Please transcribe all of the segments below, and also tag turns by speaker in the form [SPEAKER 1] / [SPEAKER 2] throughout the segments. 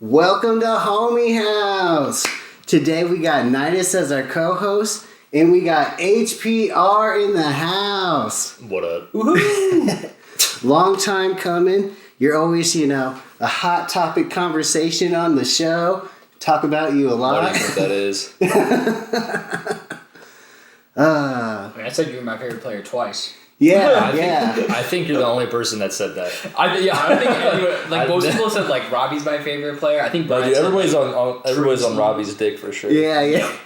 [SPEAKER 1] Welcome to Homie House. Today we got Nidus as our co-host, and we got HPR in the house.
[SPEAKER 2] What up?
[SPEAKER 1] Woohoo! Long time coming. You're always, a hot topic conversation on the show. Talk about you a lot.
[SPEAKER 2] What do you think that is?
[SPEAKER 3] I said you were my favorite player twice.
[SPEAKER 1] Yeah.
[SPEAKER 2] I think you're the only person that said that.
[SPEAKER 3] I don't think anyone, most people said Robbie's my favorite player. I think Brian
[SPEAKER 2] everybody's on Robbie's dick for sure.
[SPEAKER 1] Yeah.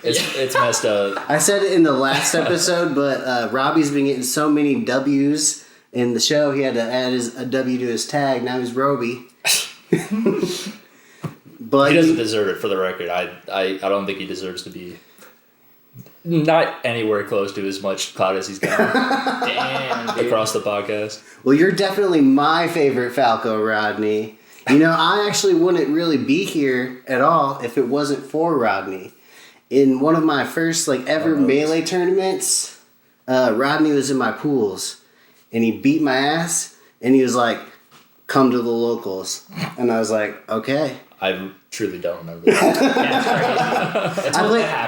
[SPEAKER 2] It's messed up.
[SPEAKER 1] I said it in the last episode, but Robbie's been getting so many W's in the show, he had to add a W to his tag. Now he's Roby. But
[SPEAKER 2] he doesn't deserve it, for the record. I don't think he deserves to be not anywhere close to as much clout as he's gotten.
[SPEAKER 3] Damn,
[SPEAKER 2] across the podcast.
[SPEAKER 1] Well, you're definitely my favorite Falco, Rodney. I actually wouldn't really be here at all if it wasn't for Rodney. In one of my first ever Melee tournaments, Rodney was in my pools, and he beat my ass, and he was like, "Come to the locals," and I was like, "Okay."
[SPEAKER 2] I truly don't remember that.
[SPEAKER 3] That's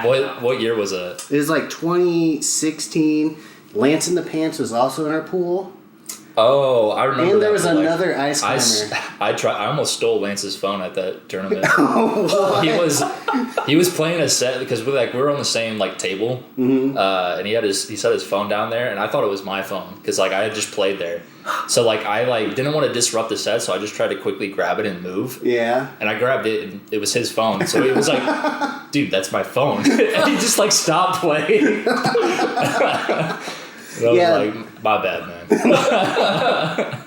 [SPEAKER 3] what
[SPEAKER 2] What year was it?
[SPEAKER 1] It was 2016. Lance in the Pants was also in our pool.
[SPEAKER 2] Oh, I remember.
[SPEAKER 1] And there
[SPEAKER 2] that,
[SPEAKER 1] was another ice climber.
[SPEAKER 2] I almost stole Lance's phone at that tournament.
[SPEAKER 1] Oh,
[SPEAKER 2] he was playing a set because we were on the same table, and he set his phone down there, and I thought it was my phone because I had just played there, so I didn't want to disrupt the set, so I just tried to quickly grab it and move.
[SPEAKER 1] Yeah.
[SPEAKER 2] And I grabbed it, and it was his phone, so he was like, "Dude, that's my phone," and he just stopped playing. I was like, my bad, man.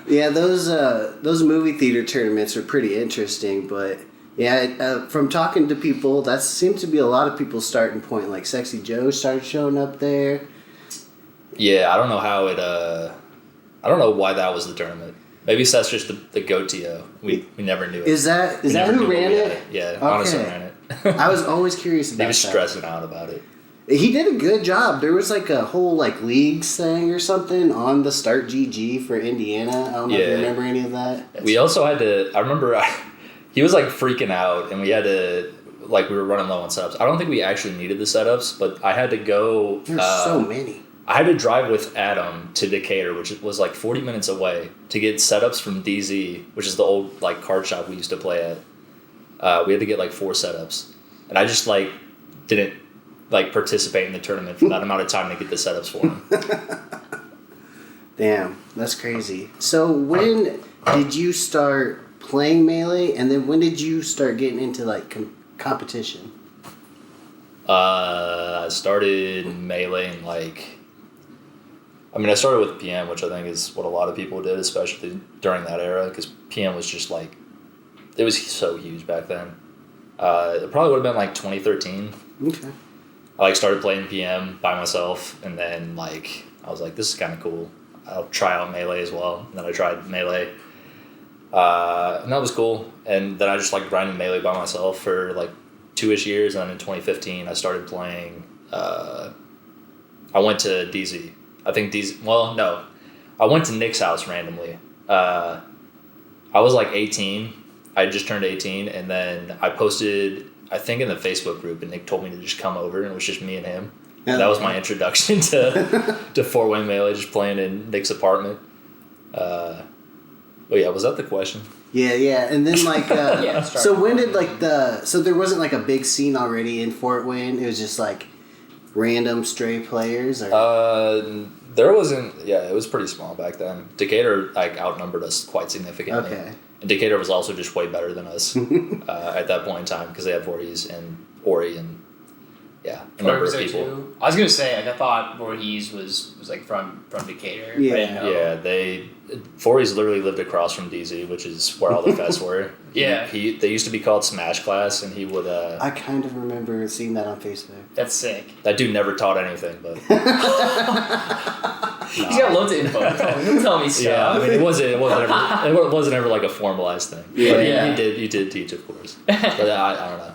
[SPEAKER 1] Yeah, those movie theater tournaments are pretty interesting, but yeah, from talking to people, that seems to be a lot of people's starting point. Sexy Joe started showing up there.
[SPEAKER 2] Yeah, I don't know how it. I don't know why that was the tournament. Maybe that's just the GoTO. We never knew it.
[SPEAKER 1] Is that who ran it?
[SPEAKER 2] Yeah,
[SPEAKER 1] okay.
[SPEAKER 2] honestly ran it.
[SPEAKER 1] I was always curious about that.
[SPEAKER 2] He was stressing out about it.
[SPEAKER 1] He did a good job. There was a whole leagues thing or something on the Start GG for Indiana. I don't know if you remember any of that.
[SPEAKER 2] We also had to. I remember he was freaking out, and we had to we were running low on setups. I don't think we actually needed the setups, but I had to go.
[SPEAKER 1] There's so many.
[SPEAKER 2] I had to drive with Adam to Decatur, which was 40 minutes away, to get setups from DZ, which is the old card shop we used to play at. We had to get 4 setups, and I just didn't participate in the tournament for that amount of time to get the setups for him.
[SPEAKER 1] Damn, that's crazy. So when did you start playing Melee, and then when did you start getting into competition?
[SPEAKER 2] I started Melee in I started with PM, which I think is what a lot of people did, especially during that era, because PM was just it was so huge back then. It probably would have been 2013.
[SPEAKER 1] Okay.
[SPEAKER 2] I started playing PM by myself, and then I was like, this is kind of cool. I'll try out Melee as well. And then I tried Melee, and that was cool. And then I just grinded Melee by myself for 2-ish years. And then in 2015, I started playing. I went to DZ. I think DZ. Well, no, I went to Nick's house randomly. I was 18. I just turned 18, and then I posted, I think, in the Facebook group, and Nick told me to just come over, and it was just me and him. Yeah, that was my introduction to four-way Melee, just playing in Nick's apartment. But yeah, was that the question?
[SPEAKER 1] Yeah, and then
[SPEAKER 3] yeah,
[SPEAKER 1] so when did so there wasn't a big scene already in Fort Wayne? It was just random stray players, or
[SPEAKER 2] there wasn't. Yeah, it was pretty small back then. Decatur outnumbered us quite significantly.
[SPEAKER 1] Okay.
[SPEAKER 2] And Decatur was also just way better than us at that point in time because they had Voorhees and Ori and a number of people.
[SPEAKER 3] Too? I was gonna say I thought Voorhees was from Decatur.
[SPEAKER 1] Yeah.
[SPEAKER 2] Voorhees literally lived across from DZ, which is where all the fests were.
[SPEAKER 3] Yeah.
[SPEAKER 2] They used to be called Smash Class, and he would.
[SPEAKER 1] I kind of remember seeing that on Facebook.
[SPEAKER 3] That's sick.
[SPEAKER 2] That dude never taught anything, but.
[SPEAKER 3] He's got loads of info. He'll tell me stuff.
[SPEAKER 2] Yeah, I mean, it wasn't ever a formalized thing.
[SPEAKER 1] Yeah.
[SPEAKER 2] He did teach, of course. But I don't know.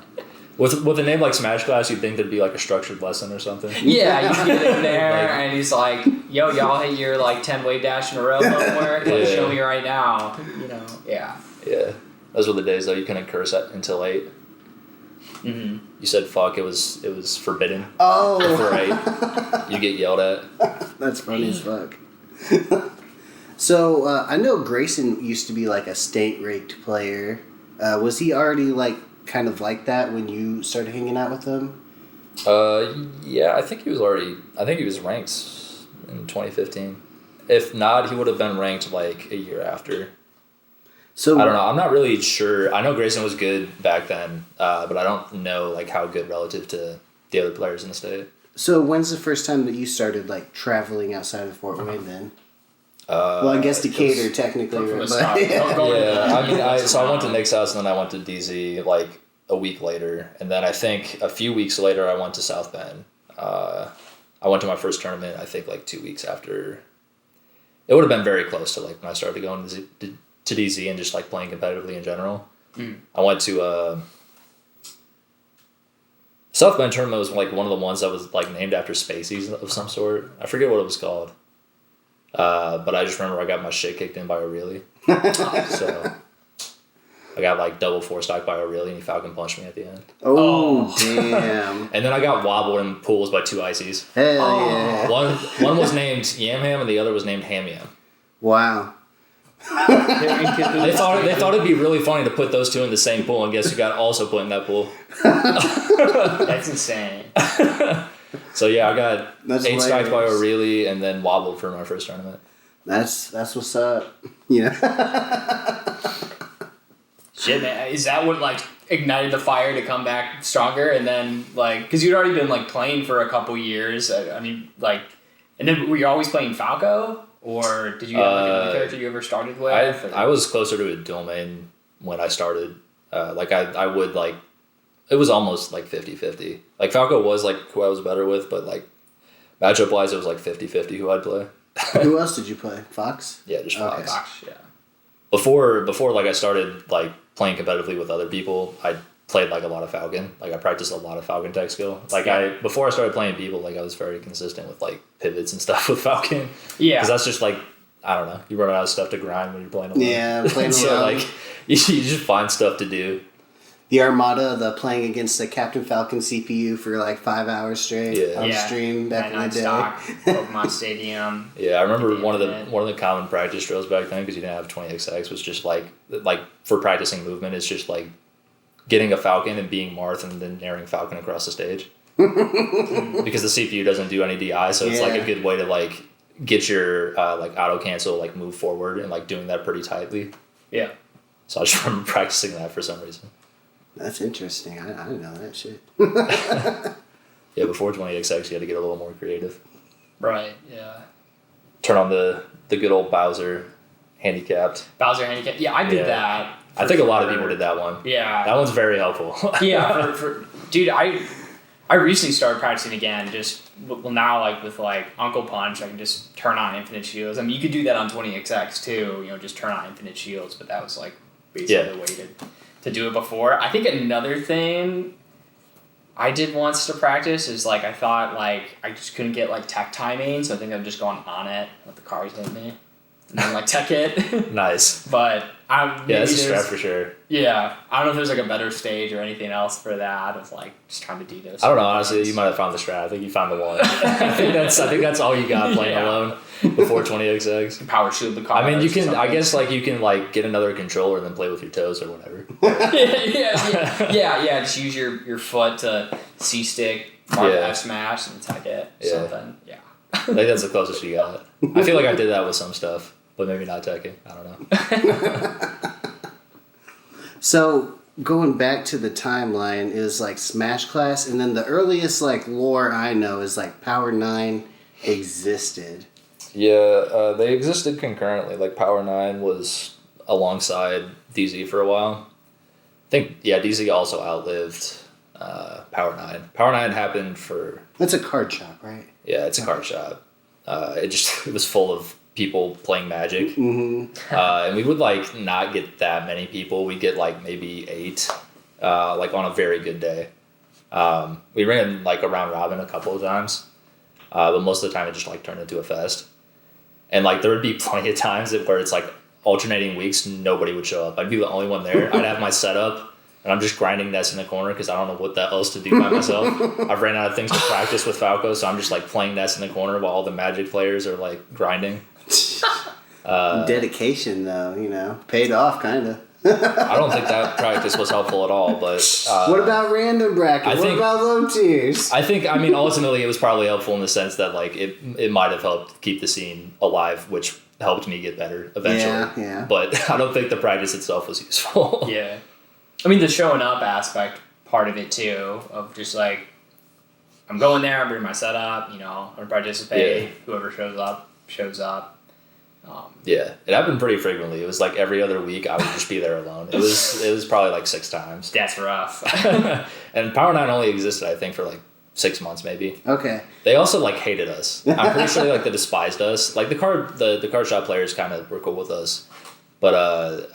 [SPEAKER 2] With a name like Smash Class, you'd think there'd be a structured lesson or something.
[SPEAKER 3] Yeah, you get in there and he's like, "Yo, y'all hit your 10 wave dash in a row homework. Show me right now." Yeah.
[SPEAKER 2] Yeah. Those were the days though you couldn't curse until 8.
[SPEAKER 3] Mm-hmm.
[SPEAKER 2] You said fuck. It was forbidden.
[SPEAKER 1] Oh.
[SPEAKER 2] Before 8, you get yelled at.
[SPEAKER 1] That's funny as fuck. So I know Grayson used to be like a state-ranked player. Was he already like kind of like that when you started hanging out with him?
[SPEAKER 2] Yeah, I think he was ranked in 2015. If not, he would have been ranked like a year after.
[SPEAKER 1] So
[SPEAKER 2] I don't know. I'm not really sure. I know Grayson was good back then, but I don't know like how good relative to the other players in the state.
[SPEAKER 1] So when's the first time that you started like traveling outside of Fort Wayne then? Well, I guess Decatur technically,
[SPEAKER 3] from
[SPEAKER 1] right?
[SPEAKER 3] the start.
[SPEAKER 2] Yeah, I mean, I went to Nick's house and then I went to DZ like a week later, and then I think a few weeks later I went to South Bend. I went to my first tournament. I think like 2 weeks after. It would have been very close to like when I started going to DZ and just like playing competitively in general. I went to South Bend tournament was like one of the ones that was like named after Spaceys of some sort. I forget what it was called. But I just remember I got my shit kicked in by O'Reilly. So I got like double 4-stock by O'Reilly and he Falcon punched me at the end.
[SPEAKER 1] Oh, damn.
[SPEAKER 2] And then I got wobbled in pools by 2 ices.
[SPEAKER 1] Hell yeah.
[SPEAKER 2] One was named Yam Ham and the other was named Ham Yam.
[SPEAKER 1] Wow.
[SPEAKER 2] They thought it'd be really funny to put those two in the same pool, and guess who got also put in that pool?
[SPEAKER 3] That's insane.
[SPEAKER 2] So yeah, I got
[SPEAKER 1] That's
[SPEAKER 2] 8 stocks by
[SPEAKER 1] hilarious.
[SPEAKER 2] O'Reilly and then wobbled for my first tournament.
[SPEAKER 1] That's what's up. Yeah.
[SPEAKER 3] Shit, man. Is that what like ignited the fire to come back stronger? And then like, because you'd already been like playing for a couple years. I mean, like, and then were you always playing Falco, or did you have like another character you ever started with?
[SPEAKER 2] I was closer to a dual main when I started. Like I would like, it was almost like 50-50. Like Falco was like who I was better with, but like matchup wise, it was like 50-50 who I'd play.
[SPEAKER 1] Who else did you play? Fox?
[SPEAKER 2] Yeah, just
[SPEAKER 1] Okay.
[SPEAKER 2] Fox.
[SPEAKER 3] Gosh, yeah.
[SPEAKER 2] Before like I started like playing competitively with other people, I played like a lot of Falcon. Like I practiced a lot of Falcon tech skill. Like before I started playing people, like I was very consistent with like pivots and stuff with Falcon.
[SPEAKER 3] Yeah.
[SPEAKER 2] Because that's just like, I don't know, you run out of stuff to grind when you're playing alone.
[SPEAKER 1] Yeah, playing
[SPEAKER 2] So
[SPEAKER 1] alone.
[SPEAKER 2] like you just find stuff to do.
[SPEAKER 1] The Armada, the playing against the Captain Falcon CPU for like 5 hours straight on stream back in the day.
[SPEAKER 3] Stock, Pokemon Stadium.
[SPEAKER 2] Yeah, I remember
[SPEAKER 3] The
[SPEAKER 2] one of
[SPEAKER 3] infinite.
[SPEAKER 2] the common practice drills back then, because you didn't have 20XX, was just like for practicing movement, it's just like getting a Falcon and being Marth and then airing Falcon across the stage. Because the CPU doesn't do any DI, so it's like
[SPEAKER 1] Yeah.
[SPEAKER 2] a good way to like get your like auto cancel, like move forward and like doing that pretty tightly.
[SPEAKER 3] Yeah.
[SPEAKER 2] So I just remember practicing that for some reason.
[SPEAKER 1] That's interesting. I didn't know that shit.
[SPEAKER 2] Yeah, before 20XX, you had to get a little more creative.
[SPEAKER 3] Right. Yeah.
[SPEAKER 2] Turn on the good old Bowser handicapped.
[SPEAKER 3] Bowser handicap. Yeah, I did that.
[SPEAKER 2] I think a lot of people did that one.
[SPEAKER 3] Yeah.
[SPEAKER 2] That one's very helpful.
[SPEAKER 3] Yeah, dude, I recently started practicing again. Just well now, like with like Uncle Punch, I can just turn on infinite shields. I mean, you could do that on 20XX too. You know, just turn on infinite shields. But that was like basically the way to do it before. I think another thing I did once to practice is like I thought like I just couldn't get like tech timing, so I think I've just gone on it, let the cars hit me, and then like tech it.
[SPEAKER 2] Nice.
[SPEAKER 3] But
[SPEAKER 2] That's a strat for sure.
[SPEAKER 3] yeah, I don't know if there's like a better stage or anything else for that of like just trying to do those.
[SPEAKER 2] I don't know. Honestly, you might have found the strat. I think you found the one. I think that's all you got playing alone before 20XX.
[SPEAKER 3] Power shield the car.
[SPEAKER 2] I mean, you can. I guess like you can like get another controller and then play with your toes or whatever.
[SPEAKER 3] yeah. Just use your foot to C stick, mark F smash, and tech it.
[SPEAKER 2] Yeah.
[SPEAKER 3] Something. Yeah.
[SPEAKER 2] I think that's the closest you got. I feel like I did that with some stuff, but maybe not teching. I don't know.
[SPEAKER 1] So going back to the timeline is like Smash Class, and then the earliest like lore I know is like Power 9 existed.
[SPEAKER 2] Yeah, they existed concurrently. Like Power 9 was alongside DZ for a while. I think DZ also outlived Power 9. Power 9 happened for...
[SPEAKER 1] That's a card shop, right?
[SPEAKER 2] Yeah, it's a card shop. It was full of people playing Magic.
[SPEAKER 1] Mm-hmm.
[SPEAKER 2] And we would like not get that many people. We'd get like maybe 8, like on a very good day. We ran like a round robin a couple of times, but most of the time it just like turned into a fest. And like there would be plenty of times where it's like alternating weeks, nobody would show up. I'd be the only one there. I'd have my setup, and I'm just grinding nets in the corner because I don't know what the else to do by myself. I've ran out of things to practice with Falco, so I'm just like playing nets in the corner while all the Magic players are like grinding.
[SPEAKER 1] Dedication, though, you know, paid off, kind of.
[SPEAKER 2] I don't think that practice was helpful at all, but...
[SPEAKER 1] what about random brackets? What about low tiers?
[SPEAKER 2] I mean, ultimately, it was probably helpful in the sense that, like, it might have helped keep the scene alive, which helped me get better eventually.
[SPEAKER 1] Yeah.
[SPEAKER 2] But I don't think the practice itself was useful.
[SPEAKER 3] Yeah. I mean, the showing up aspect part of it, too, of just, like, I'm going there, I'm bringing my setup, you know, I'm going to participate. Yeah. Whoever shows up, shows up.
[SPEAKER 2] Yeah, it happened pretty frequently. It was like every other week I would just be there alone. It was probably like 6 times.
[SPEAKER 3] That's rough.
[SPEAKER 2] And Power 9 only existed, I think, for like 6 months maybe.
[SPEAKER 1] Okay.
[SPEAKER 2] They also like hated us. I'm pretty sure like they despised us. Like the card shop players kind of were cool with us, but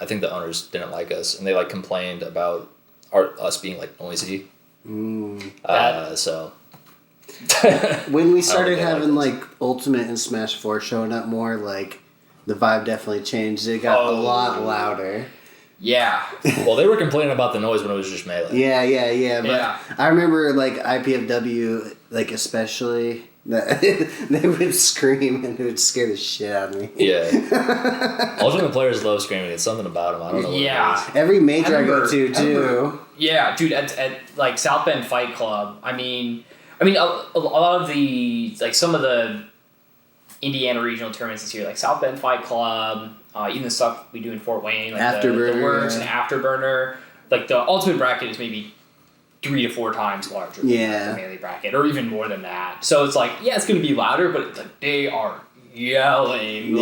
[SPEAKER 2] I think the owners didn't like us, and they like complained about us being like noisy. So.
[SPEAKER 1] When we started having like Ultimate and Smash 4 showing up more, like the vibe definitely changed. It got a lot louder.
[SPEAKER 3] Yeah.
[SPEAKER 2] Well, they were complaining about the noise when it was just Melee.
[SPEAKER 1] Yeah. But I remember like IPFW, like especially, they would scream and it would scare the shit out of me.
[SPEAKER 2] Yeah. Ultimate players love screaming. It's something about them. I don't know what it is.
[SPEAKER 1] Every major I go to, too.
[SPEAKER 3] Yeah, dude, at like South Bend Fight Club, I mean, a lot of the, like, some of the Indiana regional tournaments this year, like South Bend Fight Club, even the stuff we do in Fort Wayne, like the Works and Afterburner, like the ultimate bracket is maybe 3 to 4 times larger than the Melee bracket, or even more than that. So it's like, yeah, it's going to be louder, but it's like they are yelling,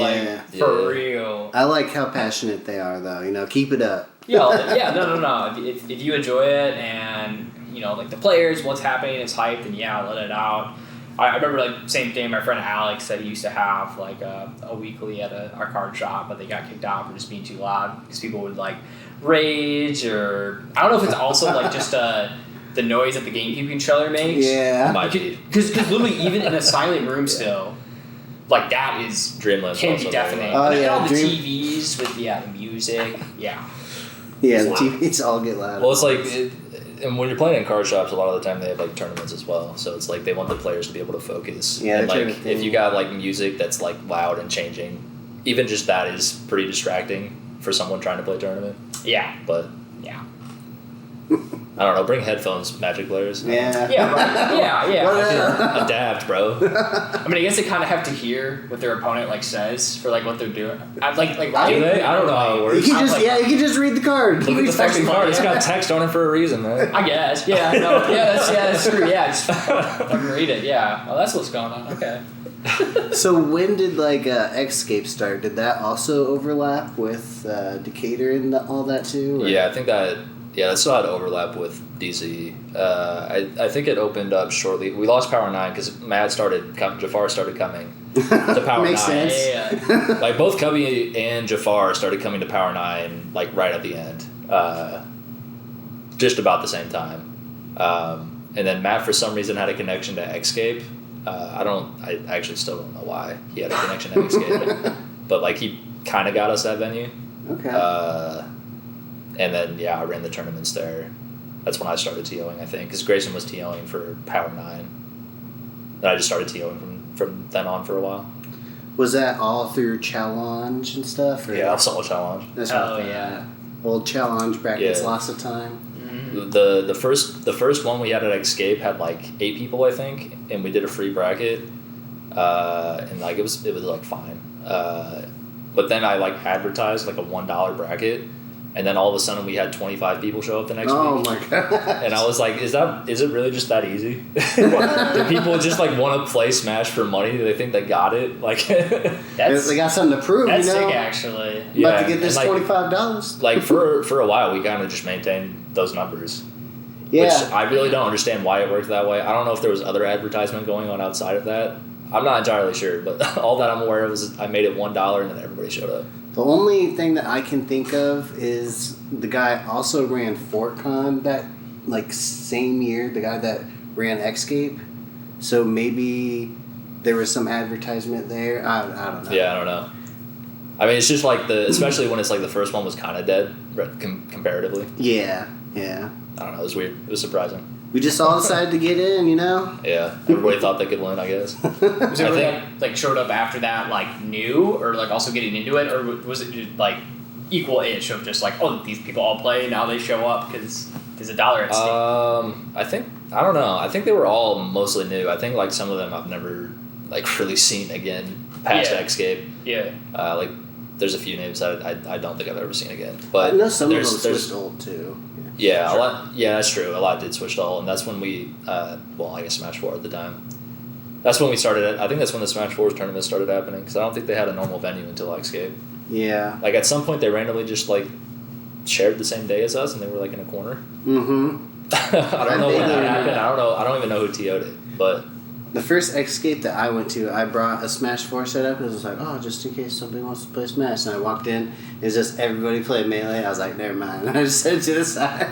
[SPEAKER 3] for real.
[SPEAKER 1] I like how passionate they are, though. You know, keep it up.
[SPEAKER 3] No. If you enjoy it and, you know, like the players, what's happening is hyped, and let it out. I remember, like, same thing, my friend Alex said he used to have, like, a weekly at our card shop, but they got kicked out for just being too loud because people would, like, rage, or I don't know if it's also, like, just the noise that the GameCube controller makes.
[SPEAKER 1] Yeah.
[SPEAKER 3] Because literally, even in a silent room still, like, that is
[SPEAKER 2] Dreamland's
[SPEAKER 3] can be deafening.
[SPEAKER 1] Oh,
[SPEAKER 3] and
[SPEAKER 1] yeah,
[SPEAKER 3] all the TVs with the music,
[SPEAKER 1] Yeah, the TVs all get loud.
[SPEAKER 2] Well, it's like... And when you're playing in card shops, a lot of the time they have like tournaments as well. So it's like they want the players to be able to focus.
[SPEAKER 1] Yeah,
[SPEAKER 2] and like if you got like music that's like loud and changing, even just that is pretty distracting for someone trying to play tournament.
[SPEAKER 3] Yeah.
[SPEAKER 2] But
[SPEAKER 3] yeah.
[SPEAKER 2] I don't know. Bring headphones, Magic players.
[SPEAKER 1] Yeah.
[SPEAKER 3] Yeah.
[SPEAKER 2] Adapt, bro.
[SPEAKER 3] I mean, I guess they kind of have to hear what their opponent like says for like what they're doing. Like
[SPEAKER 2] do they? I don't know how it works.
[SPEAKER 1] You can just read the card.
[SPEAKER 2] Look at the fucking card. It's got text on it for a reason, man.
[SPEAKER 3] I guess. Yeah. No. That's true. Yeah. Just fucking read it. Yeah. Oh, that's what's going on. Okay.
[SPEAKER 1] So when did like Xscape start? Did that also overlap with Decatur and all that too? Or?
[SPEAKER 2] Yeah, I think that. Yeah, that still had overlap with DC. I think it opened up shortly. We lost Power 9 because Jafar started coming to Power 9.
[SPEAKER 1] Makes sense.
[SPEAKER 3] Yeah.
[SPEAKER 2] Like both Cubby and Jafar started coming to Power 9 like right at the end, just about the same time. And then Matt for some reason had a connection to Xscape. I actually still don't know why he had a connection to Xscape, but like he kind of got us that venue.
[SPEAKER 1] Okay.
[SPEAKER 2] And then, I ran the tournaments there. That's when I started TOing, I think, because Grayson was TOing for Power 9. Then I just started TOing from then on for a while.
[SPEAKER 1] Was that all through Challenge and stuff? Or?
[SPEAKER 2] Yeah, that was all Challenge.
[SPEAKER 1] That's old Challenge brackets lots of time.
[SPEAKER 2] Mm-hmm. The first one we had at Xscape had like 8 people, I think, and we did a free bracket, and like it was like fine. But then I like advertised like a $1 bracket. And then all of a sudden we had 25 people show up the next week.
[SPEAKER 1] Oh my god!
[SPEAKER 2] And I was like, is it really just that easy? Do people just like want to play Smash for money? Do they think they got it? Like
[SPEAKER 1] they got something to prove.
[SPEAKER 3] That's
[SPEAKER 1] sick,
[SPEAKER 3] actually.
[SPEAKER 1] About to get this $25.
[SPEAKER 2] Like for a while, we kind of just maintained those numbers.
[SPEAKER 1] Yeah.
[SPEAKER 2] Which I really don't understand why it worked that way. I don't know if there was other advertisement going on outside of that. I'm not entirely sure, but all that I'm aware of is I made it $1 and then everybody showed up.
[SPEAKER 1] The only thing that I can think of is the guy also ran FortCon that like same year, the guy that ran Xscape. So maybe there was some advertisement there. I don't know.
[SPEAKER 2] Yeah, I don't know. I mean, it's just like especially when it's like the first one was kind of dead comparatively.
[SPEAKER 1] Yeah, yeah.
[SPEAKER 2] I don't know. It was weird. It was surprising.
[SPEAKER 1] We just all decided to get in, you know?
[SPEAKER 2] Yeah, everybody thought they could win, I guess.
[SPEAKER 3] Was everybody like showed up after that like new or like also getting into it, or was it just like equal-ish of just like, oh, these people all play, now they show up because there's $1 at stake?
[SPEAKER 2] I don't know. I think they were all mostly new. I think like some of them I've never like really seen again past Escape.
[SPEAKER 3] Yeah.
[SPEAKER 2] Like there's a few names that I don't think I've ever seen again. But
[SPEAKER 1] I know some of them
[SPEAKER 2] there's
[SPEAKER 1] switched old too.
[SPEAKER 2] Yeah,
[SPEAKER 3] Sure.
[SPEAKER 2] a lot. Yeah, that's true. A lot did switch to all, and that's when we, well, I guess Smash 4 at the time. That's when we started. I think that's when the Smash 4 tournament started happening because I don't think they had a normal venue until Escape.
[SPEAKER 1] Yeah.
[SPEAKER 2] Like at some point, they randomly just like shared the same day as us, and they were like in a corner.
[SPEAKER 1] Mm-hmm.
[SPEAKER 2] I don't know when that happened. I don't know. I don't even know who TO'd it, but
[SPEAKER 1] The first Escape that I went to, I brought a Smash 4 setup because I was like, oh, just in case somebody wants to play Smash. And I walked in, it's just everybody played Melee. I was like, never mind. I just set it to the side.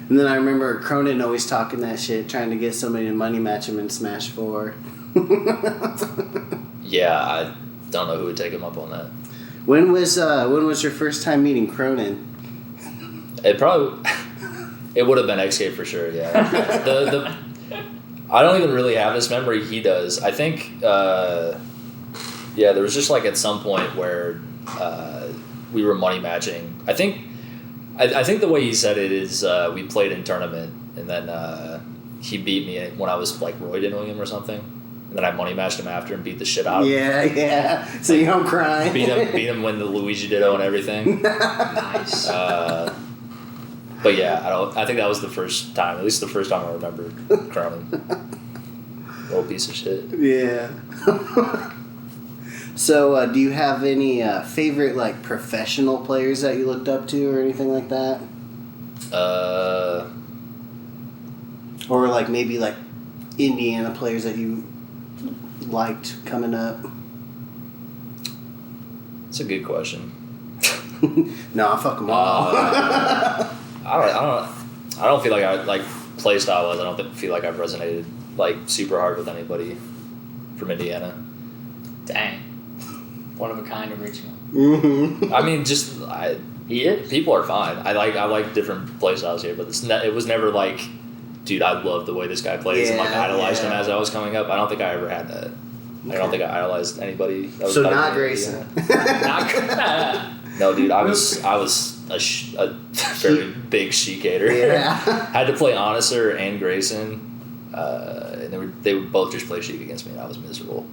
[SPEAKER 1] And then I remember Cronin always talking that shit, trying to get somebody to money match him in Smash 4.
[SPEAKER 2] yeah, I don't know who would take him up on that.
[SPEAKER 1] When was your first time meeting Cronin?
[SPEAKER 2] It probably. It would have been Escape for sure, yeah. I don't even really have this memory. He does. I think, yeah, there was just like at some point where we were money matching. I think the way he said it is we played in tournament and then he beat me when I was like roiding him or something. And then I money matched him after and beat the shit out of him.
[SPEAKER 1] Yeah. So you don't cry.
[SPEAKER 2] Beat him when the Luigi Ditto and everything.
[SPEAKER 3] Nice.
[SPEAKER 2] But yeah, I think that was the first time, at least the first time I remember Cronin. Little piece of shit.
[SPEAKER 1] Yeah. So, do you have any favorite like professional players that you looked up to or anything like that? Or like maybe like Indiana players that you liked coming up?
[SPEAKER 2] It's a good question.
[SPEAKER 1] No, fuck them all.
[SPEAKER 2] I don't feel like I like play style wise. I don't feel like I've resonated like super hard with anybody from Indiana.
[SPEAKER 3] Dang. One of a kind original.
[SPEAKER 1] Mm-hmm.
[SPEAKER 2] I mean, just
[SPEAKER 3] He is?
[SPEAKER 2] people are fine. I like different play styles here, but it was never like, dude, I love the way this guy plays and like idolized him as I was coming up. I don't think I ever had that. Okay. I don't think I idolized anybody. That was
[SPEAKER 1] So not Grayson.
[SPEAKER 2] No, dude, I was a very big Sheik hater.
[SPEAKER 1] Yeah.
[SPEAKER 2] Had to play Honester and Grayson, and they would both just play Sheik against me, and I was miserable.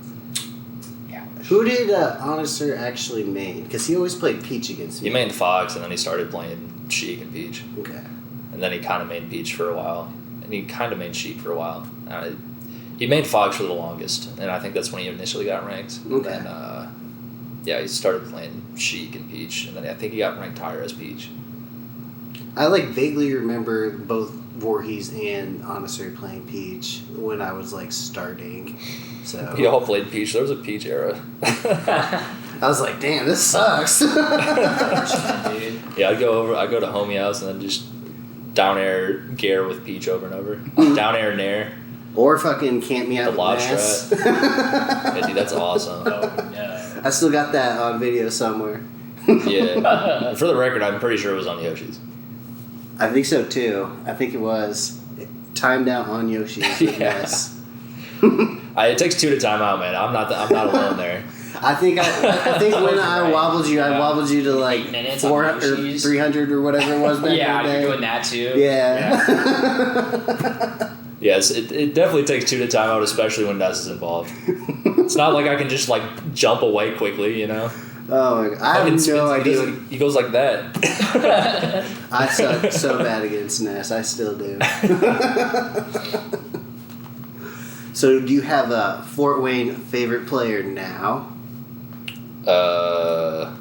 [SPEAKER 1] Who did Honester actually main? Because he always played Peach against me.
[SPEAKER 2] He mained Fox, and then he started playing Sheik and Peach.
[SPEAKER 1] Okay.
[SPEAKER 2] And then he kind of mained Peach for a while, and he kind of mained Sheik for a while. He mained Fox for the longest, and I think that's when he initially got ranked.
[SPEAKER 1] Okay.
[SPEAKER 2] And then, yeah, he started playing Sheik and Peach, and then I think he got ranked higher as Peach.
[SPEAKER 1] I like vaguely remember both Voorhees and Honester playing Peach when I was like starting. So
[SPEAKER 2] We all played Peach. There was a Peach era.
[SPEAKER 1] I was like, damn, this sucks.
[SPEAKER 3] Dude.
[SPEAKER 2] Yeah, I'd go to homie house and then just down air Gare with Peach over and over. Down air Nair.
[SPEAKER 1] Or fucking camp me out
[SPEAKER 2] The
[SPEAKER 1] with
[SPEAKER 2] lob
[SPEAKER 1] Mass.
[SPEAKER 2] Yeah, dude, that's awesome.
[SPEAKER 3] Oh, no.
[SPEAKER 1] I still got that on video somewhere.
[SPEAKER 2] Yeah. For the record, I'm pretty sure it was on Yoshi's.
[SPEAKER 1] I think so too. I think it was timed out on Yoshi's with
[SPEAKER 2] Yeah.
[SPEAKER 1] Mass.
[SPEAKER 2] It takes two to time out, man. I'm not alone there.
[SPEAKER 1] I think when I wobbled you, I wobbled you to like
[SPEAKER 3] 8 minutes on
[SPEAKER 1] 400 or
[SPEAKER 3] Yoshi's.
[SPEAKER 1] 300 or whatever it was back
[SPEAKER 3] Yeah,
[SPEAKER 1] in the
[SPEAKER 3] you're
[SPEAKER 1] day.
[SPEAKER 3] doing that too.
[SPEAKER 1] Yeah.
[SPEAKER 2] Yes, it definitely takes two to time out, especially when Ness is involved. It's not like I can just like jump away quickly, you know?
[SPEAKER 1] Oh my god. I have no idea.
[SPEAKER 2] He goes like that.
[SPEAKER 1] I suck so bad against Ness. I still do. So, do you have a Fort Wayne favorite player now?
[SPEAKER 2] Not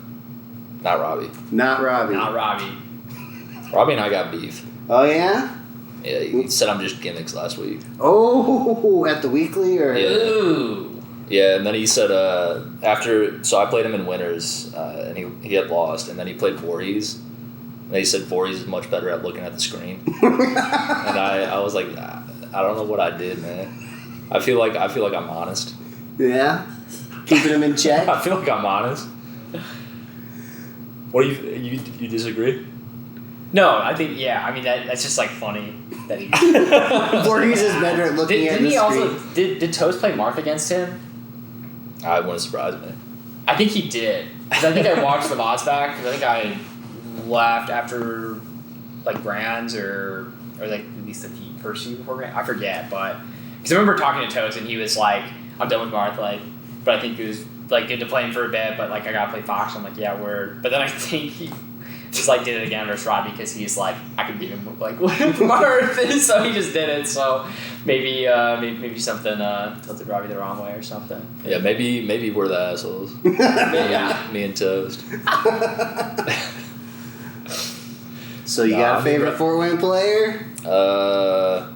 [SPEAKER 2] Robbie.
[SPEAKER 1] Not Robbie.
[SPEAKER 3] Not Robbie.
[SPEAKER 2] Robbie and I got beef.
[SPEAKER 1] Oh yeah.
[SPEAKER 2] Yeah, he said I'm just gimmicks last week.
[SPEAKER 1] Oh, at the weekly or?
[SPEAKER 2] Yeah.
[SPEAKER 3] Ooh.
[SPEAKER 2] Yeah, and then he said so I played him in winners, and he had lost, and then he played Voorhees, and he said Voorhees is much better at looking at the screen, and I was like, I don't know what I did, man. I feel like I'm honest.
[SPEAKER 1] Yeah. Keeping him in check.
[SPEAKER 2] I feel like I'm honest. What do you disagree?
[SPEAKER 3] No, I think I mean that's just like funny that he.
[SPEAKER 1] Voorhees is better at looking at the screen.
[SPEAKER 3] Also did Toast play Marth against him?
[SPEAKER 2] I wouldn't surprise me.
[SPEAKER 3] I think he did. Because I think I watched the VODs back. Because I think I left after like Brands or like at least the first year before Brands. I forget, but because I remember talking to Toast and he was like, "I'm done with Marth," like, but I think it was like good to play him for a bit. But like I gotta play Fox. I'm like, yeah, word. But then I think he just like did it again versus Robbie because he's like, I could beat him with like Marth, so he just did it. So maybe something tilted Robbie the wrong way or something.
[SPEAKER 2] Yeah, maybe we're the assholes.
[SPEAKER 3] Yeah.
[SPEAKER 2] Me and Toast.
[SPEAKER 1] So you got a favorite Fort Wayne player?
[SPEAKER 2] I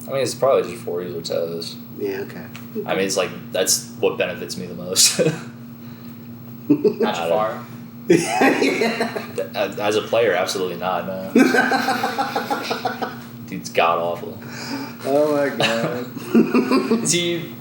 [SPEAKER 2] mean, it's probably just Voorhees or Toast.
[SPEAKER 1] Yeah, okay.
[SPEAKER 2] I mean, it's like that's what benefits me the most.
[SPEAKER 3] Not too far.
[SPEAKER 2] As a player, absolutely not. No. Dude's god awful.
[SPEAKER 1] Oh my god.
[SPEAKER 3] Is he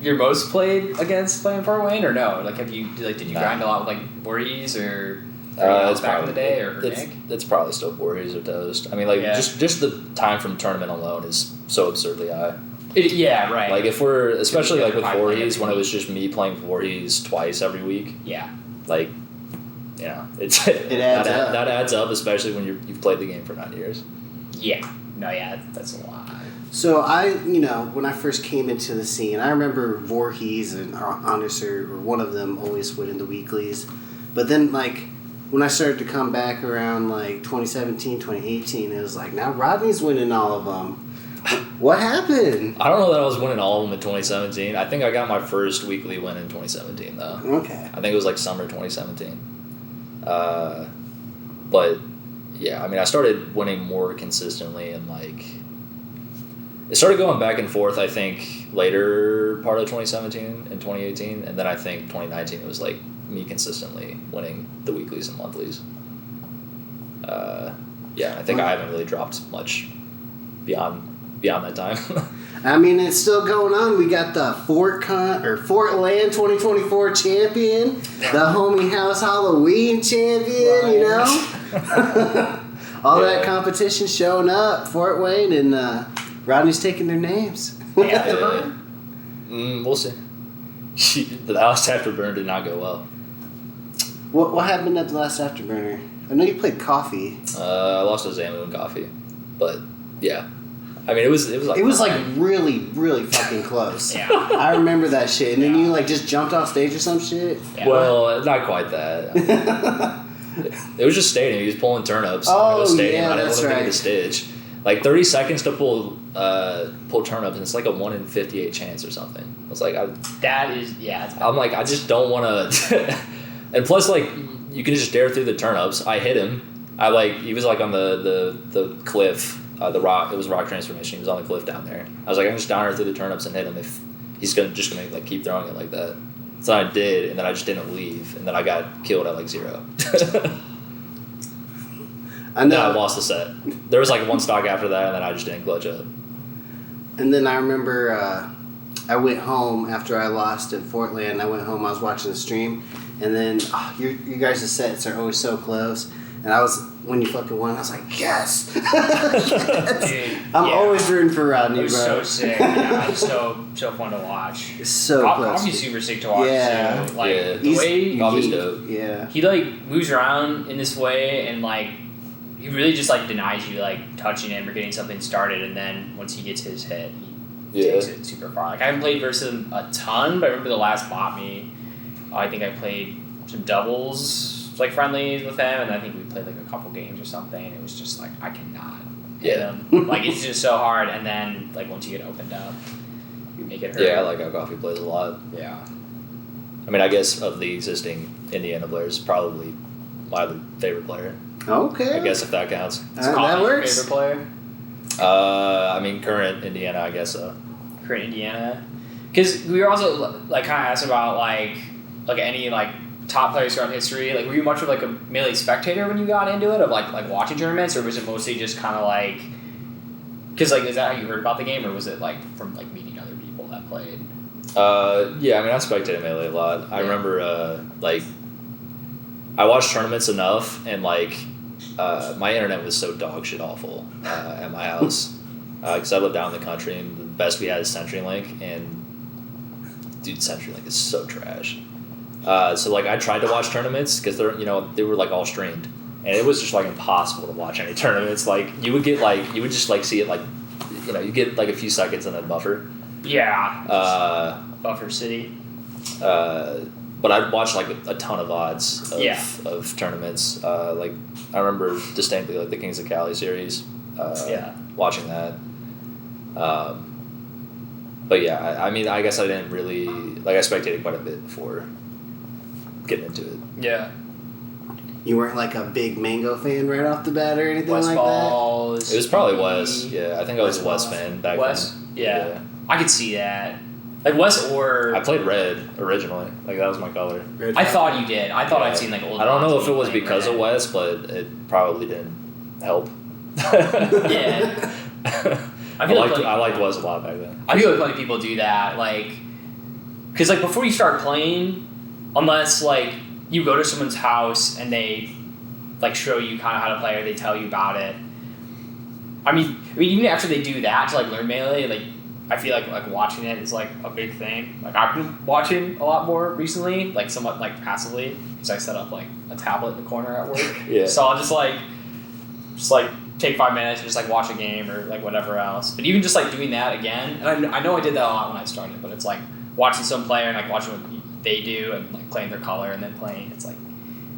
[SPEAKER 3] your most played against playing Fort Wayne or no? Like, did you grind a lot with like Voorhees or
[SPEAKER 2] it's
[SPEAKER 3] back in the day or Nick?
[SPEAKER 2] It's probably still Voorhees or Toast. I mean, like just the time from tournament alone is so absurdly high.
[SPEAKER 3] Right.
[SPEAKER 2] Like if we're especially like with Voorhees when it was just me playing Voorhees twice every week.
[SPEAKER 3] Yeah.
[SPEAKER 2] Like, yeah, it
[SPEAKER 1] adds up.
[SPEAKER 2] That adds up, especially when you've played the game for 9 years.
[SPEAKER 3] Yeah. No. Yeah. That's a lot.
[SPEAKER 1] So when I first came into the scene, I remember Voorhees and Anderser, or one of them, always winning the weeklies. But then, like, when I started to come back around, like, 2017, 2018, it was like, now Rodney's winning all of them. What happened?
[SPEAKER 2] I don't know that I was winning all of them in 2017. I think I got my first weekly win in 2017, though.
[SPEAKER 1] Okay.
[SPEAKER 2] I think it was, like, summer 2017. But, yeah, I mean, I started winning more consistently and, like... It started going back and forth, I think, later part of 2017 and 2018, and then I think 2019 it was like me consistently winning the weeklies and monthlies. I think I haven't really dropped much beyond that time.
[SPEAKER 1] I mean, it's still going on. We got the Fortland 2024 champion, the Homie House Halloween champion. You know, all that competition showing up, Fort Wayne and. Rodney's taking their names.
[SPEAKER 2] We'll see. The last afterburner did not go well.
[SPEAKER 1] What happened at the last afterburner? I know you played Coffee.
[SPEAKER 2] I lost to Zamu and Coffee, but yeah, I mean it was
[SPEAKER 1] like really really fucking close.
[SPEAKER 3] Yeah,
[SPEAKER 1] I remember that shit. And then you like just jumped off stage or some shit.
[SPEAKER 2] Yeah. Well, not quite that. It was just stadium. He was pulling turnips.
[SPEAKER 1] Oh,
[SPEAKER 2] stadium.
[SPEAKER 1] yeah,
[SPEAKER 2] I didn't
[SPEAKER 1] that's
[SPEAKER 2] want to
[SPEAKER 1] right.
[SPEAKER 2] be the stage. Like 30 seconds to pull turnips, and it's like a 1 in 58 chance or something. I was like, I'm like, I just don't want to. And plus, like, you can just dare through the turnips. I hit him. He was like on the cliff, the rock. It was rock transformation. He was on the cliff down there. I was like, I can just down her through the turnips and hit him if he's just gonna like keep throwing it like that. So I did, and then I just didn't leave, and then I got killed at like 0.
[SPEAKER 1] I know.
[SPEAKER 2] Then I lost the set. There was like one stock after that, and then I just didn't clutch up.
[SPEAKER 1] And then I remember I went home after I lost at Fortland. I went home. I was watching the stream, and then you guys' sets are always so close. And when you fucking won, I was like, yes.
[SPEAKER 3] Dude,
[SPEAKER 1] I'm always rooting for Rodney,
[SPEAKER 3] it was
[SPEAKER 1] bro.
[SPEAKER 3] so sick. Yeah, it was so fun to watch.
[SPEAKER 1] It's so close.
[SPEAKER 3] Coffee's super sick to watch.
[SPEAKER 1] Yeah.
[SPEAKER 3] Too. Like
[SPEAKER 2] Yeah.
[SPEAKER 3] the way
[SPEAKER 2] Coffee's dope.
[SPEAKER 1] Yeah.
[SPEAKER 3] he like moves around in this way and like. He really just like denies you like touching him or getting something started, and then once he gets his hit, he takes it super far. Like I haven't played versus him a ton, but I remember the last bot me. I think I played some doubles like friendlies with him, and I think we played like a couple games or something. It was just like I cannot hit him. Like it's just so hard, and then like once you get opened up, you make it hurt.
[SPEAKER 2] Yeah, I like how Coffee plays a lot.
[SPEAKER 3] Yeah.
[SPEAKER 2] I mean, I guess of the existing Indiana players, probably my favorite player.
[SPEAKER 1] Okay.
[SPEAKER 2] I guess if that counts.
[SPEAKER 1] That works.
[SPEAKER 3] Favorite player?
[SPEAKER 2] I mean, current Indiana, I guess so.
[SPEAKER 3] Current Indiana, because we were also like kind of asked about like any like top players throughout history. Like, were you much of like a Melee spectator when you got into it, of like watching tournaments, or was it mostly just kind of like? Because like, is that how you heard about the game, or was it like from like meeting other people that played?
[SPEAKER 2] Yeah, I mean, I spectated Melee a lot. I remember, like, I watched tournaments enough, and, like, my internet was so dog shit awful at my house. Because I live down in the country, and the best we had is CenturyLink, and, dude, CenturyLink is so trash. So, like, I tried to watch tournaments, because they're, they were, like, all streamed. And it was just, like, impossible to watch any tournaments. Like, you would just, like, see it, like, you get, like, a few seconds in a buffer.
[SPEAKER 3] Yeah. Buffer City.
[SPEAKER 2] But I'd watch like a ton of odds of tournaments. Like I remember distinctly like the Kings of Cali series. Watching that. But yeah, I mean, I guess I didn't really like. I spectated quite a bit before getting into it.
[SPEAKER 3] Yeah.
[SPEAKER 1] You weren't like a big Mango fan right off the bat or anything like that?
[SPEAKER 2] It was probably Wes. Yeah, I think I was a Wes fan back then.
[SPEAKER 3] Yeah. I could see that. Like Wes or...
[SPEAKER 2] I played red originally. Like that was my color.
[SPEAKER 3] I thought you did. I thought I'd seen like old...
[SPEAKER 2] I don't know if it was because of Wes, but it probably didn't help.
[SPEAKER 3] Yeah.
[SPEAKER 2] I liked Wes a lot back then.
[SPEAKER 3] I feel like people do that. Like... Because like before you start playing, unless like you go to someone's house and they like show you kind of how to play or they tell you about it. I mean even after they do that to like learn Melee, like I feel like watching it is like a big thing. Like I've been watching a lot more recently, like somewhat like passively, because I set up like a tablet in the corner at work.
[SPEAKER 2] Yeah.
[SPEAKER 3] So I'll just like take 5 minutes and just like watch a game or like whatever else. But even just like doing that again, and I know I did that a lot when I started, but it's like watching some player and like watching what they do and like playing their color and then playing. It's like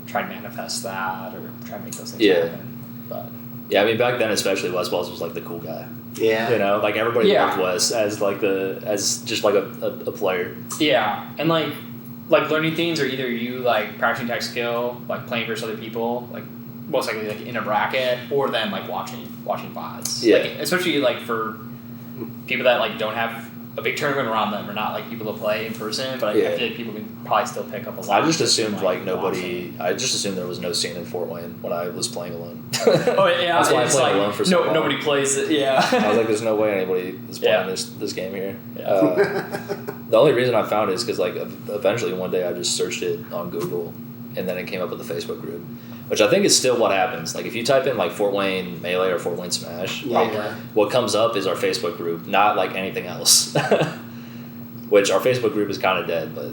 [SPEAKER 3] trying to manifest that or try to make those things happen. But
[SPEAKER 2] yeah, I mean back then especially Wes Wells was like the cool guy.
[SPEAKER 1] Yeah.
[SPEAKER 2] Like everybody loved Wes as like as just like a player. Yeah.
[SPEAKER 3] And like learning things are either you like practicing tech skill, like playing versus other people, like most likely like in a bracket, or then like watching VODs.
[SPEAKER 2] Yeah.
[SPEAKER 3] Like, especially like for people that like don't have a big tournament around them or not like people to play in person, but I feel like people can probably still pick up a lot.
[SPEAKER 2] I just assumed I just assumed there was no scene in Fort Wayne when I was playing alone.
[SPEAKER 3] Oh yeah,
[SPEAKER 2] that's why I played alone for so long.
[SPEAKER 3] Nobody plays it. Yeah.
[SPEAKER 2] I was like, there's no way anybody is playing this game here. The only reason I found it is because like eventually one day I just searched it on Google, and then it came up with the Facebook group, which I think is still what happens. Like if you type in like Fort Wayne Melee or Fort Wayne Smash, what comes up is our Facebook group, not like anything else. Which our Facebook group is kind of dead, but.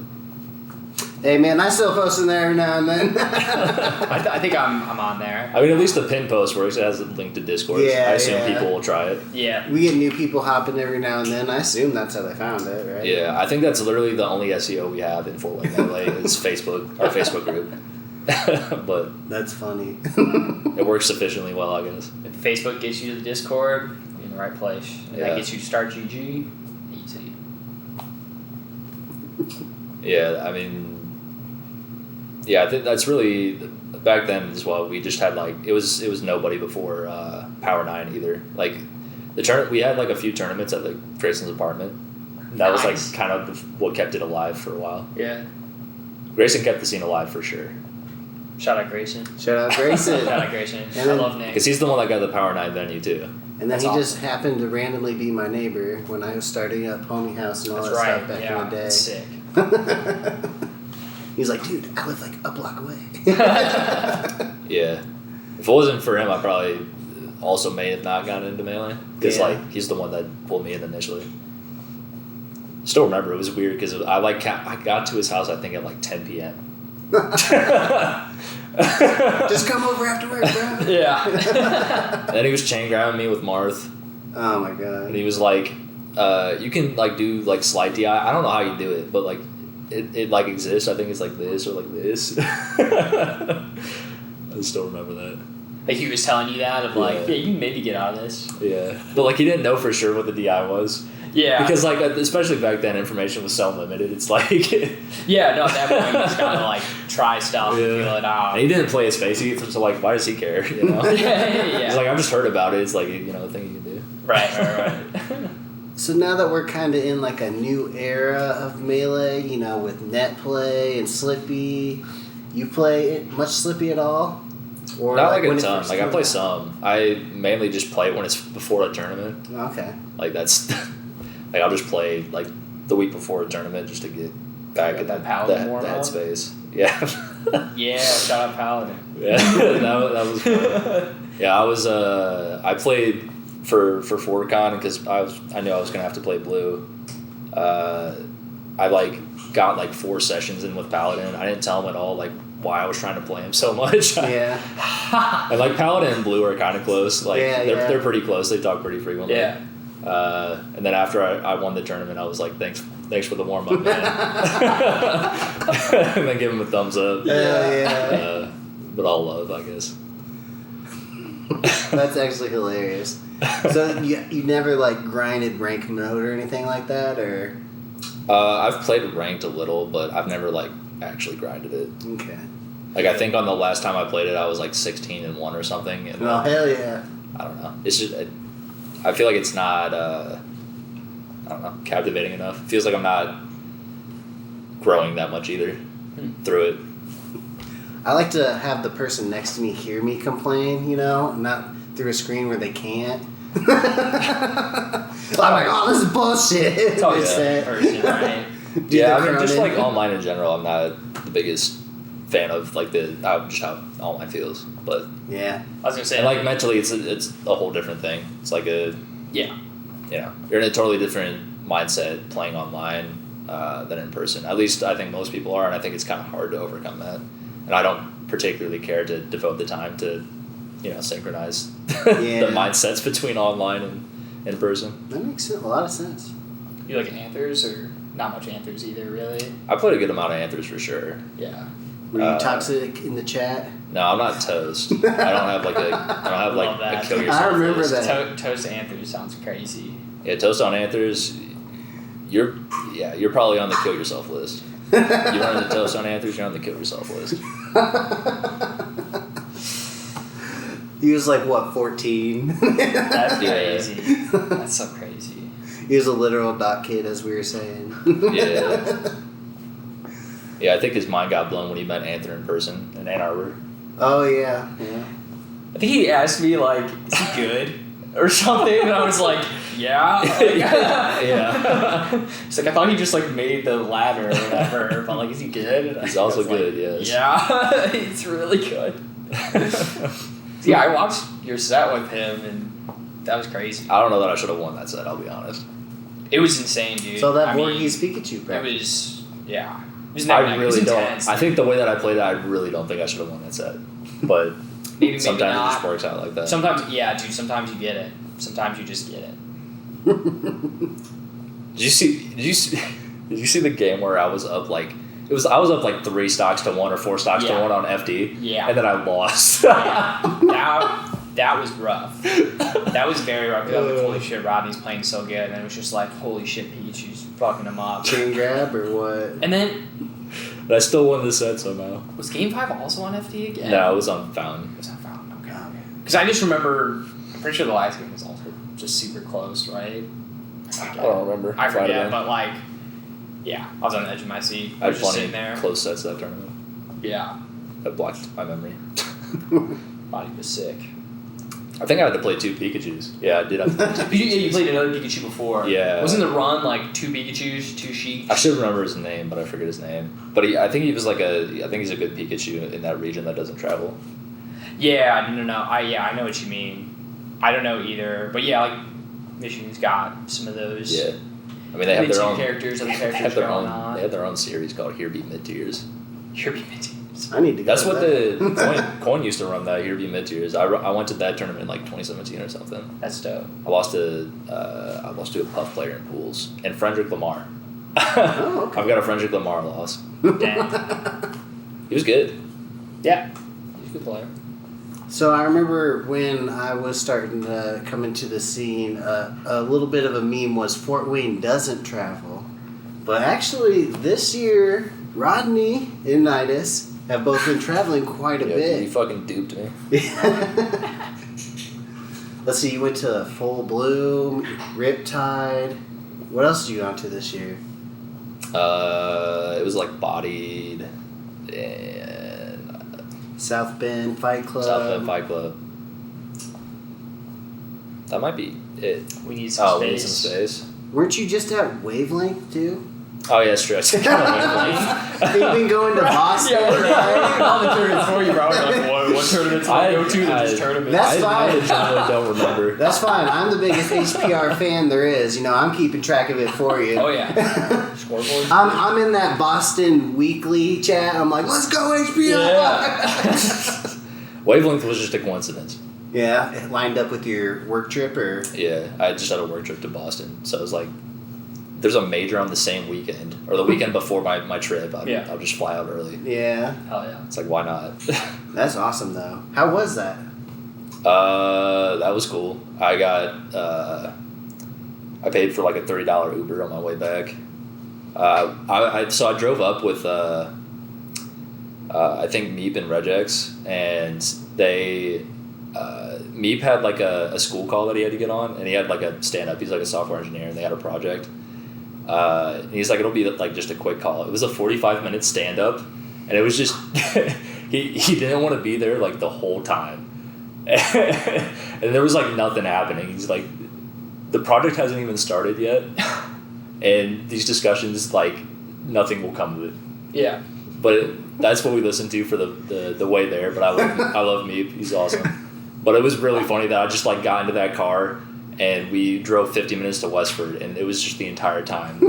[SPEAKER 1] Hey man, I still post in there every now and then.
[SPEAKER 3] I think I'm on there.
[SPEAKER 2] I mean, at least the pin post works. It has a link to Discord.
[SPEAKER 1] Yeah,
[SPEAKER 2] I assume people will try it.
[SPEAKER 3] Yeah.
[SPEAKER 1] We get new people hopping every now and then. I assume that's how they found it, right?
[SPEAKER 2] Yeah, I think that's literally the only SEO we have in Fort Wayne Melee is Facebook, our Facebook group. But
[SPEAKER 1] that's funny.
[SPEAKER 2] It works sufficiently well, I guess.
[SPEAKER 3] If Facebook gets you to the Discord, you're in the right place. If that gets you to start GG, easy.
[SPEAKER 2] Yeah, I mean, I think that's really back then as well. We just had like it was nobody before Power 9 either. Like we had like a few tournaments at like Grayson's apartment. That was like kind of what kept it alive for a while.
[SPEAKER 3] Yeah.
[SPEAKER 2] Grayson kept the scene alive for sure.
[SPEAKER 3] Shout out Grayson.
[SPEAKER 1] Shout out Grayson.
[SPEAKER 3] Shout out Grayson.
[SPEAKER 1] And
[SPEAKER 3] I love Nick.
[SPEAKER 2] Because he's the one that got the Power 9 venue too.
[SPEAKER 1] And then he just happened to randomly be my neighbor when I was starting up Homie House and all that stuff back in the day.
[SPEAKER 3] That's sick.
[SPEAKER 1] He's like, dude, I live like a block away.
[SPEAKER 2] Yeah. If it wasn't for him, I probably also may have not gotten into Melee. Because like he's the one that pulled me in initially. Still remember, it was weird because I got to his house I think at like 10 p.m.
[SPEAKER 1] Just come over after work, bro.
[SPEAKER 3] Yeah.
[SPEAKER 2] And then he was chain grabbing me with Marth.
[SPEAKER 1] Oh my god.
[SPEAKER 2] And he was like, you can like do like slide DI. I don't know how you do it, but like it like exists. I think it's like this or like this. I still remember that.
[SPEAKER 3] Like he was telling you that of like, yeah, you can maybe get out of this.
[SPEAKER 2] Yeah. But like he didn't know for sure what the DI was.
[SPEAKER 3] Yeah.
[SPEAKER 2] Because like especially back then information was so limited. It's like
[SPEAKER 3] yeah, no, at that point you just gotta like try stuff and feel it out.
[SPEAKER 2] And he didn't play his face either, so like why does he care? You know?
[SPEAKER 3] Yeah.
[SPEAKER 2] He's like, I've just heard about it. It's like, you know, a thing you can do.
[SPEAKER 3] Right.
[SPEAKER 1] So now that we're kind of in like a new era of Melee, you know, with net play and Slippy, you play much Slippy at all? Or
[SPEAKER 2] not like a ton. Like I play some. I mainly just play when it's before a tournament.
[SPEAKER 1] Okay.
[SPEAKER 2] Like that's like I'll just play like the week before a tournament just to get back in
[SPEAKER 3] that Paladin warm
[SPEAKER 2] that
[SPEAKER 3] up?
[SPEAKER 2] space. Yeah.
[SPEAKER 3] Yeah, shout out Paladin.
[SPEAKER 2] Yeah, that was fun. Yeah, I played for ForCon because I knew I was gonna have to play blue. I got 4 sessions in with Paladin. I didn't tell him at all why I was trying to play him so much.
[SPEAKER 1] Yeah.
[SPEAKER 2] And Paladin and blue are kind of close. They're pretty close. They talk pretty frequently.
[SPEAKER 3] Yeah.
[SPEAKER 2] And then after I won the tournament, I was like, thanks for the warm up, man. And then give him a thumbs up.
[SPEAKER 1] Yeah.
[SPEAKER 2] But all love, I guess.
[SPEAKER 1] That's actually hilarious. So you never grinded rank mode or anything like that, or?
[SPEAKER 2] I've played ranked a little, but I've never actually grinded it.
[SPEAKER 1] Okay.
[SPEAKER 2] I think on the last time I played it, I was 16-1 or something. And
[SPEAKER 1] Oh hell yeah!
[SPEAKER 2] I don't know. It's just I feel like it's not I don't know, captivating enough. It feels like I'm not growing that much either through it.
[SPEAKER 1] I like to have the person next to me hear me complain, not through a screen where they can't. I'm like, oh, this is bullshit.
[SPEAKER 3] It's always that person, right?
[SPEAKER 2] Yeah, I mean, just online in general, I'm not the biggest fan of just how online feels. But
[SPEAKER 1] yeah,
[SPEAKER 3] I was gonna say,
[SPEAKER 2] and mentally, it's a whole different thing. It's
[SPEAKER 3] yeah,
[SPEAKER 2] you're in a totally different mindset playing online than in person. At least I think most people are, and I think it's kind of hard to overcome that. And I don't particularly care to devote the time to, synchronize the mindsets between online and in person.
[SPEAKER 1] That makes a lot of sense.
[SPEAKER 3] You like Anthers or not much Anthers either, really?
[SPEAKER 2] I played a good amount of Anthers for sure.
[SPEAKER 3] Yeah.
[SPEAKER 1] Were you toxic in the chat?
[SPEAKER 2] No, I'm not toast. I don't have a kill yourself.
[SPEAKER 1] I remember
[SPEAKER 2] list.
[SPEAKER 1] that.
[SPEAKER 3] Toast Anthers sounds crazy.
[SPEAKER 2] Yeah, toast on Anthers. You're probably on the kill yourself list. You run the toast on Anthers, you're on the kill yourself list.
[SPEAKER 1] He was 14?
[SPEAKER 3] That's crazy. That's so crazy.
[SPEAKER 1] He was a literal dot kid, as we were saying.
[SPEAKER 2] Yeah. Yeah, I think his mind got blown when he met Anther in person in Ann Arbor.
[SPEAKER 1] Oh, yeah.
[SPEAKER 3] I think he asked me, is he good? Or something, and I was like, yeah.
[SPEAKER 2] Yeah.
[SPEAKER 3] He's like, I thought he just, made the ladder or whatever, but, is he good? And
[SPEAKER 2] He's also good, yes.
[SPEAKER 3] Yeah, he's really good. Yeah, I watched your set with him, and that was crazy.
[SPEAKER 2] I don't know that I should have won that set, I'll be honest.
[SPEAKER 3] It was insane, dude.
[SPEAKER 1] So that Voorhees Pikachu practice.
[SPEAKER 3] It was, yeah. It was
[SPEAKER 2] I really
[SPEAKER 3] intense,
[SPEAKER 2] don't. I think the way that I played it, I really don't think I should have won that set. But
[SPEAKER 3] maybe
[SPEAKER 2] sometimes
[SPEAKER 3] not.
[SPEAKER 2] it just works out like that.
[SPEAKER 3] Sometimes, yeah, dude. Sometimes you get it. Sometimes you just get it.
[SPEAKER 2] Did you see the game where I was up I was up 3 stocks to 1 or 4 stocks to 1 on FD?
[SPEAKER 3] Yeah.
[SPEAKER 2] And then I lost.
[SPEAKER 3] Yeah. That was rough. That was very rough. Because I was like, holy shit, Rodney's playing so good. And it was just holy shit, Pikachu's fucking him up.
[SPEAKER 1] Chain grab or what?
[SPEAKER 3] And then...
[SPEAKER 2] But I still won the set somehow.
[SPEAKER 3] Was Game 5 also on FD again?
[SPEAKER 2] No, it was on Fountain.
[SPEAKER 3] It was on Fountain, okay. Because I just remember... I'm pretty sure the last game was also just super close, right?
[SPEAKER 2] I don't remember.
[SPEAKER 3] I forget, but yeah, I was on the edge of my seat. I was just sitting there.
[SPEAKER 2] Close sets that tournament.
[SPEAKER 3] Yeah.
[SPEAKER 2] That blocked my memory.
[SPEAKER 3] Body was sick.
[SPEAKER 2] I think I had to play 2 Pikachus. Yeah, I did have to play 2
[SPEAKER 3] You played another Pikachu before.
[SPEAKER 2] Yeah.
[SPEAKER 3] Wasn't the run 2 Pikachus, 2 Sheik?
[SPEAKER 2] I should remember his name, but I forget his name. But I think he was I think he's a good Pikachu in that region that doesn't travel.
[SPEAKER 3] Yeah, no. I know what you mean. I don't know either. But yeah, Michigan's got some of those.
[SPEAKER 2] Yeah. I mean, they have their own
[SPEAKER 3] characters, other characters
[SPEAKER 2] have their
[SPEAKER 3] going
[SPEAKER 2] own,
[SPEAKER 3] on.
[SPEAKER 2] They have their own series called Here Be Mid-Tiers.
[SPEAKER 3] Here Be Mid-Tiers.
[SPEAKER 1] I need to go
[SPEAKER 2] That's
[SPEAKER 1] to
[SPEAKER 2] what
[SPEAKER 1] that.
[SPEAKER 2] the Coin used to run, that Here Be Mid-Tiers. I went to that tournament in 2017 or something.
[SPEAKER 3] That's dope.
[SPEAKER 2] I lost to a Puff player in pools. And Frederick Lamar.
[SPEAKER 1] Oh, okay.
[SPEAKER 2] I've got a Frederick Lamar loss.
[SPEAKER 3] Damn.
[SPEAKER 2] He was good.
[SPEAKER 3] Yeah. He's a good player.
[SPEAKER 1] So I remember when I was starting to come into the scene, a little bit of a meme was Fort Wayne doesn't travel. But actually, this year, Rodney and Nidus have both been traveling quite a
[SPEAKER 2] Dude,
[SPEAKER 1] bit.
[SPEAKER 2] you fucking duped me.
[SPEAKER 1] Let's see, you went to Full Bloom, Riptide. What else did you go to this year?
[SPEAKER 2] It was Bodied and
[SPEAKER 1] South Bend Fight Club.
[SPEAKER 2] South Bend Fight Club. That might be it.
[SPEAKER 3] We need some space.
[SPEAKER 2] We need some space.
[SPEAKER 1] Weren't you just at Wavelength too?
[SPEAKER 2] Oh yeah, it's true.
[SPEAKER 1] You've been going to Boston, right?
[SPEAKER 3] All the tournaments for you, bro. Like, what tournaments I go to? They're just tournaments.
[SPEAKER 1] That's
[SPEAKER 2] I
[SPEAKER 1] fine.
[SPEAKER 2] legitimately don't remember.
[SPEAKER 1] That's fine. I'm the biggest HPR fan there is. You know, I'm keeping track of it for you.
[SPEAKER 3] Oh yeah. Scoreboard.
[SPEAKER 1] I'm in that Boston weekly chat. I'm like, let's go HPR.
[SPEAKER 3] Yeah.
[SPEAKER 2] Wavelength was just a coincidence.
[SPEAKER 1] Yeah, it lined up with your work trip, or
[SPEAKER 2] Yeah, I just had a work trip to Boston, so it was like, there's a major on the same weekend, or the weekend before my trip. I'll just fly out early.
[SPEAKER 1] yeah.
[SPEAKER 3] Hell yeah.
[SPEAKER 2] It's like, why not?
[SPEAKER 1] That's awesome though. How was that?
[SPEAKER 2] That was cool. I got I paid for like a $30 Uber on my way back. So I drove up with I think Meep and Regex, and they Meep had like a school call that he had to get on, and he had like a stand up. He's like a software engineer, and they had a project. And he's like, it'll be like just a quick call. It was a 45-minute stand up, and it was just he didn't want to be there like the whole time, and there was like nothing happening. He's like, the project hasn't even started yet, and these discussions, like, nothing will come of it.
[SPEAKER 3] Yeah.
[SPEAKER 2] But that's what we listened to for the way there. But I love Meep. He's awesome. But it was really funny that I just like got into that car and we drove 50 minutes to Westford, and it was just the entire time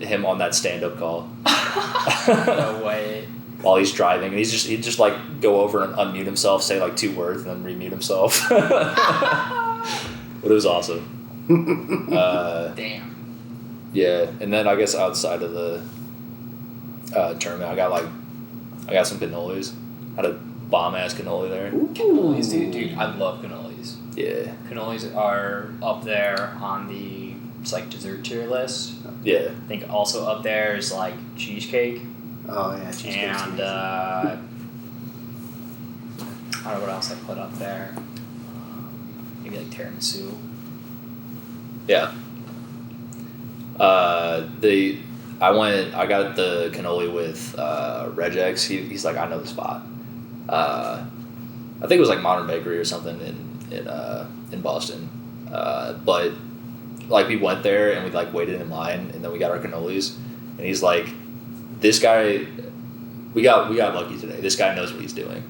[SPEAKER 2] him on that stand up call.
[SPEAKER 3] No way.
[SPEAKER 2] While he's driving, and he'd just like go over and unmute himself, say like 2 words, and then remute himself. But it was awesome.
[SPEAKER 3] Damn.
[SPEAKER 2] Yeah, and then I guess outside of the tournament, I got some cannolis. I had a bomb ass cannoli there.
[SPEAKER 3] Cannolis, dude, I love cannolis.
[SPEAKER 2] Yeah.
[SPEAKER 3] Cannolis are up there on the like dessert tier list.
[SPEAKER 2] Yeah.
[SPEAKER 3] I think also up there is like cheesecake.
[SPEAKER 1] Oh yeah, cheesecake.
[SPEAKER 3] And I don't know what else I put up there. Maybe like tiramisu.
[SPEAKER 2] Yeah. I got the cannoli with Regex. He's like, I know the spot. I think it was like Modern Bakery or something in Boston. But like we went there and we like waited in line, and then we got our cannolis, and he's like, this guy, we got lucky today. This guy knows what he's doing.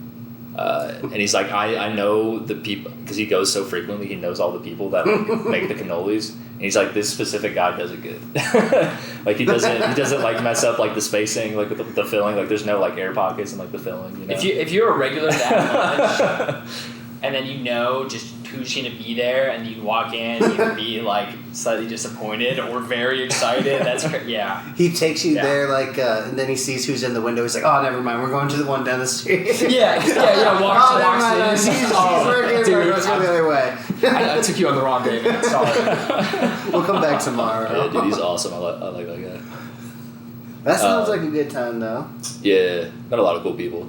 [SPEAKER 2] And he's like, I know the people, because he goes so frequently, he knows all the people that like, make the cannolis. And he's like, this specific guy does it good. Like he doesn't like mess up like the spacing, like with the filling. Like there's no like air pockets and like the filling. You know?
[SPEAKER 3] If you're a regular that much, and then you know just who's gonna be there, and you walk in, you can be like slightly disappointed or very excited. That's yeah.
[SPEAKER 1] He takes you there like, and then he sees who's in the window. He's like, oh, never mind. We're going to the one down the street.
[SPEAKER 3] Yeah.
[SPEAKER 1] Walks in.
[SPEAKER 3] Walks in.
[SPEAKER 1] He's working.
[SPEAKER 3] Dude,
[SPEAKER 1] Let's go the other way.
[SPEAKER 3] I took you on the wrong day, man. Sorry.
[SPEAKER 1] We'll come back tomorrow.
[SPEAKER 2] Yeah, dude, he's awesome. I like that guy.
[SPEAKER 1] That sounds like a good time, though.
[SPEAKER 2] Yeah, met a lot of cool people.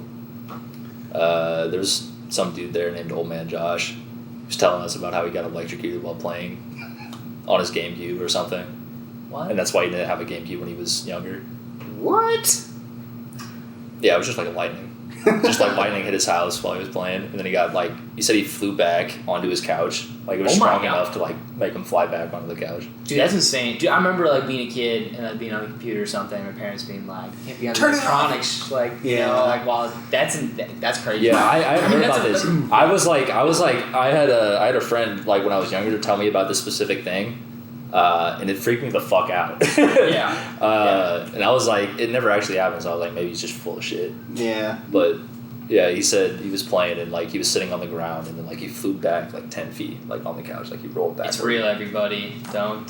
[SPEAKER 2] There's some dude there named Old Man Josh. He was telling us about how he got electrocuted while playing on his GameCube or something.
[SPEAKER 3] What?
[SPEAKER 2] And that's why he didn't have a GameCube when he was younger.
[SPEAKER 1] What?
[SPEAKER 2] Yeah, it was just like a lightning. Just like lightning hit his house while he was playing, and then he got like, he said he flew back onto his couch. Like it was strong enough to like make him fly back onto the couch.
[SPEAKER 3] Dude, that's insane. Dude, I remember like being a kid and like being on the computer or something. My parents being like, "You can't be on the electronics." Like, you know, like while that's crazy.
[SPEAKER 2] Yeah, I heard about this. I was like, I had a friend like when I was younger to tell me about this specific thing, and it freaked me the fuck out.
[SPEAKER 3] Yeah.
[SPEAKER 2] And I was like, it never actually happened. So I was like, maybe he's just full of shit.
[SPEAKER 1] Yeah.
[SPEAKER 2] But yeah, he said he was playing and like he was sitting on the ground and then like he flew back like 10 feet like on the couch, like he rolled back.
[SPEAKER 3] It's real, everybody. Don't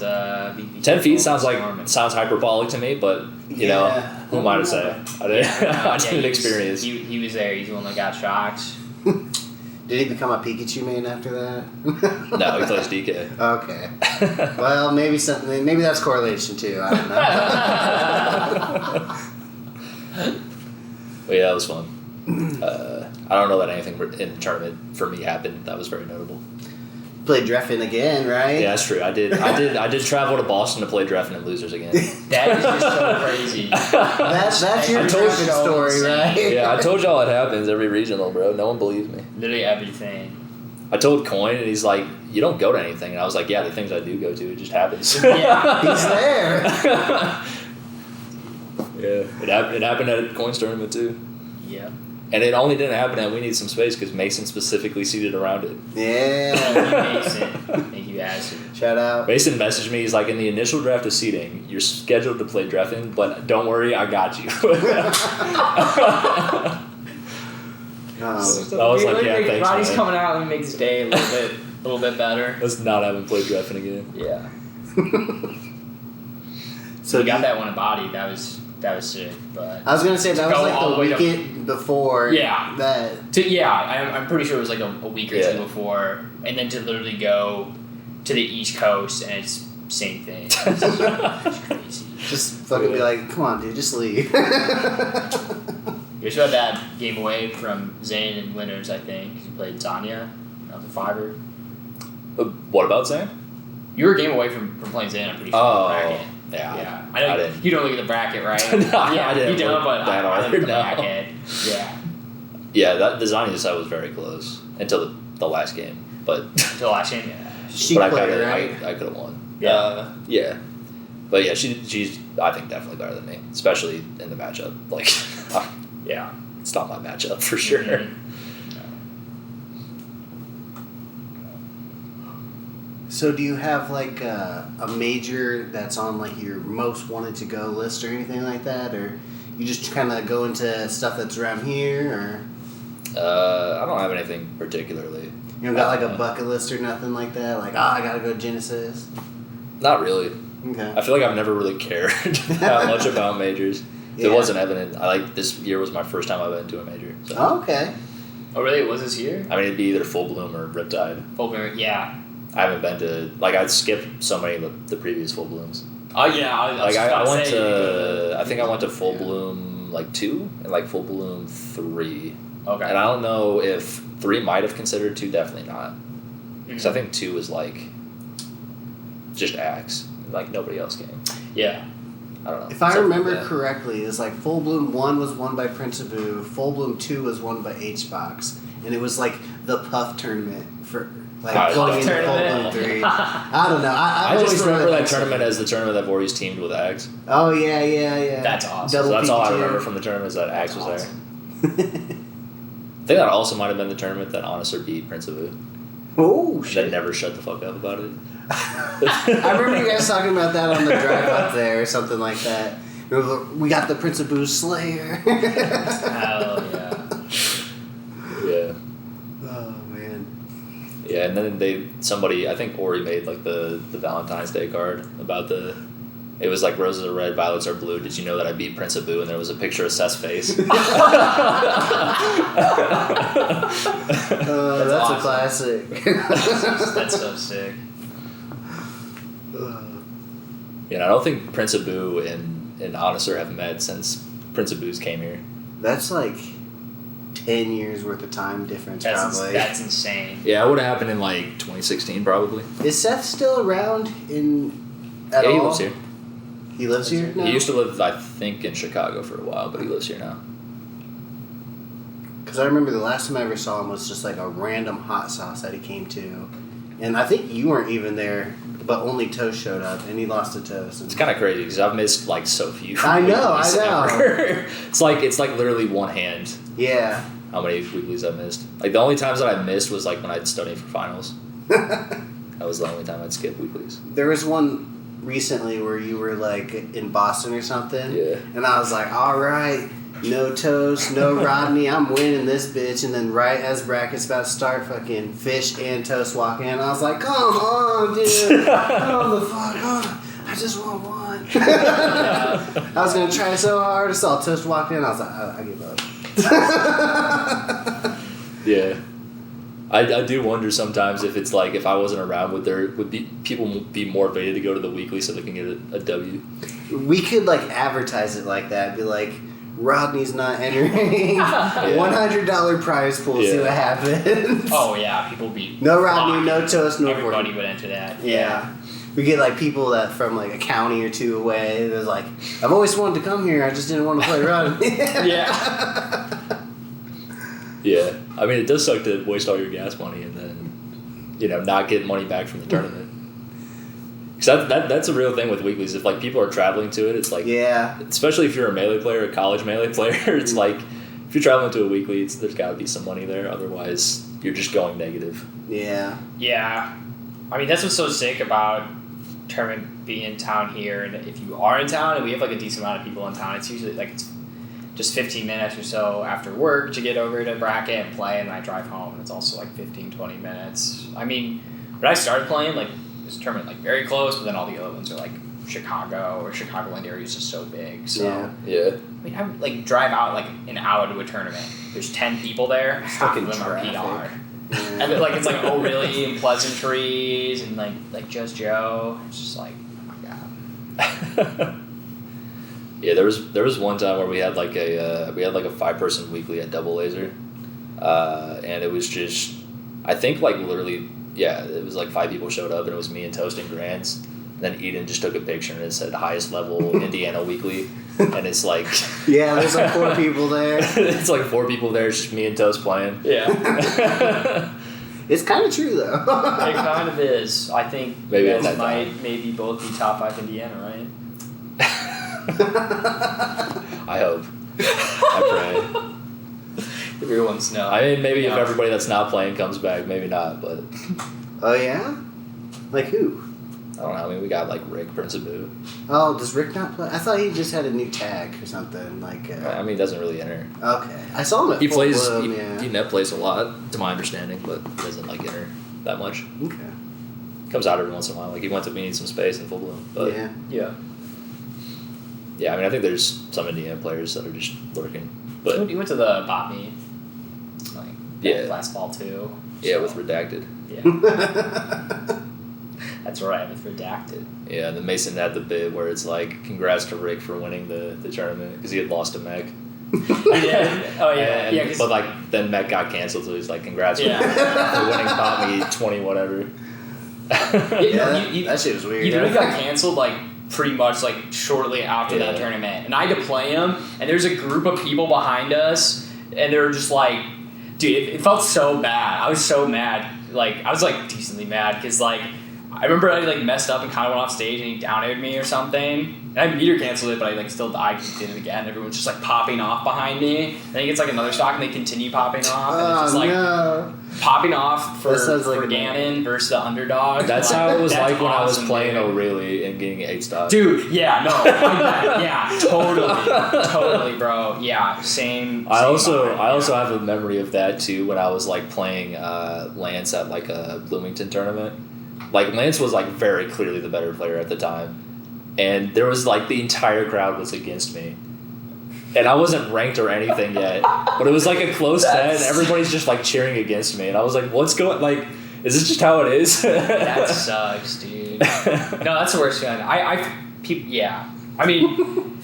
[SPEAKER 3] be
[SPEAKER 2] 10 feet sounds hyperbolic to me, but you know, who am I to say? I didn't experience.
[SPEAKER 3] He was there. He's the one that got shocked.
[SPEAKER 1] Did he become a Pikachu main after that?
[SPEAKER 2] No, he plays DK.
[SPEAKER 1] Okay. Well, maybe that's correlation too. I don't know.
[SPEAKER 2] But yeah, that was fun. I don't know that anything in the tournament for me happened that was very notable.
[SPEAKER 1] Played Dreffin again, right?
[SPEAKER 2] Yeah, that's true. I did travel to Boston to play Dreffin and Losers again.
[SPEAKER 3] That is just so crazy.
[SPEAKER 1] That's your Dreffin story, right?
[SPEAKER 2] Yeah, I told y'all it happens every regional, bro. No one believes me.
[SPEAKER 3] Literally everything.
[SPEAKER 2] I told Coin, and he's like, "You don't go to anything." And I was like, "Yeah, the things I do go to, it just happens."
[SPEAKER 3] Yeah.
[SPEAKER 1] He's there.
[SPEAKER 2] Yeah, it happened at Coin's tournament too.
[SPEAKER 3] Yeah.
[SPEAKER 2] And it only didn't happen at We Need Some Space because Mason specifically seated around it.
[SPEAKER 1] Yeah.
[SPEAKER 3] Thank you, Mason. Thank you, Acid.
[SPEAKER 1] Shout out.
[SPEAKER 2] Mason messaged me, he's like, in the initial draft of seating, you're scheduled to play Dreffin, but don't worry, I got you. I was like, yeah, thanks,
[SPEAKER 3] Roddy's
[SPEAKER 2] man.
[SPEAKER 3] coming out and makes his day a little bit better.
[SPEAKER 2] Let's not have him play Dreffin again.
[SPEAKER 3] Yeah.
[SPEAKER 1] So
[SPEAKER 3] we got that one a body. That was sick. But
[SPEAKER 1] I was gonna say that was
[SPEAKER 3] go
[SPEAKER 1] like
[SPEAKER 3] all
[SPEAKER 1] the
[SPEAKER 3] the way to-
[SPEAKER 1] weekend before.
[SPEAKER 3] Yeah.
[SPEAKER 1] That.
[SPEAKER 3] I'm pretty sure it was like a week or two before, and then to literally go to the East Coast and it's same thing. It's crazy.
[SPEAKER 1] Just fucking be like, come on, dude, just leave.
[SPEAKER 3] You also had that game away from Zane and Winners, I think. You played Zanya. That was a fiver.
[SPEAKER 2] What about Sam?
[SPEAKER 3] You were a game away from playing Zane, I'm pretty sure.
[SPEAKER 2] Oh,
[SPEAKER 3] bracket.
[SPEAKER 2] yeah.
[SPEAKER 3] Yeah. I know
[SPEAKER 2] I didn't.
[SPEAKER 3] you don't look at the bracket, right?
[SPEAKER 2] No,
[SPEAKER 3] yeah,
[SPEAKER 2] I didn't
[SPEAKER 3] you don't,
[SPEAKER 2] look
[SPEAKER 3] but
[SPEAKER 2] that
[SPEAKER 3] I look
[SPEAKER 2] hard,
[SPEAKER 3] at the
[SPEAKER 2] no.
[SPEAKER 3] bracket. Yeah.
[SPEAKER 2] Yeah, the Zania side was very close until the last game. But
[SPEAKER 3] The last game, yeah.
[SPEAKER 1] She
[SPEAKER 2] but
[SPEAKER 1] played,
[SPEAKER 2] I
[SPEAKER 1] right?
[SPEAKER 2] could have won.
[SPEAKER 3] Yeah.
[SPEAKER 2] Yeah. But yeah, she's I think definitely better than me, especially in the matchup. Like,
[SPEAKER 3] Yeah.
[SPEAKER 2] it's not my matchup for sure.
[SPEAKER 3] Mhm.
[SPEAKER 1] So do you have like a major that's on like your most wanted to go list or anything like that, or you just kind of go into stuff that's around here, or
[SPEAKER 2] I don't have anything particularly.
[SPEAKER 1] you don't got like a bucket list or nothing like that? Like, I gotta go to Genesis.
[SPEAKER 2] Not really.
[SPEAKER 1] Okay.
[SPEAKER 2] I feel like I've never really cared that much about majors. If
[SPEAKER 1] Yeah.
[SPEAKER 2] it wasn't evident, this year was my first time I've been to a major. So.
[SPEAKER 1] Oh, okay.
[SPEAKER 3] Oh, really? It was this year?
[SPEAKER 2] I mean, it'd be either Full Bloom or Riptide.
[SPEAKER 3] Full Bloom, yeah.
[SPEAKER 2] I haven't been to I'd skipped so many of the previous Full Blooms.
[SPEAKER 3] Oh, yeah. I
[SPEAKER 2] went to I think I went to Full Bloom 2 and Full Bloom 3.
[SPEAKER 3] Okay.
[SPEAKER 2] And I don't know if 3 might have considered 2, definitely not. Because I think 2 was just Axe. Nobody else came.
[SPEAKER 3] Yeah.
[SPEAKER 2] I don't know.
[SPEAKER 1] If I
[SPEAKER 2] Something like
[SPEAKER 1] remember
[SPEAKER 2] that.
[SPEAKER 1] correctly, it's Full Bloom 1 was won by Prince Abu, Full Bloom 2 was won by H-Box, and it was the Puff tournament for going into Full Bloom 3. I don't know.
[SPEAKER 2] I just remember that tournament as the tournament that Voorhees teamed with Axe.
[SPEAKER 1] Oh, yeah.
[SPEAKER 3] That's awesome.
[SPEAKER 2] So
[SPEAKER 1] Double
[SPEAKER 2] that's all I
[SPEAKER 1] Pikachu.
[SPEAKER 2] remember from the tournament is that Axe was
[SPEAKER 3] Awesome.
[SPEAKER 2] there. I think that also might have been the tournament that Honester beat Prince of Vu.
[SPEAKER 1] Oh,
[SPEAKER 2] That
[SPEAKER 1] shit.
[SPEAKER 2] never shut the fuck up about it.
[SPEAKER 1] I remember you guys talking about that on the drive up there or something like that. We got the Prince of Boo Slayer.
[SPEAKER 3] Hell yeah.
[SPEAKER 2] Yeah.
[SPEAKER 1] Oh, man.
[SPEAKER 2] Yeah, and then somebody, I think Ori made the Valentine's Day card about it was roses are red, violets are blue. Did you know that I beat Prince of Boo? And there was a picture of Seth's face.
[SPEAKER 1] That's
[SPEAKER 3] awesome.
[SPEAKER 1] a classic.
[SPEAKER 3] That's so sick.
[SPEAKER 2] Yeah, I don't think Prince of Boo and Honester have met since Prince of Boo's came here.
[SPEAKER 1] That's 10 years worth of time difference, probably.
[SPEAKER 3] That's insane.
[SPEAKER 2] Yeah, it would have happened in 2016 probably.
[SPEAKER 1] Is Seth still around at
[SPEAKER 2] Yeah,
[SPEAKER 1] all?
[SPEAKER 2] he lives here.
[SPEAKER 1] He lives here now?
[SPEAKER 2] He used to live, I think, in Chicago for a while, but he lives here now.
[SPEAKER 1] Because I remember the last time I ever saw him was just a random hot sauce that he came to. And I think you weren't even there, but only Toast showed up, and he lost to Toast.
[SPEAKER 2] It's kind of crazy because I've missed so few.
[SPEAKER 1] I know,
[SPEAKER 2] weeklies
[SPEAKER 1] I know.
[SPEAKER 2] ever. it's literally one hand
[SPEAKER 1] Yeah.
[SPEAKER 2] how many weeklies I've missed. The only times that I missed was when I'd study for finals. That was the only time I'd skip weeklies.
[SPEAKER 1] There was one recently where you were in Boston or something.
[SPEAKER 2] Yeah.
[SPEAKER 1] And I was like, all right, no Toast, no Rodney, I'm winning this bitch. And then right as brackets about to start, fucking Fish and Toast walk in. I was like, come on, dude. Come the fuck on. I just want one. I was going to try so hard. I saw Toast walk in. I was like, I give up.
[SPEAKER 2] Yeah. I do wonder sometimes if it's if I wasn't around, would people be motivated to go to the weekly so they can get a W?
[SPEAKER 1] We could advertise it like that. Be like, Rodney's not entering. $100 prize pool. See what happens.
[SPEAKER 3] Oh yeah, people be
[SPEAKER 1] No Rodney, no Toast, no
[SPEAKER 3] everybody
[SPEAKER 1] Forty.
[SPEAKER 3] would enter that.
[SPEAKER 1] Yeah. We get people that from a county or two away. There's I've always wanted to come here. I just didn't want to play Rodney.
[SPEAKER 3] Yeah.
[SPEAKER 2] Yeah. I mean, it does suck to waste all your gas money and then not get money back from the tournament. Because that's a real thing with weeklies. If like people are traveling to it, it's like especially if you're a Melee player, a college Melee player, it's like if you're traveling to a weekly, there's got to be some money there. Otherwise, you're just going negative.
[SPEAKER 1] Yeah.
[SPEAKER 3] Yeah. I mean, that's what's so sick about tournament being in town here. And if you are in town, and we have like a decent amount of people in town, it's usually like it's just 15 minutes or so after work to get over to bracket and play, and then I drive home, and it's also like 15, 20 minutes. I mean, when I started playing, like this tournament like very close, but then all the other ones are like Chicago or Chicagoland area is just so big. So
[SPEAKER 2] yeah.
[SPEAKER 3] I mean, I would like drive out like an hour to a tournament. There's 10 people there. Half of them are PR.
[SPEAKER 1] Yeah.
[SPEAKER 3] And then, like it's like O'Reilly and Pleasantries and like Just Joe. It's just like, oh my god.
[SPEAKER 2] Yeah, there was one time where we had like a 5-person weekly at Double Laser, and it was just, I think like literally, it was like 5 people showed up, and it was me and Toast and Grants. And then Eden just took a picture and it said highest level Indiana weekly, and it's like
[SPEAKER 1] there's like 4 people there.
[SPEAKER 2] It's like 4 people there, it's just me and Toast playing.
[SPEAKER 3] Yeah.
[SPEAKER 1] It's kind of true though.
[SPEAKER 3] It kind of is. I think
[SPEAKER 2] maybe
[SPEAKER 3] you guys might maybe both be top 5 Indiana, right?
[SPEAKER 2] I hope. I pray.
[SPEAKER 3] Everyone's no.
[SPEAKER 2] I mean, maybe if everybody that's not playing comes back, maybe not, but.
[SPEAKER 1] Oh yeah? Like who?
[SPEAKER 2] I don't know. I mean, we got like Rick Principau.
[SPEAKER 1] Oh, does Rick not play? I thought he just had a new tag or something. Like.
[SPEAKER 2] I mean, he doesn't really enter.
[SPEAKER 1] Okay, I saw him at
[SPEAKER 2] He
[SPEAKER 1] Full
[SPEAKER 2] plays.
[SPEAKER 1] Bloom,
[SPEAKER 2] He net plays a lot, to my understanding, but he doesn't like enter that much.
[SPEAKER 1] Okay.
[SPEAKER 2] Comes out every once in a while. Like he went to We Need Some Space in Full Bloom, but
[SPEAKER 3] Yeah.
[SPEAKER 2] I mean, I think there's some Indiana players that are just lurking. But
[SPEAKER 3] You went to the bot meet, like last fall too.
[SPEAKER 2] Yeah, with Redacted.
[SPEAKER 3] Yeah. That's right, with Redacted.
[SPEAKER 2] Yeah, and then Mason had the bit where it's like, congrats to Rick for winning the tournament because he had lost to Mech.
[SPEAKER 3] Yeah. Oh yeah.
[SPEAKER 2] And, but like then Mech got canceled, so he's like, congrats for winning Bot Meet 20 whatever.
[SPEAKER 1] That shit was weird.
[SPEAKER 3] He literally got canceled like pretty much like shortly after that tournament, and I had to play him, and there's a group of people behind us, and they were just like, dude, it felt so bad. I was so mad. Like I was like decently mad because like I remember I like messed up and kind of went off stage and he down aired me or something. And I meter canceled it, but I like still died and did it again. Everyone's just like popping off behind me. And then he gets like another stock and they continue popping off. And it's just like popping off for Ganon versus the underdog.
[SPEAKER 2] That's
[SPEAKER 3] like,
[SPEAKER 2] how it was like when I was
[SPEAKER 3] awesome,
[SPEAKER 2] playing O'Reilly and getting 8 stocks.
[SPEAKER 3] Dude, yeah, totally, bro. Yeah, same.
[SPEAKER 2] I also have a memory of that too when I was like playing Lance at like a Bloomington tournament. Like Lance was like very clearly the better player at the time. And there was like the entire crowd was against me. And I wasn't ranked or anything yet. But it was like a close 10 and everybody's just like cheering against me. And I was like, what's going like is this just how it is?
[SPEAKER 3] That sucks, dude. No, that's the worst feeling. I mean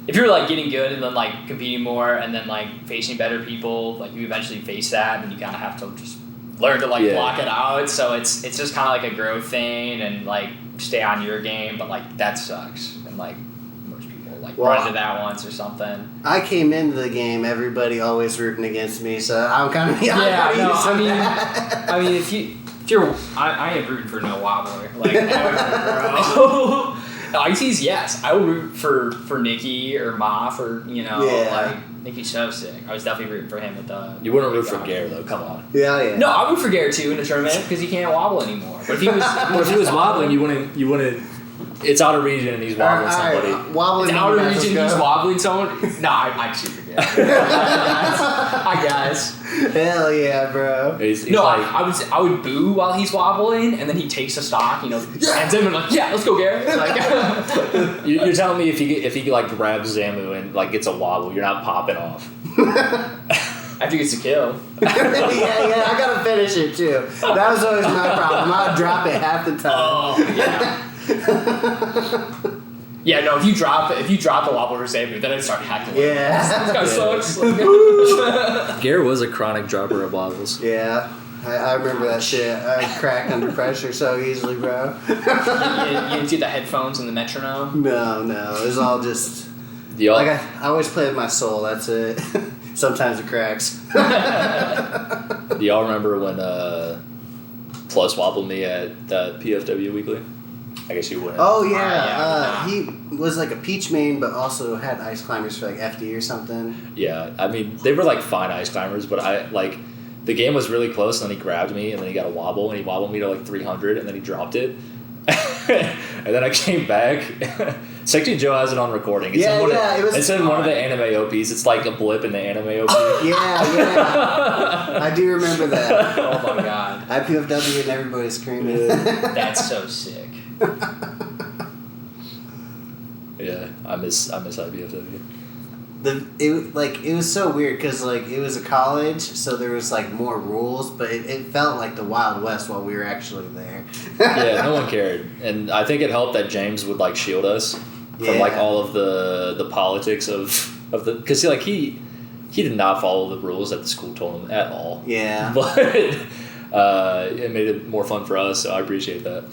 [SPEAKER 3] if you're like getting good and then like competing more and then like facing better people, like you eventually face that and you kinda have to just learn to like block it out. So it's just kinda like a growth thing and like stay on your game, but like that sucks. And like most people like run into that once or something.
[SPEAKER 1] I came into the game, everybody always rooting against me, so I'm kind of
[SPEAKER 3] I mean if you're I ain't rooting for no wobbler like ever, bro. IT's yes. I would root for Nikki or Moff or like Nikki's so sick. I was definitely rooting for him with the.
[SPEAKER 2] You wouldn't root for Gare though. Come on.
[SPEAKER 1] Yeah.
[SPEAKER 3] No, I would for Gare too in the tournament because he can't wobble anymore. But if he was
[SPEAKER 2] wobbling, you wouldn't. It's out of region and he's wobbling somebody.
[SPEAKER 1] Wobbling.
[SPEAKER 3] It's out of region. He's wobbling someone. No, I'd shoot for Gare. I guess.
[SPEAKER 1] Hell yeah, bro.
[SPEAKER 2] He's
[SPEAKER 3] no,
[SPEAKER 2] like,
[SPEAKER 3] I would boo while he's wobbling, and then he takes a stock, stands him and like, yeah, let's go, Gare. Like,
[SPEAKER 2] you're telling me if he like grabs Zamu and like gets a wobble, you're not popping off.
[SPEAKER 3] After he gets a kill.
[SPEAKER 1] yeah, I gotta finish it too. That was always my problem. I'd drop it half the time.
[SPEAKER 3] Oh yeah. Yeah, no. If you drop the wobble for Zamu, then I'd start hacking.
[SPEAKER 1] Yeah.
[SPEAKER 3] This guy sucks.
[SPEAKER 2] Gare was a chronic dropper of wobbles.
[SPEAKER 1] Yeah. I remember that shit. I cracked under pressure so easily, bro.
[SPEAKER 3] You didn't do the headphones and the metronome?
[SPEAKER 1] No. It was all just... I always play with my soul, that's it. Sometimes it cracks.
[SPEAKER 2] Do y'all remember when plus wobbled me at the PFW Weekly. I guess you wouldn't.
[SPEAKER 1] Oh yeah, he was like a peach main, but also had ice climbers for like FD or something.
[SPEAKER 2] Yeah, I mean they were like fine ice climbers, but I like the game was really close, and then he grabbed me, and then he got a wobble, and he wobbled me to like 300, and then he dropped it. And then I came back. Sexy Joe has it on recording. It's in one of the anime OPs. It's like a blip in the anime OP.
[SPEAKER 1] yeah. I do remember that.
[SPEAKER 3] Oh my god.
[SPEAKER 1] IPFW and everybody screaming.
[SPEAKER 3] That's so sick.
[SPEAKER 2] Yeah, I miss IPFW.
[SPEAKER 1] It was so weird because like it was a college, so there was like more rules, but it felt like the Wild West while we were actually there.
[SPEAKER 2] Yeah, no one cared, and I think it helped that James would like shield us from like all of the politics of the because he did not follow the rules that the school told him at all.
[SPEAKER 1] Yeah,
[SPEAKER 2] but it made it more fun for us, so I appreciate that.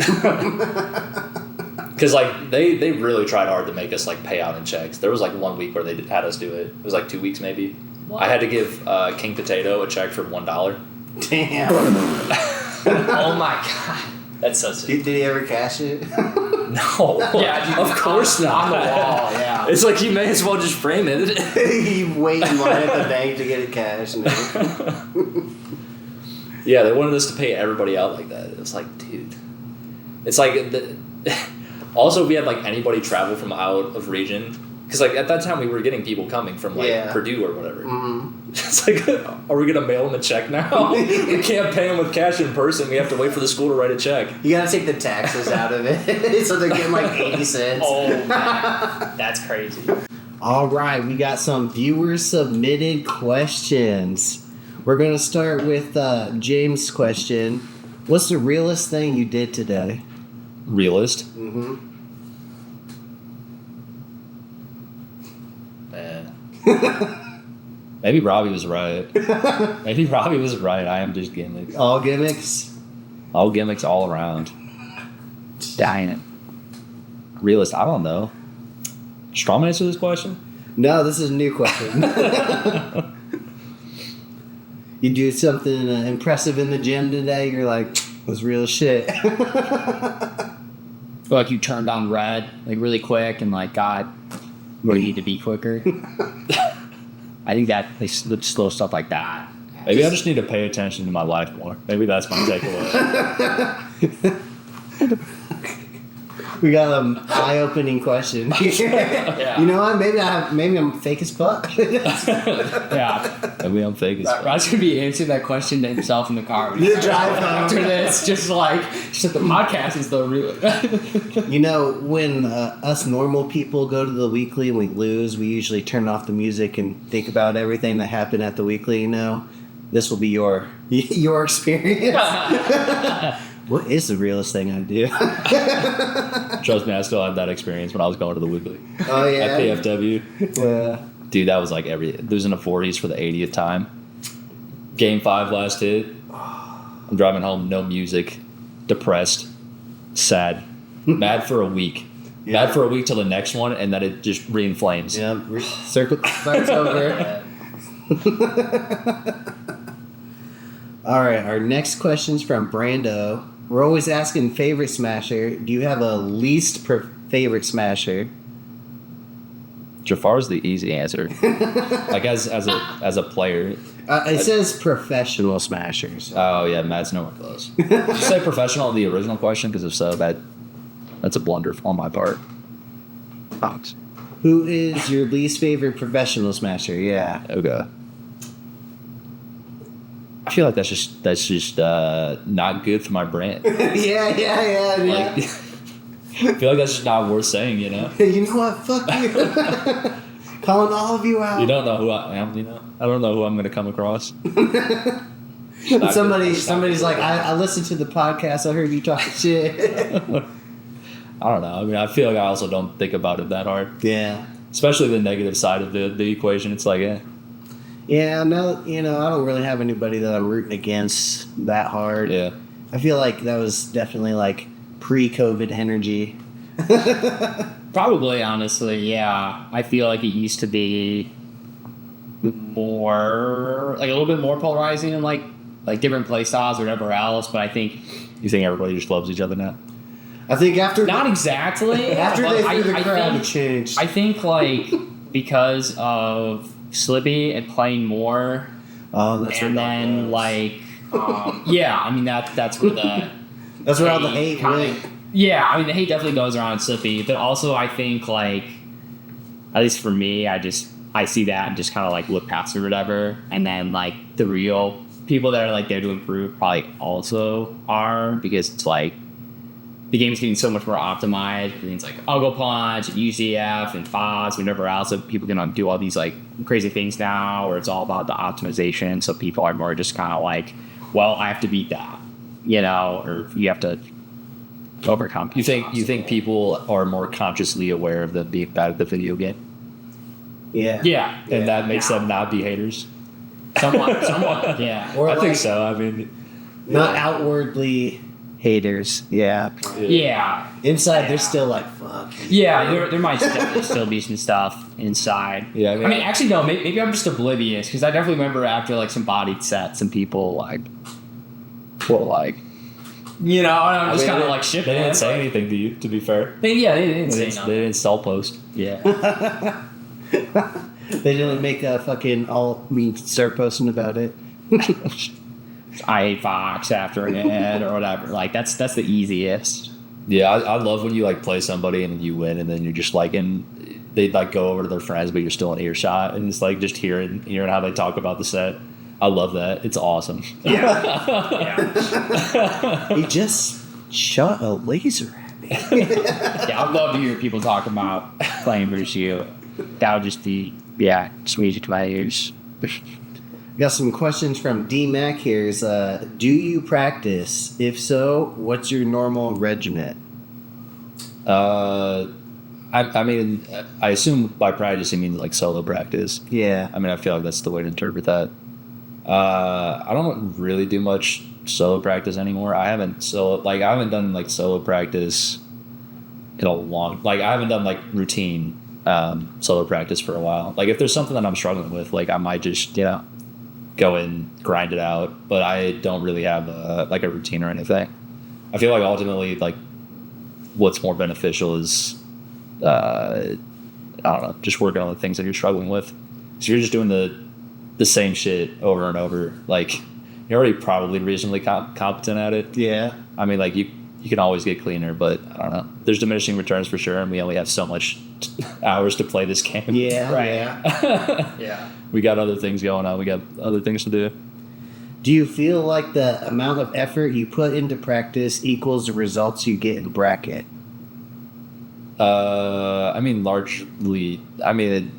[SPEAKER 2] Because like they really tried hard to make us like pay out in checks. There was like 1 week where they had us do it. It was like 2 weeks maybe. What? I had to give King Potato a check for $1.
[SPEAKER 1] Damn.
[SPEAKER 3] Oh my god. That's so sick.
[SPEAKER 1] Did he ever cash it?
[SPEAKER 2] No.
[SPEAKER 3] Yeah, dude,
[SPEAKER 2] of course not.
[SPEAKER 3] On the wall, yeah.
[SPEAKER 2] It's like you may as well just frame it.
[SPEAKER 1] He wait in line at the bank to get it cashed.
[SPEAKER 2] Yeah, they wanted us to pay everybody out like that. It was like, dude. It's like also, if we had like anybody travel from out of region, because like at that time we were getting people coming from like Purdue or whatever. Mm-hmm. It's like, are we gonna mail them a check now? We can't pay them with cash in person. We have to wait for the school to write a check.
[SPEAKER 1] You gotta take the taxes out of it, so they're getting like 80 cents.
[SPEAKER 3] Oh man, that's crazy.
[SPEAKER 1] All right, we got some viewer submitted questions. We're gonna start with James' question. What's the realest thing you did today?
[SPEAKER 2] Realist?
[SPEAKER 1] Mm-hmm.
[SPEAKER 2] Man. Maybe Robbie was right. I am just gimmicks.
[SPEAKER 1] All gimmicks?
[SPEAKER 2] All gimmicks all around. Dang it. Realist, I don't know. Strong answer this question?
[SPEAKER 1] No, this is a new question. You do something impressive in the gym today, you're like, it was real shit.
[SPEAKER 4] Feel like you turned on red like really quick and like God, we need to be quicker. I think that like slow stuff like that.
[SPEAKER 2] Maybe I just need to pay attention to my life more. Maybe that's my takeaway.
[SPEAKER 1] We got an eye-opening question.
[SPEAKER 3] Yeah.
[SPEAKER 1] You know what? Maybe I'm fake as fuck.
[SPEAKER 4] Yeah.
[SPEAKER 2] Maybe I'm fake as fuck.
[SPEAKER 4] Rod's gonna be answering that question to himself in the car.
[SPEAKER 1] The drive home.
[SPEAKER 4] After this, just the podcast is the real.
[SPEAKER 1] You know, when us normal people go to the weekly and we lose, we usually turn off the music and think about everything that happened at the weekly. You know, this will be your experience. What is the realest thing I do?
[SPEAKER 2] Trust me, I still had that experience when I was going to the weekly.
[SPEAKER 1] Oh yeah.
[SPEAKER 2] At PFW.
[SPEAKER 1] Yeah.
[SPEAKER 2] Dude, that was like losing the 40s for the 80th time. Game 5 last hit. I'm driving home, no music, depressed, sad, mad for a week.
[SPEAKER 1] Yeah.
[SPEAKER 2] Mad for a week till the next one, and then it just re-inflames.
[SPEAKER 1] Yeah. Circle starts over. All right, our next question's from Brando. We're always asking favorite smasher. Do you have a least favorite smasher?
[SPEAKER 2] Jafar's the easy answer. Like as a player.
[SPEAKER 1] It says professional smashers.
[SPEAKER 2] Oh yeah, Matt's nowhere close. Did you say professional in the original question? Because if so, that's a blunder on my part. Fox.
[SPEAKER 1] Who is your least favorite professional smasher? Yeah.
[SPEAKER 2] Okay. I feel like that's just not good for my brand.
[SPEAKER 1] yeah.
[SPEAKER 2] Like, I feel like that's just not worth saying, you know?
[SPEAKER 1] You know what? Fuck you. Calling all of you out.
[SPEAKER 2] You don't know who I am, you know? I don't know who I'm going to come across.
[SPEAKER 1] Somebody's like, I listened to the podcast. I heard you talking shit.
[SPEAKER 2] I don't know. I mean, I feel like I also don't think about it that hard.
[SPEAKER 1] Yeah.
[SPEAKER 2] Especially the negative side of the equation. It's like,
[SPEAKER 1] Yeah, no, I don't really have anybody that I'm rooting against that hard.
[SPEAKER 2] Yeah.
[SPEAKER 1] I feel like that was definitely like pre-COVID energy.
[SPEAKER 4] Probably, honestly, yeah. I feel like it used to be more, like a little bit more polarizing in like like different play styles or whatever else. But I think
[SPEAKER 2] You think everybody just loves each other now?
[SPEAKER 1] I think after
[SPEAKER 4] not exactly.
[SPEAKER 1] after
[SPEAKER 4] but
[SPEAKER 1] they threw the
[SPEAKER 4] I
[SPEAKER 1] crowd,
[SPEAKER 4] think-
[SPEAKER 1] it changed.
[SPEAKER 4] I think like because of Slippy and playing more,
[SPEAKER 1] Oh, that's
[SPEAKER 4] and
[SPEAKER 1] where that
[SPEAKER 4] then
[SPEAKER 1] goes.
[SPEAKER 4] like, yeah, I mean that's where the
[SPEAKER 1] That's where all the hate
[SPEAKER 4] kinda-
[SPEAKER 1] went.
[SPEAKER 4] Yeah, I mean the hate definitely goes around Slippy, but also I think like, at least for me, I see that and just kind of like look past it or whatever, and then like the real people that are like there to improve probably also are, because it's like the game's getting so much more optimized. Things like Uggle Punch and UCF and FOS, whatever else. So people can do all these like crazy things now, where it's all about the optimization. So people are more just kind of like, well, I have to beat that, or you have to overcome.
[SPEAKER 2] You think people are more consciously aware of them being bad at the video game,
[SPEAKER 1] Yeah.
[SPEAKER 4] Yeah,
[SPEAKER 2] and that makes them not be haters?
[SPEAKER 4] somewhat, yeah.
[SPEAKER 1] Or
[SPEAKER 2] I
[SPEAKER 1] like,
[SPEAKER 2] think so. I mean,
[SPEAKER 1] not outwardly haters. Yeah.
[SPEAKER 4] Yeah,
[SPEAKER 1] Inside, they're still like, fuck.
[SPEAKER 4] yeah. There might definitely still be some stuff inside.
[SPEAKER 2] Yeah, I mean-
[SPEAKER 4] actually, no. Maybe I'm just oblivious, because I definitely remember after like some bodied sets, some people like, well, like, and I'm just kind of like shit.
[SPEAKER 2] They
[SPEAKER 4] man.
[SPEAKER 2] didn't say anything to you. To be fair,
[SPEAKER 4] They didn't say
[SPEAKER 2] they
[SPEAKER 4] nothing.
[SPEAKER 2] didn't stall post.
[SPEAKER 4] Yeah.
[SPEAKER 1] They didn't make a fucking all me start posting about it.
[SPEAKER 4] I ate Fox after an ad or whatever. Like that's the easiest.
[SPEAKER 2] Yeah, I love when you like play somebody and you win, and then you're just like they like go over to their friends, but you're still in earshot, and it's like just hearing how they talk about the set. I love that. It's awesome.
[SPEAKER 4] Yeah.
[SPEAKER 1] He just shot a laser at me.
[SPEAKER 4] Yeah, I'd love to hear people talk about playing versus you. That would just be just music to my ears.
[SPEAKER 1] Got some questions from D Mac here. Is do you practice? If so, what's your normal regimen?
[SPEAKER 2] I mean, I assume by practice you mean like solo practice.
[SPEAKER 1] Yeah.
[SPEAKER 2] I mean, I feel like that's the way to interpret that. I don't really do much solo practice anymore. I haven't done like solo practice in a long, like I haven't done like routine solo practice for a while. Like if there's something that I'm struggling with, like I might just go and grind it out, but I don't really have like a routine or anything. I feel like ultimately like what's more beneficial is I don't know, just working on the things that you're struggling with. So you're just doing the same shit over and over, like you're already probably reasonably competent at it.
[SPEAKER 1] Yeah.
[SPEAKER 2] I mean, like you can always get cleaner, but I don't know. There's diminishing returns for sure, and we only have so much hours to play this game.
[SPEAKER 1] Yeah.
[SPEAKER 4] Right.
[SPEAKER 1] Yeah.
[SPEAKER 3] Yeah.
[SPEAKER 2] We got other things going on. We got other things to do.
[SPEAKER 1] Do you feel like the amount of effort you put into practice equals the results you get in bracket?
[SPEAKER 2] I mean, largely. I mean,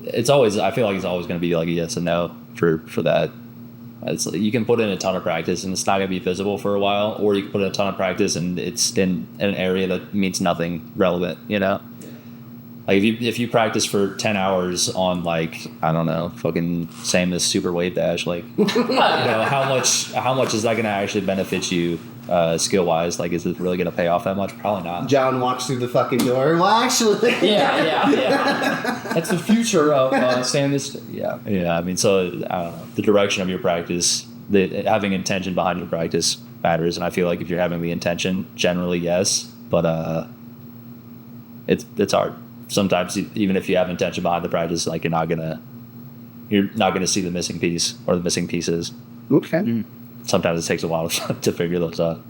[SPEAKER 2] it's always. I feel like it's always going to be like a yes and no for that. It's, you can put in a ton of practice and it's not going to be visible for a while, or you can put in a ton of practice and it's in an area that means nothing relevant. Like if you practice for 10 hours on like, I don't know, fucking same as super wave dash, like how much is that going to actually benefit you skill wise? Like, is it really going to pay off that much? Probably not.
[SPEAKER 1] John walks through the fucking door. Well, actually.
[SPEAKER 4] Yeah. That's the future of saying this. Yeah.
[SPEAKER 2] Yeah, I mean, so the direction of your practice, having intention behind your practice matters, and I feel like if you're having the intention, generally yes, but it's hard. Sometimes even if you have intention behind the practice, like you're not gonna see the missing piece or the missing pieces.
[SPEAKER 1] Okay.
[SPEAKER 2] Sometimes it takes a while to figure those out.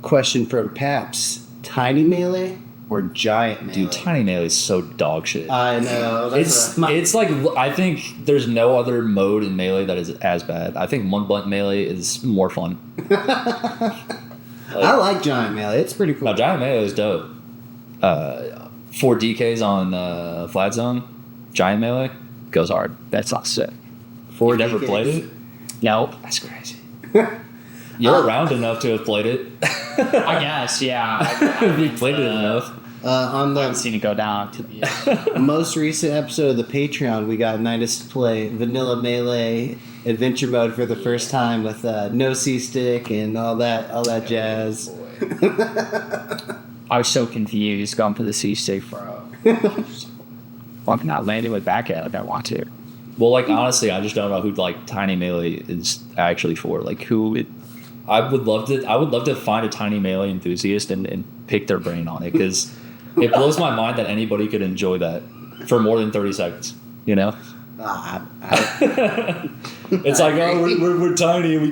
[SPEAKER 1] Question from Paps: Tiny melee or giant melee?
[SPEAKER 2] Dude, tiny melee is so dog shit.
[SPEAKER 1] I know. That's
[SPEAKER 2] It's like, I think there's no other mode in melee that is as bad. I think one button melee is more fun.
[SPEAKER 1] I like giant melee. It's pretty cool.
[SPEAKER 2] Now, giant melee is dope. 4 DKs on flat zone, giant melee goes hard.
[SPEAKER 4] That's not sick.
[SPEAKER 2] You never played it?
[SPEAKER 4] Nope.
[SPEAKER 2] That's crazy. You're around enough to have played it.
[SPEAKER 4] I guess, yeah.
[SPEAKER 2] You played it enough.
[SPEAKER 1] On
[SPEAKER 4] I haven't
[SPEAKER 1] the
[SPEAKER 4] seen it go down to the
[SPEAKER 1] most recent episode of the Patreon, we got Nidus to play Vanilla Melee Adventure Mode for the first time with no C-stick and all that jazz.
[SPEAKER 4] I was so confused going for the C stick, bro. Well, I'm not landing with back air like I want to.
[SPEAKER 2] Well, like honestly, I just don't know who like Tiny Melee is actually for. Like who it. I would love to find a Tiny Melee enthusiast and pick their brain on it, because it blows my mind that anybody could enjoy that for more than 30 seconds. You know. It's like, oh, we're tiny and we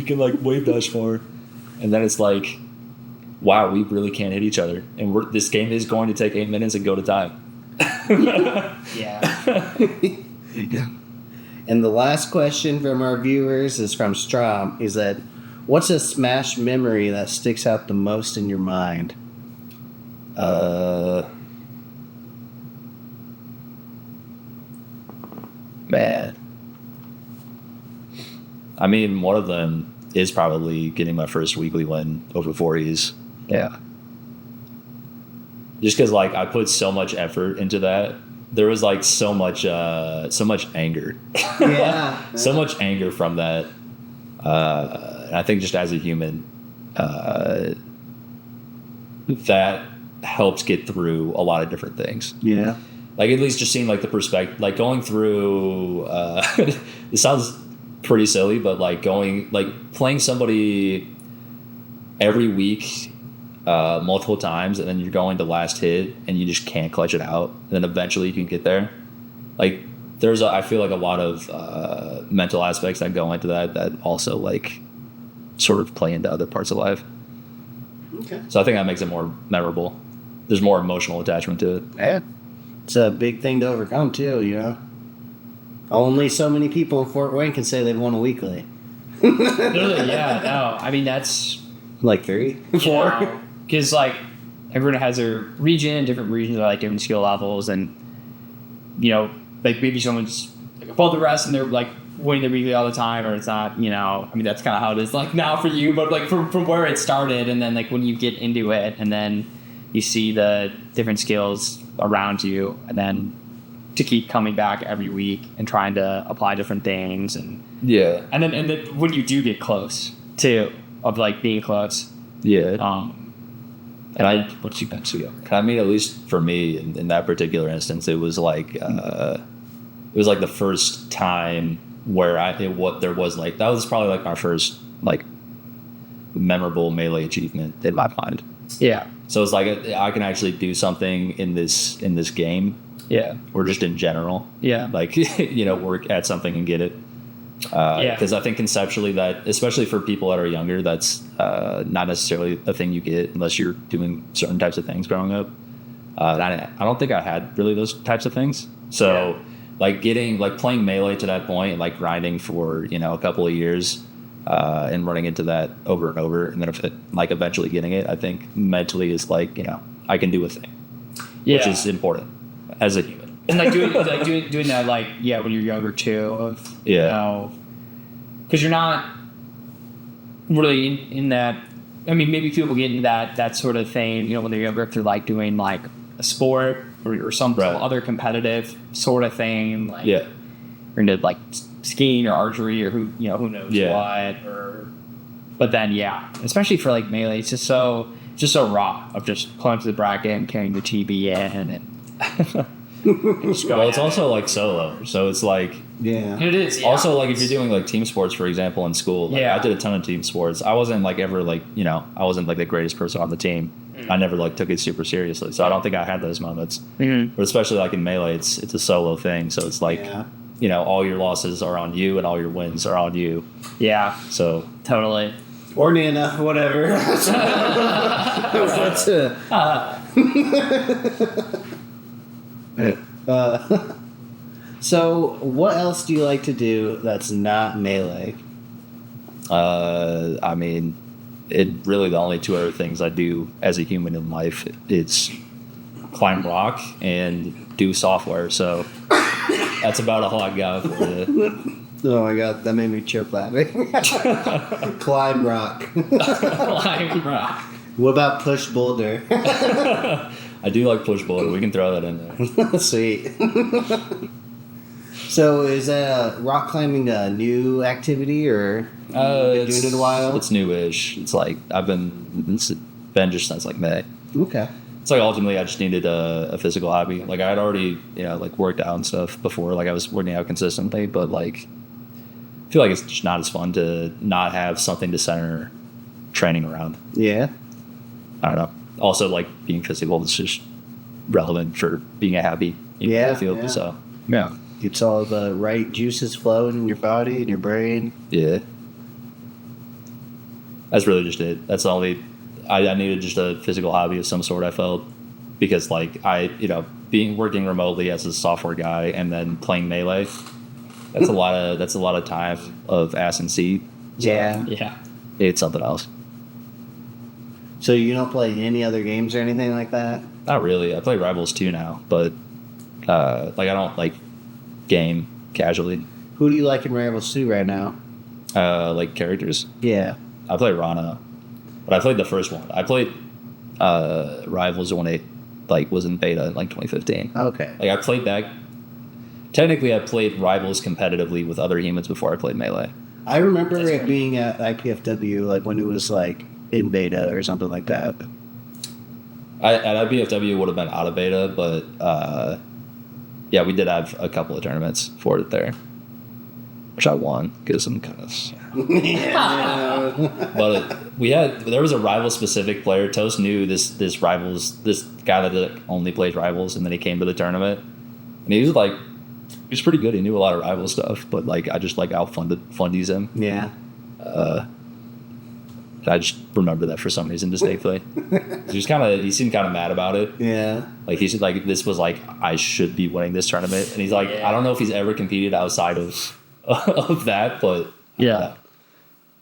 [SPEAKER 2] can like wave dash far, and then it's like, wow, we really can't hit each other, and this game is going to take 8 minutes and go to time.
[SPEAKER 3] Yeah.
[SPEAKER 1] Yeah. And the last question from our viewers is from Strom. He said, "What's a Smash memory that sticks out the most in your mind?"
[SPEAKER 2] Man. I mean, one of them is probably getting my first weekly win over 4Es.
[SPEAKER 4] Yeah.
[SPEAKER 2] Just because, like, I put so much effort into that. There was, like, so much anger.
[SPEAKER 1] Yeah.
[SPEAKER 2] So much anger from that. And I think just as a human, that helps get through a lot of different things.
[SPEAKER 1] Yeah.
[SPEAKER 2] Like, at least just seeing, like, the perspective, like, going through, it sounds pretty silly, but, like, playing somebody every week, multiple times, and then you're going to last hit, and you just can't clutch it out, and then eventually you can get there. Like, I feel like a lot of mental aspects that go into that also, like, sort of play into other parts of life.
[SPEAKER 1] Okay.
[SPEAKER 2] So I think that makes it more memorable. There's more emotional attachment to it.
[SPEAKER 1] Yeah. It's a big thing to overcome, too, you know? Only so many people in Fort Wayne can say they've won a weekly.
[SPEAKER 3] Literally, yeah, no. I mean, that's...
[SPEAKER 1] Like 3? 4?
[SPEAKER 3] Because, like, everyone has their region, different regions are, like, different skill levels, and, you know, like, maybe someone's like, above the rest, and they're, like, winning the weekly all the time, or it's not, you know... I mean, that's kind of how it is, like, now for you, but, like, from where it started, and then, like, when you get into it, and then you see the different skills around you, and then to keep coming back every week and trying to apply different things, and then when you do get close too, of like being close,
[SPEAKER 2] and
[SPEAKER 3] what's you been to?
[SPEAKER 2] I mean, at least for me in that particular instance, it was like the first time where there was like, that was probably like our first like memorable Melee achievement in my mind.
[SPEAKER 3] Yeah.
[SPEAKER 2] So it's like I can actually do something in this game.
[SPEAKER 3] Yeah.
[SPEAKER 2] Or just in general.
[SPEAKER 3] Yeah.
[SPEAKER 2] Like, you know, work at something and get it. Because I think conceptually that, especially for people that are younger, that's not necessarily a thing you get unless you're doing certain types of things growing up. I don't think I had really those types of things. So, like playing Melee to that point and like grinding for, you know, a couple of years and running into that over and over, and then eventually getting it, I think mentally is like, you know, I can do a thing, which is important as a human.
[SPEAKER 3] And like doing that, like, when you're younger too, you know, because you're not really in that. I mean, maybe people get into that sort of thing, you know, when they're younger, if they're like doing like a sport or some other competitive sort of thing, like or into like skiing or archery or who knows what, but then especially for like Melee, it's just so raw of just pulling to the bracket and carrying the TB in and
[SPEAKER 2] well, it's also like solo, so it's like
[SPEAKER 3] it is.
[SPEAKER 2] Also, like if you're doing like team sports, for example, in school, like, I did a ton of team sports. I wasn't like ever like, you know, I wasn't like the greatest person on the team. I never like took it super seriously, so I don't think I had those moments. But especially like in Melee, it's a solo thing, so it's like you know, all your losses are on you and all your wins are on you.
[SPEAKER 3] Yeah.
[SPEAKER 2] So
[SPEAKER 3] totally.
[SPEAKER 1] Or Nana, whatever. So, what else do you like to do that's not Melee?
[SPEAKER 2] I mean, the only two other things I do as a human in life, it's climb rock and do software. So that's about all I got for you.
[SPEAKER 1] Oh my god, that made me choke laughing. Climb rock.
[SPEAKER 3] Climb rock.
[SPEAKER 1] What about push boulder?
[SPEAKER 2] I do like push boulder. We can throw that in there.
[SPEAKER 1] Sweet. So is rock climbing a new activity, or been doing it a while?
[SPEAKER 2] It's newish. It's like it's been just since like May.
[SPEAKER 1] Okay.
[SPEAKER 2] it's like ultimately I just needed a physical hobby. Like I had already, like worked out and stuff before. Like I was working out consistently, but like I feel like it's just not as fun to not have something to center training around.
[SPEAKER 1] Yeah.
[SPEAKER 2] I don't know. Also, like being physical is just relevant for being a happy field.
[SPEAKER 1] Yeah.
[SPEAKER 2] So
[SPEAKER 4] Yeah.
[SPEAKER 1] It's all the right juices flowing in your body and your brain.
[SPEAKER 2] yeah, that's really just it. That's the only. I needed just a physical hobby of some sort. I felt because like being working remotely as a software guy and then playing Melee. That's a lot of time of ass and seat.
[SPEAKER 1] Yeah.
[SPEAKER 4] Yeah.
[SPEAKER 2] It's something else.
[SPEAKER 1] So you don't play any other games or anything like that?
[SPEAKER 2] Not really. I play Rivals 2 now, but like I don't like game casually.
[SPEAKER 1] Who do you like in Rivals 2 right now?
[SPEAKER 2] Like characters.
[SPEAKER 1] Yeah.
[SPEAKER 2] I play Rana, but I played the first one. I played Rivals when it like was in beta in like 2015.
[SPEAKER 1] Okay.
[SPEAKER 2] Like I played that. Technically, I played Rivals competitively with other humans before I played Melee.
[SPEAKER 1] I remember it being at IPFW, like when it was like in beta or something like that.
[SPEAKER 2] At IPFW would have been out of beta, but yeah, we did have a couple of tournaments for it there, which I won because I'm kind of. But there was a rival specific player. Toast knew this guy that only plays Rivals, and then he came to the tournament, and he was pretty good. He knew a lot of Rival stuff, but like I just like fundies him.
[SPEAKER 1] Yeah.
[SPEAKER 2] I just remember that for some reason distinctly. He seemed kind of mad about it.
[SPEAKER 1] Yeah.
[SPEAKER 2] Like he said, like this was like I should be winning this tournament, and he's like, I don't know if he's ever competed outside of that, but
[SPEAKER 4] Yeah.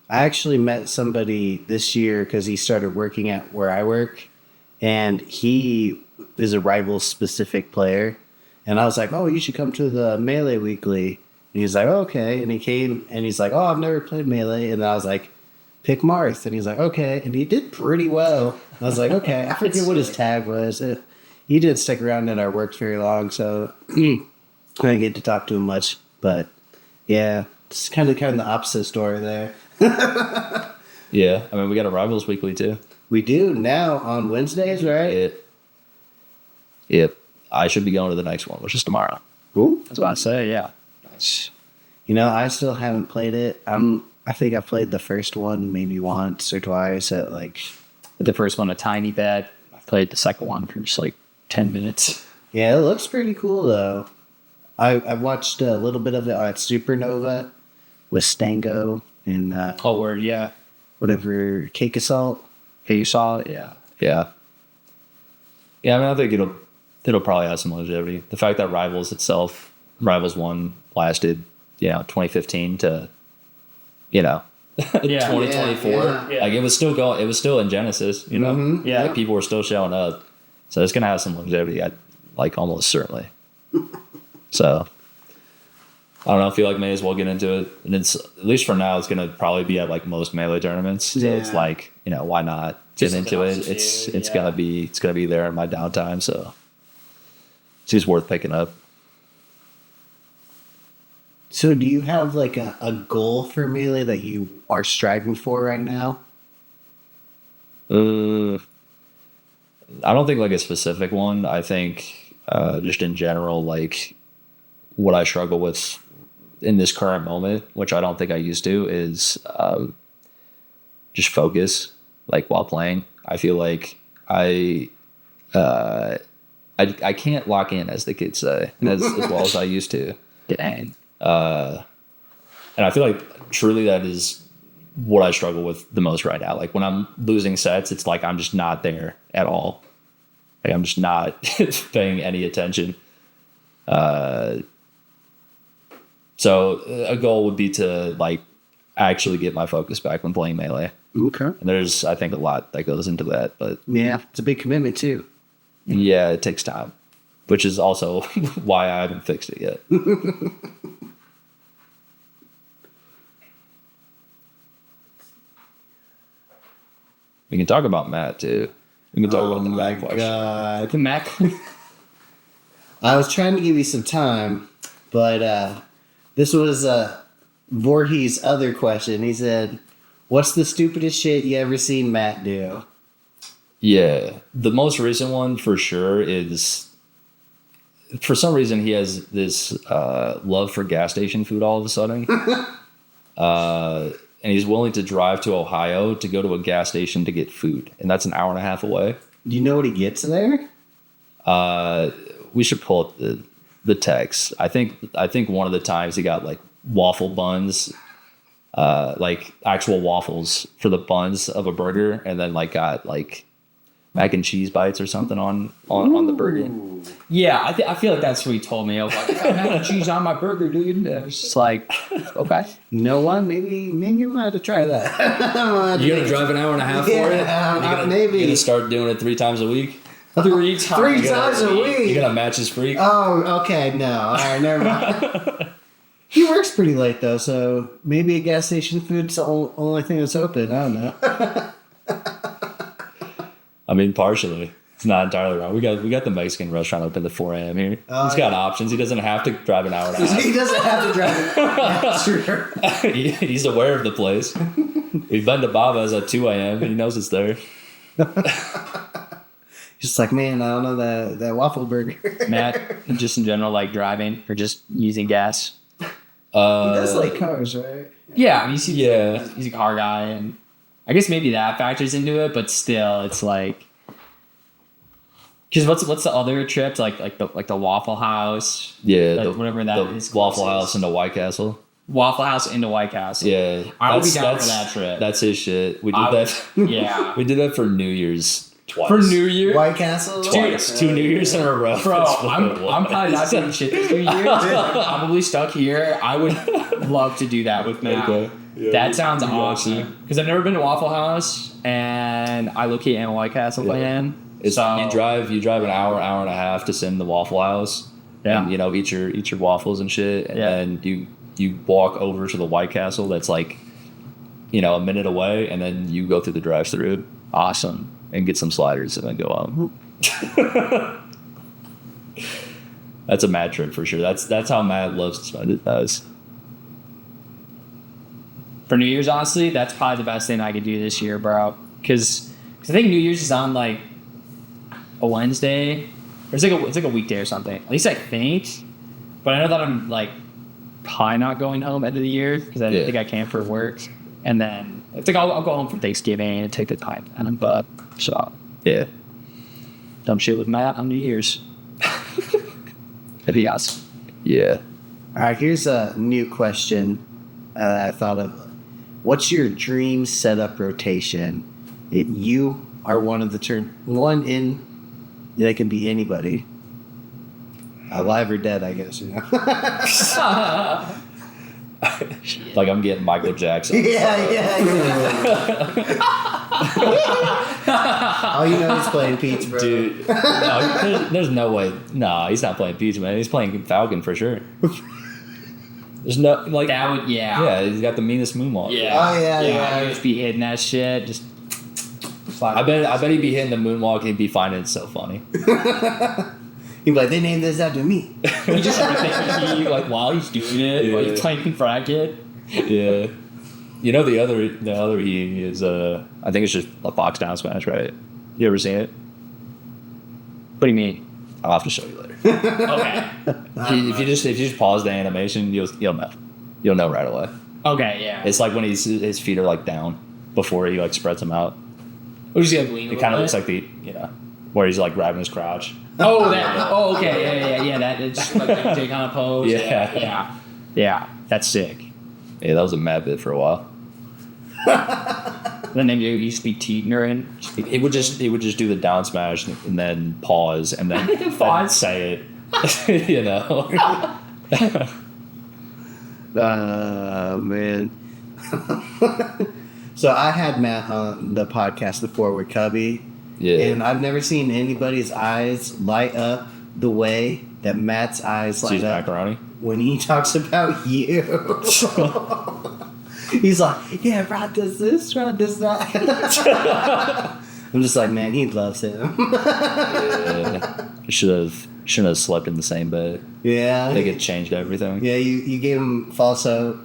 [SPEAKER 1] I actually met somebody this year because he started working at where I work, and he is a rival specific player. And I was like, oh, you should come to the Melee Weekly. And he's like, okay. And he came and he's like, oh, I've never played Melee. And I was like, pick Marth. And he's like, okay. And he did pretty well. I was like, okay. I forget what his tag was. He didn't stick around in our work very long, so I didn't get to talk to him much. But yeah, it's kind of the opposite story there.
[SPEAKER 2] yeah. I mean, we got a Rivals Weekly too.
[SPEAKER 1] We do now on Wednesdays, right?
[SPEAKER 2] Yep. I should be going to the next one, which is tomorrow.
[SPEAKER 1] Cool.
[SPEAKER 4] That's what I say. Yeah.
[SPEAKER 1] I still haven't played it. I think I played the first one maybe once or twice at like.
[SPEAKER 4] The first one a tiny bit. I played the second one for just like 10 minutes.
[SPEAKER 1] Yeah, it looks pretty cool though. I watched a little bit of it at Supernova with Stango and
[SPEAKER 4] Yeah.
[SPEAKER 1] whatever Cake Assault.
[SPEAKER 4] Hey, you saw it? Yeah.
[SPEAKER 2] Yeah. Yeah, I mean, I think it'll probably have some longevity. The fact that Rivals 1 lasted, 2015 to, 2024.
[SPEAKER 3] Yeah.
[SPEAKER 2] Like it was still going. It was still in Genesis.
[SPEAKER 4] Yeah.
[SPEAKER 2] Like, people were still showing up, so it's gonna have some longevity. Almost certainly. So I don't know. I feel like may as well get into it, and it's at least for now. It's gonna probably be at like most Melee tournaments. So it's like why not get
[SPEAKER 3] Just
[SPEAKER 2] into it?
[SPEAKER 3] substitute,
[SPEAKER 2] It's gonna be there in my downtime. So it's just worth picking up.
[SPEAKER 1] So do you have like a goal for Melee that you are striving for right now?
[SPEAKER 2] I don't think like a specific one. I think just in general, like what I struggle with in this current moment, which I don't think I used to, is just focus. Like while playing, I feel like I can't lock in, as the kids say, as well as I used to.
[SPEAKER 4] Dang.
[SPEAKER 2] And I feel like truly that is what I struggle with the most right now. Like when I'm losing sets, it's like I'm just not there at all. Like I'm just not paying any attention. So a goal would be to like actually get my focus back when playing Melee.
[SPEAKER 1] Okay.
[SPEAKER 2] And there's, I think, a lot that goes into that, but
[SPEAKER 1] Yeah, it's a big commitment too.
[SPEAKER 2] yeah, it takes time, which is also why I haven't fixed it yet. We can talk about Matt too. We can talk about the Matt question.
[SPEAKER 1] God.
[SPEAKER 4] The Mac.
[SPEAKER 1] I was trying to give you some time, but this was Voorhees' other question. He said, "What's the stupidest shit you ever seen Matt do?"
[SPEAKER 2] Yeah, the most recent one for sure is, for some reason, he has this love for gas station food all of a sudden. And he's willing to drive to Ohio to go to a gas station to get food. And that's an hour and a half away.
[SPEAKER 1] Do you know what he gets there?
[SPEAKER 2] We should pull up the text. I think one of the times he got like waffle buns, like actual waffles for the buns of a burger, and then like got like mac and cheese bites or something on the burger.
[SPEAKER 4] Yeah, I feel like that's what he told me. I was like, I got mac and cheese on my burger, dude. And I was just like, okay.
[SPEAKER 1] You know what? Maybe I'm gonna have to try that.
[SPEAKER 2] You're gonna drive an hour and a half for it?
[SPEAKER 1] Maybe.
[SPEAKER 2] You're gonna start doing it 3 times a week?
[SPEAKER 4] 3 times.
[SPEAKER 1] 3 times a week.
[SPEAKER 2] You're gonna match his freak?
[SPEAKER 1] Oh, okay. No. All right, never mind. He works pretty late though, so maybe a gas station food's the only thing that's open. I don't know.
[SPEAKER 2] I mean, partially. It's not entirely wrong. We got the Mexican restaurant open at 4 a.m. here. He's got options. He doesn't have to drive an hour and a half.
[SPEAKER 1] He doesn't have to drive. That's true.
[SPEAKER 2] He's aware of the place. He's been to Baba's at 2 a.m. He knows it's there.
[SPEAKER 1] Just like, man, I don't know that waffle burger.
[SPEAKER 4] Matt, just in general, like driving or just using gas.
[SPEAKER 1] He does like cars, right?
[SPEAKER 4] Yeah, I mean,
[SPEAKER 2] Yeah.
[SPEAKER 4] he's a car guy, and I guess maybe that factors into it, but still, it's like, because what's the other trip, like the Waffle House?
[SPEAKER 2] Yeah,
[SPEAKER 4] like whatever that
[SPEAKER 2] the
[SPEAKER 4] is.
[SPEAKER 2] Waffle House into White Castle.
[SPEAKER 4] Waffle House into White Castle.
[SPEAKER 2] Yeah,
[SPEAKER 4] I would be down for that trip.
[SPEAKER 2] That's his shit. We did that.
[SPEAKER 4] Yeah.
[SPEAKER 2] We did that for New Year's twice.
[SPEAKER 4] For New Year?
[SPEAKER 1] White Castle?
[SPEAKER 2] Twice. 2 New Years in a row.
[SPEAKER 4] Bro,
[SPEAKER 2] That's what
[SPEAKER 4] I'm
[SPEAKER 2] it was.
[SPEAKER 4] probably not doing shit this New Year. I'm probably stuck here. I would love to do that with Matt.
[SPEAKER 2] Okay. Yeah,
[SPEAKER 4] That sounds
[SPEAKER 2] we
[SPEAKER 4] awesome. Because I've never been to Waffle House, and I low-key am a White Castle fan.
[SPEAKER 2] It's,
[SPEAKER 4] So-
[SPEAKER 2] you drive an hour and a half to send the Waffle House.
[SPEAKER 4] Yeah.
[SPEAKER 2] And, eat your waffles and shit. And
[SPEAKER 4] Yeah.
[SPEAKER 2] then you walk over to the White Castle that's like, a minute away, and then you go through the drive-thru.
[SPEAKER 4] Awesome.
[SPEAKER 2] And get some sliders and then go home. That's a Matt trip for sure. That's how Matt loves to spend it.
[SPEAKER 4] For New Year's, honestly, that's probably the best thing I could do this year, bro. Because I think New Year's is on like a Wednesday. Or it's like a weekday or something. At least I think. But I know that I'm like probably not going home end of the year because I think I can for work. And then I think I'll go home for Thanksgiving and take the time. And I'm but so
[SPEAKER 2] Yeah.
[SPEAKER 4] dumb shit with Matt on New Year's. That'd be awesome.
[SPEAKER 2] Yeah.
[SPEAKER 1] All right, here's a new question I thought of. What's your dream setup rotation? You are one of the one in. They can be anybody. Alive or dead, I guess.
[SPEAKER 2] Like I'm getting Michael Jackson.
[SPEAKER 1] Yeah. All you know is playing Peach, bro.
[SPEAKER 2] Dude, no, there's no way. No, he's not playing Peach, man. He's playing Falcon for sure. There's no like
[SPEAKER 4] That would
[SPEAKER 2] Yeah, he's got the meanest moonwalk.
[SPEAKER 1] Oh, yeah.
[SPEAKER 4] I'd just be hitting that shit. Just
[SPEAKER 2] I bet he'd be hitting the moonwalk and he'd be finding it so funny.
[SPEAKER 1] He'd be like, they named this after me.
[SPEAKER 4] he just he, like while he's doing it, while he's playing Fragged.
[SPEAKER 2] Yeah. The other E is I think it's just a Fox down smash, right? You ever seen it?
[SPEAKER 4] What do you mean?
[SPEAKER 2] I'll have to show you later.
[SPEAKER 4] Okay.
[SPEAKER 2] if you just pause the animation, you'll know. You'll know right away.
[SPEAKER 4] Okay, yeah.
[SPEAKER 2] It's like when his feet are like down before he like spreads them out.
[SPEAKER 4] We're just gonna lean.
[SPEAKER 2] It kind of looks like where he's like grabbing his crotch.
[SPEAKER 4] Oh, that. Oh, okay. Yeah. That it's like a Jake on a pose.
[SPEAKER 2] Yeah.
[SPEAKER 4] Yeah. That's sick.
[SPEAKER 2] Yeah, that was a mad bit for a while.
[SPEAKER 4] The name used to be Teetner.
[SPEAKER 2] He would just do the down smash and then pause and then then say it.
[SPEAKER 1] Man. So I had Matt on the podcast before with Cubby.
[SPEAKER 2] Yeah.
[SPEAKER 1] And I've never seen anybody's eyes light up the way that Matt's eyes light
[SPEAKER 2] Cheese
[SPEAKER 1] up
[SPEAKER 2] macaroni.
[SPEAKER 1] when he talks about you. He's like, yeah, Rod does this, Rod does that. I'm just like, man, he loves him.
[SPEAKER 2] Yeah. Shouldn't have slept in the same bed.
[SPEAKER 1] Yeah.
[SPEAKER 2] I think it changed everything.
[SPEAKER 1] Yeah, you gave him false hope.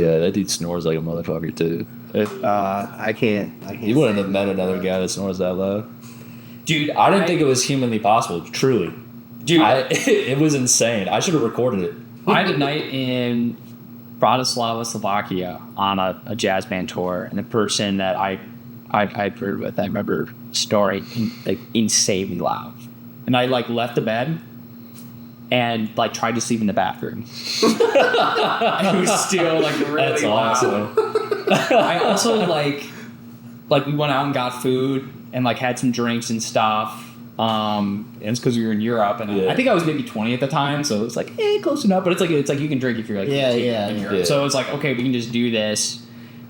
[SPEAKER 2] Yeah, that dude snores like a motherfucker too.
[SPEAKER 1] I can't.
[SPEAKER 2] You wouldn't have met another guy that snores that loud.
[SPEAKER 3] Dude,
[SPEAKER 2] I didn't think it was humanly possible. Truly,
[SPEAKER 3] Dude,
[SPEAKER 2] it was insane. I should have recorded it.
[SPEAKER 4] I had a night in Bratislava, Slovakia on a jazz band tour, and the person that I toured with, I remember snoring like insanely loud, and I like left the bed and like tried to sleep in the bathroom. It was still like really
[SPEAKER 2] That's
[SPEAKER 4] loud.
[SPEAKER 2] awesome.
[SPEAKER 4] I also like we went out and got food and like had some drinks and stuff. And it's because we were in Europe, and
[SPEAKER 2] Yeah.
[SPEAKER 4] I think I was maybe 20 at the time, so it's like close enough. But it's like you can drink if you're like 18 in Europe.
[SPEAKER 2] Yeah.
[SPEAKER 4] So it's like okay, we can just do this.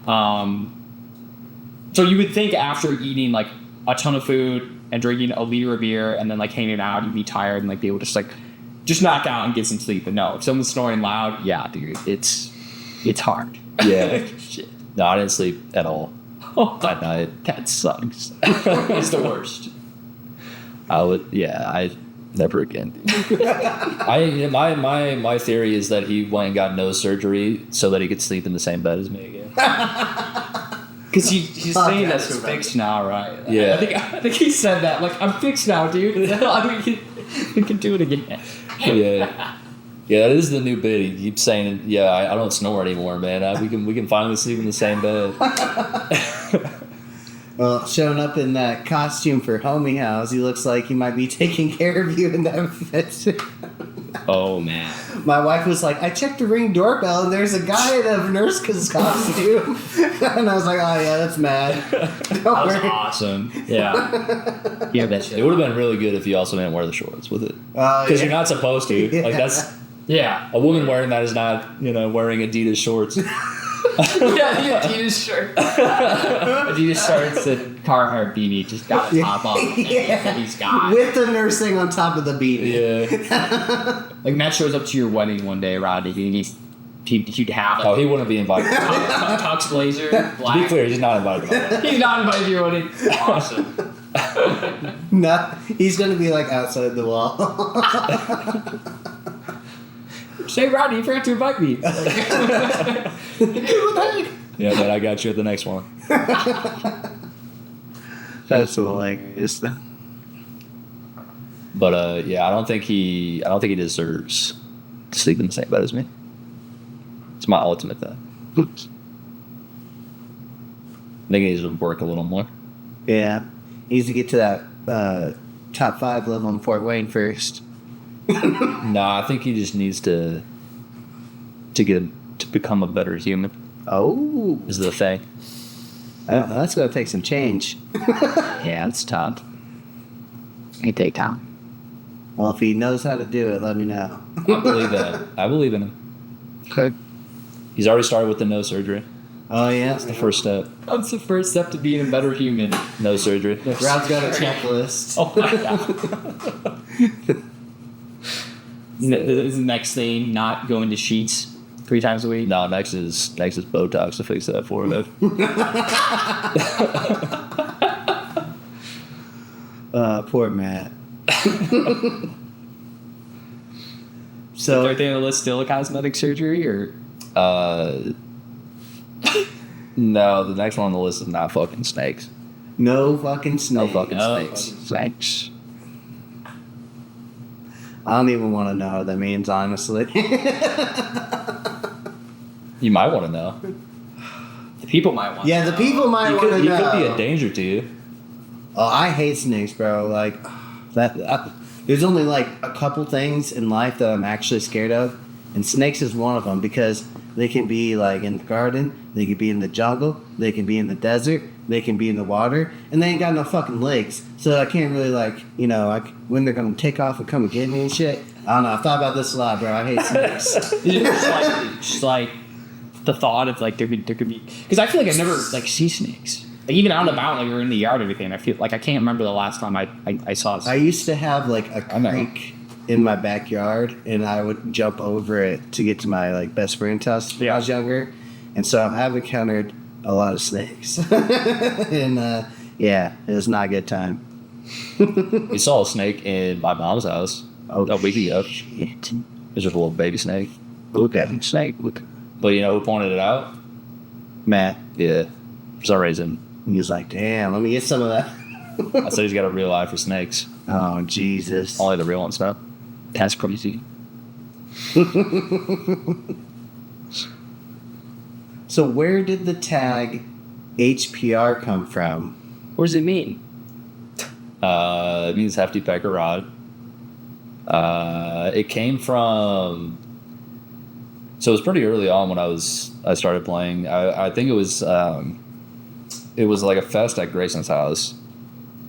[SPEAKER 4] So you would think after eating like a ton of food and drinking a liter of beer and then like hanging out, you'd be tired and like be able to just knock out and get some sleep. But no, if someone's snoring loud, yeah, dude, it's hard.
[SPEAKER 2] Yeah.
[SPEAKER 4] Shit.
[SPEAKER 2] No, I didn't sleep at all that night.
[SPEAKER 4] That sucks. It's the worst.
[SPEAKER 2] I never again. My theory is that he went and got nose surgery so that he could sleep in the same bed as me again.
[SPEAKER 4] Because he's saying that's fixed now, right?
[SPEAKER 2] Yeah.
[SPEAKER 4] I think he said that. Like, I'm fixed now, dude. I mean, we can do it again.
[SPEAKER 2] Yeah. Yeah, that is the new bit. He keeps saying, "Yeah, I don't snore anymore, man. We can finally sleep in the same bed."
[SPEAKER 1] Well, showing up in that costume for Homie House, he looks like he might be taking care of you in that fit.
[SPEAKER 4] Oh, man.
[SPEAKER 1] My wife was like, I checked the Ring doorbell and there's a guy in a nurse costume. And I was like, oh yeah, that's mad. Don't
[SPEAKER 4] That was
[SPEAKER 1] worry.
[SPEAKER 4] awesome. Yeah. Yeah, that
[SPEAKER 2] It
[SPEAKER 4] shit.
[SPEAKER 2] would have been really good if you also didn't wear the shorts with it,
[SPEAKER 1] Oh,
[SPEAKER 2] because
[SPEAKER 1] yeah.
[SPEAKER 2] you're not supposed to.
[SPEAKER 1] Yeah.
[SPEAKER 2] Like that's
[SPEAKER 4] Yeah.
[SPEAKER 2] a woman wearing that is not wearing Adidas shorts.
[SPEAKER 4] Yeah, the Adidas shirt. Adidas shirts, the Carhartt beanie just got to top off.
[SPEAKER 1] Yeah.
[SPEAKER 4] He's got.
[SPEAKER 1] With the nursing on top of the beanie.
[SPEAKER 2] Yeah.
[SPEAKER 4] Like, Matt shows up to your wedding one day, Rodney, and he'd have
[SPEAKER 2] Oh,
[SPEAKER 4] like,
[SPEAKER 2] he wouldn't be invited.
[SPEAKER 4] tux blazer,
[SPEAKER 2] To be
[SPEAKER 4] black.
[SPEAKER 2] clear, he's not invited.
[SPEAKER 4] He's not invited to your wedding. Awesome.
[SPEAKER 1] No, he's gonna be like outside the wall.
[SPEAKER 4] Say, Rodney, you forgot to invite me.
[SPEAKER 2] Yeah, but I got you at the next one.
[SPEAKER 1] That's hilarious.
[SPEAKER 2] But yeah, I don't think he deserves to sleep in the same bed as me. It's my ultimate thing. I think he needs to work a little more.
[SPEAKER 1] Yeah, he needs to get to that top 5 level in Fort Wayne first.
[SPEAKER 2] No, I think he just needs to become a better human.
[SPEAKER 1] Oh,
[SPEAKER 2] Is the thing.
[SPEAKER 1] I don't know, that's gonna take some change.
[SPEAKER 4] Yeah, it's tough. It take time.
[SPEAKER 1] Well, if he knows how to do it, let me know.
[SPEAKER 2] I believe that. I believe in him.
[SPEAKER 1] Okay.
[SPEAKER 2] He's already started with the nose surgery.
[SPEAKER 1] Oh yeah.
[SPEAKER 2] The first step,
[SPEAKER 4] That's the first step to being a better human.
[SPEAKER 2] nose surgery.
[SPEAKER 1] Rod's got a checklist.
[SPEAKER 4] Oh my god. Is the next thing not going to Sheets 3 times a week?
[SPEAKER 2] No, next is Botox to fix that forehead.
[SPEAKER 1] Poor Matt.
[SPEAKER 4] So,
[SPEAKER 1] So
[SPEAKER 4] everything on the list still a cosmetic surgery, or
[SPEAKER 2] No, the next one on the list is not fucking snakes.
[SPEAKER 1] no fucking snake.
[SPEAKER 2] No fucking
[SPEAKER 4] Oh,
[SPEAKER 2] snakes.
[SPEAKER 4] thanks.
[SPEAKER 1] I don't even want to know what that means, honestly.
[SPEAKER 2] You might want to know.
[SPEAKER 4] The people might want.
[SPEAKER 1] Yeah, the people might
[SPEAKER 2] He
[SPEAKER 1] want to
[SPEAKER 2] could
[SPEAKER 1] know.
[SPEAKER 2] be a danger to you.
[SPEAKER 1] Oh, I hate snakes, bro. Like that. There's only like a couple things in life that I'm actually scared of, and snakes is one of them because they can be like in the garden, they can be in the jungle, they can be in the desert, they can be in the water, and they ain't got no fucking legs. So I can't really like, when they're gonna take off and come and get me and shit. I don't know. I've thought about this a lot, bro. I hate snakes.
[SPEAKER 4] just like the thought of like there could be, because I feel like I never like see snakes. Like even out and about, like or in the yard, or everything. I feel like I can't remember the last time I saw.
[SPEAKER 1] I used to have like a
[SPEAKER 2] I know.
[SPEAKER 1] creek in my backyard, and I would jump over it to get to my like best friend's house when I was younger, and so I have encountered a lot of snakes, and yeah, it was not a good time.
[SPEAKER 2] We saw a snake in my mom's house
[SPEAKER 1] Oh,
[SPEAKER 2] a week ago.
[SPEAKER 1] shit.
[SPEAKER 2] It was just a little baby snake.
[SPEAKER 1] Look at him, snake. Look.
[SPEAKER 2] But you know who pointed it out?
[SPEAKER 1] Matt.
[SPEAKER 2] Yeah, for some reason.
[SPEAKER 1] He was like, damn, let me get some of that.
[SPEAKER 2] I said he's got a real eye for snakes.
[SPEAKER 1] Oh, Jesus.
[SPEAKER 2] Only the real ones, though.
[SPEAKER 4] That's crazy.
[SPEAKER 1] So where did the tag HPR come from?
[SPEAKER 4] What does it mean?
[SPEAKER 2] It means hefty pecker rod. It came from. So it was pretty early on when I started playing. I think it was like a fest at Grayson's house.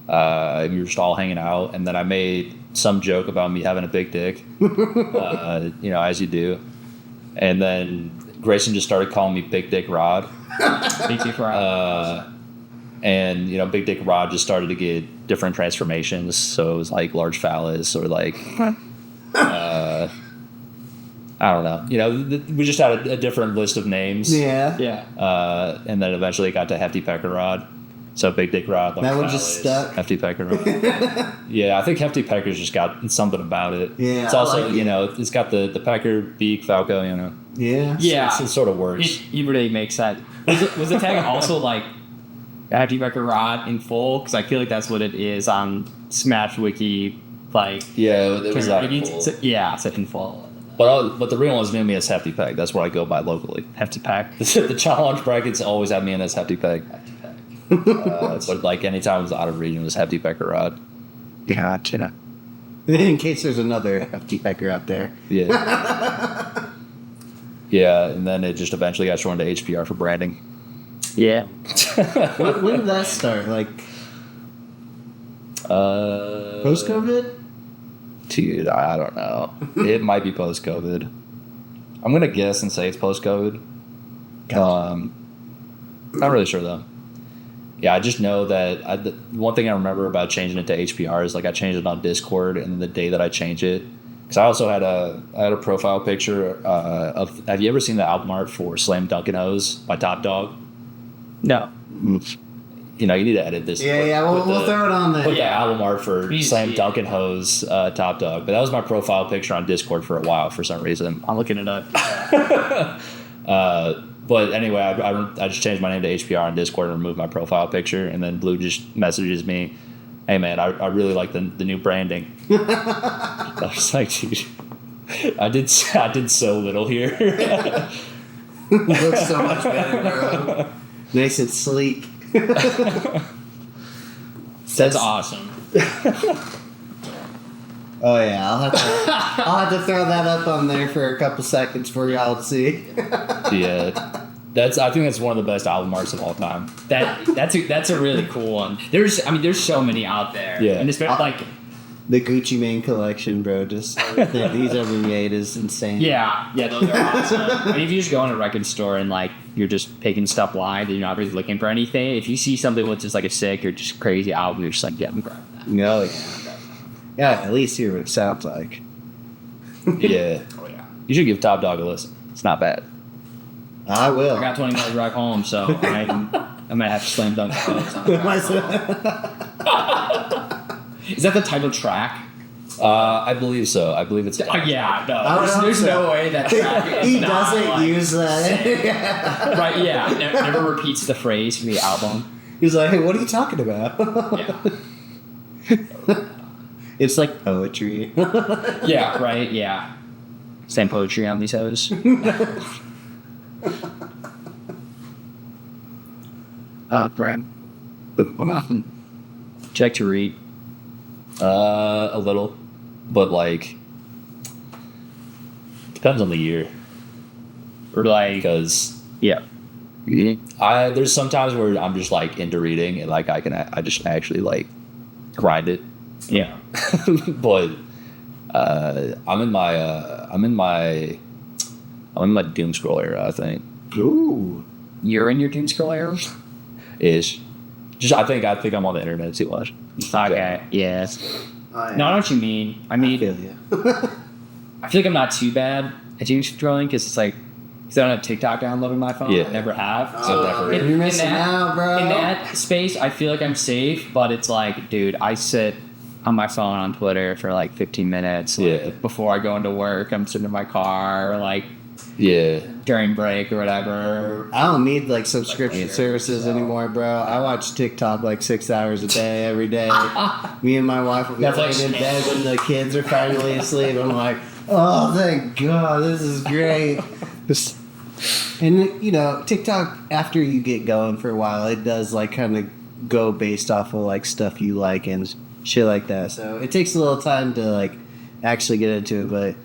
[SPEAKER 2] We were just all hanging out, and then I made some joke about me having a big dick, as you do, and then Grayson just started calling me Big Dick Rod.
[SPEAKER 4] Big Dick Rod.
[SPEAKER 2] And Big Dick Rod just started to get different transformations. So it was like large phallus or like, I don't know. We just had a different list of names.
[SPEAKER 1] Yeah.
[SPEAKER 2] And then eventually it got to Hefty Pecker Rod. So Big Dick Rod. Large
[SPEAKER 1] That one
[SPEAKER 2] phallus,
[SPEAKER 1] just stuck.
[SPEAKER 2] Hefty Pecker Rod. Yeah, I think Hefty Pecker's just got something about it.
[SPEAKER 1] Yeah,
[SPEAKER 2] It's also,
[SPEAKER 1] I like it.
[SPEAKER 2] It's got the pecker, beak, falco,
[SPEAKER 1] Yeah.
[SPEAKER 4] Yeah.
[SPEAKER 2] It sort of works.
[SPEAKER 4] It really makes sense. Was the tag also like Hefty Pecker Rod in full? Because I feel like that's what it is on Smash Wiki. Like,
[SPEAKER 2] Yeah, it was that
[SPEAKER 4] Wiki-
[SPEAKER 2] cool.
[SPEAKER 4] yeah, it's in full.
[SPEAKER 2] But the real ones knew me as Hefty Peg. That's where I go by locally.
[SPEAKER 4] Hefty Peck.
[SPEAKER 2] The challenge brackets always have me in as Hefty Peg. But like anytime it was out of region, it was Hefty Pecker Rod.
[SPEAKER 4] Gotcha.
[SPEAKER 1] In case there's another hefty pecker out there.
[SPEAKER 2] Yeah. Yeah, and then it just eventually got shortened to HPR for branding.
[SPEAKER 4] Yeah.
[SPEAKER 1] When did that start? Like post COVID?
[SPEAKER 2] Dude, I don't know. It might be post COVID. I'm gonna guess and say it's post COVID.
[SPEAKER 1] Gotcha.
[SPEAKER 2] Not really sure though. Yeah, I just know that the one thing I remember about changing it to HPR is like I changed it on Discord, and the day that I changed it, because I also had a profile picture of. Have you ever seen the album art for Slam Dunk and Hose by Top Dog?
[SPEAKER 4] No.
[SPEAKER 2] You need to edit this.
[SPEAKER 1] Yeah, we'll throw it on there.
[SPEAKER 2] Put the
[SPEAKER 3] Yeah.
[SPEAKER 2] album art for
[SPEAKER 3] Please,
[SPEAKER 2] Slam
[SPEAKER 3] yeah.
[SPEAKER 2] Dunk and Hose Top Dog, but that was my profile picture on Discord for a while for some reason.
[SPEAKER 4] I'm looking it up.
[SPEAKER 2] But anyway, I just changed my name to HPR on Discord and removed my profile picture, and then Blue just messages me, "Hey man, I really like the new branding." I was like, dude, I did so little here.
[SPEAKER 1] It looks so much better, bro. Nice and sleek.
[SPEAKER 4] That's awesome.
[SPEAKER 1] Oh yeah, I'll have to throw that up on there for a couple seconds for y'all to see.
[SPEAKER 2] Yeah, I think that's one of the best album arts of all time.
[SPEAKER 4] That's a really cool one. There's so many out there.
[SPEAKER 2] Yeah.
[SPEAKER 4] And especially like
[SPEAKER 1] The Gucci Mane collection, bro. Just these ever made is insane.
[SPEAKER 4] yeah, those are awesome. And if you just go in a record store and like you're just picking stuff live, you're not really looking for anything. If you see something with just like a sick or just crazy album, you're just like, yeah, I'm grabbing that.
[SPEAKER 1] No, yeah, at least hear what it sounds like.
[SPEAKER 2] Yeah,
[SPEAKER 4] Oh yeah.
[SPEAKER 2] you should give Top Dog a listen. It's not bad.
[SPEAKER 1] I will.
[SPEAKER 4] I got 20 minutes drive home, so I might have to slam dunk the boats on that. Is that the title track?
[SPEAKER 2] I believe so. I believe it's.
[SPEAKER 4] Yeah, no.
[SPEAKER 1] I would hope
[SPEAKER 4] There's
[SPEAKER 1] so.
[SPEAKER 4] no way that track is
[SPEAKER 1] He
[SPEAKER 4] not,
[SPEAKER 1] doesn't
[SPEAKER 4] like,
[SPEAKER 1] use that.
[SPEAKER 4] right. Yeah, never repeats the phrase from the album.
[SPEAKER 1] He's like, hey, what are you talking about?
[SPEAKER 4] Yeah.
[SPEAKER 1] It's like poetry.
[SPEAKER 4] Yeah. Right. Yeah. Same poetry on these hoes. Brad. Check to read.
[SPEAKER 2] A little, but like depends on the year.
[SPEAKER 4] Or like,
[SPEAKER 2] Because
[SPEAKER 4] yeah.
[SPEAKER 2] there's some times where I'm just like into reading and like I just actually like grind it.
[SPEAKER 4] Yeah.
[SPEAKER 2] But I'm in my doom scroll era, I think.
[SPEAKER 1] Ooh.
[SPEAKER 4] You're in your doom scroll era?
[SPEAKER 2] Ish. Just I think I'm on the internet too much.
[SPEAKER 4] Okay. Yes.
[SPEAKER 1] Oh, yeah.
[SPEAKER 4] No, I know what you mean. I
[SPEAKER 1] I
[SPEAKER 4] mean,
[SPEAKER 1] feel you.
[SPEAKER 4] I feel like I'm not too bad at doom scrolling because it's like, because I don't have TikTok downloaded on my phone.
[SPEAKER 2] Yeah.
[SPEAKER 4] I never have.
[SPEAKER 2] So never.
[SPEAKER 4] in-
[SPEAKER 1] You're missing out, bro.
[SPEAKER 4] In that space, I feel like I'm safe, but it's like, dude, I sit on my phone on Twitter for like 15 minutes. Like,
[SPEAKER 2] Yeah.
[SPEAKER 4] before I go into work, I'm sitting in my car, like
[SPEAKER 2] Yeah.
[SPEAKER 4] during break or whatever.
[SPEAKER 1] I don't need like subscription
[SPEAKER 4] Like,
[SPEAKER 1] services anymore, bro. I watch TikTok like 6 hours a day, every day. Me and my wife will be
[SPEAKER 4] Netflix.
[SPEAKER 1] laying in bed when the kids are finally asleep. I'm like, oh, thank God, this is great. And you know, TikTok, after you get going for a while, it does like kind of go based off of like stuff you like and shit like that. So it takes a little time to like actually get into it, but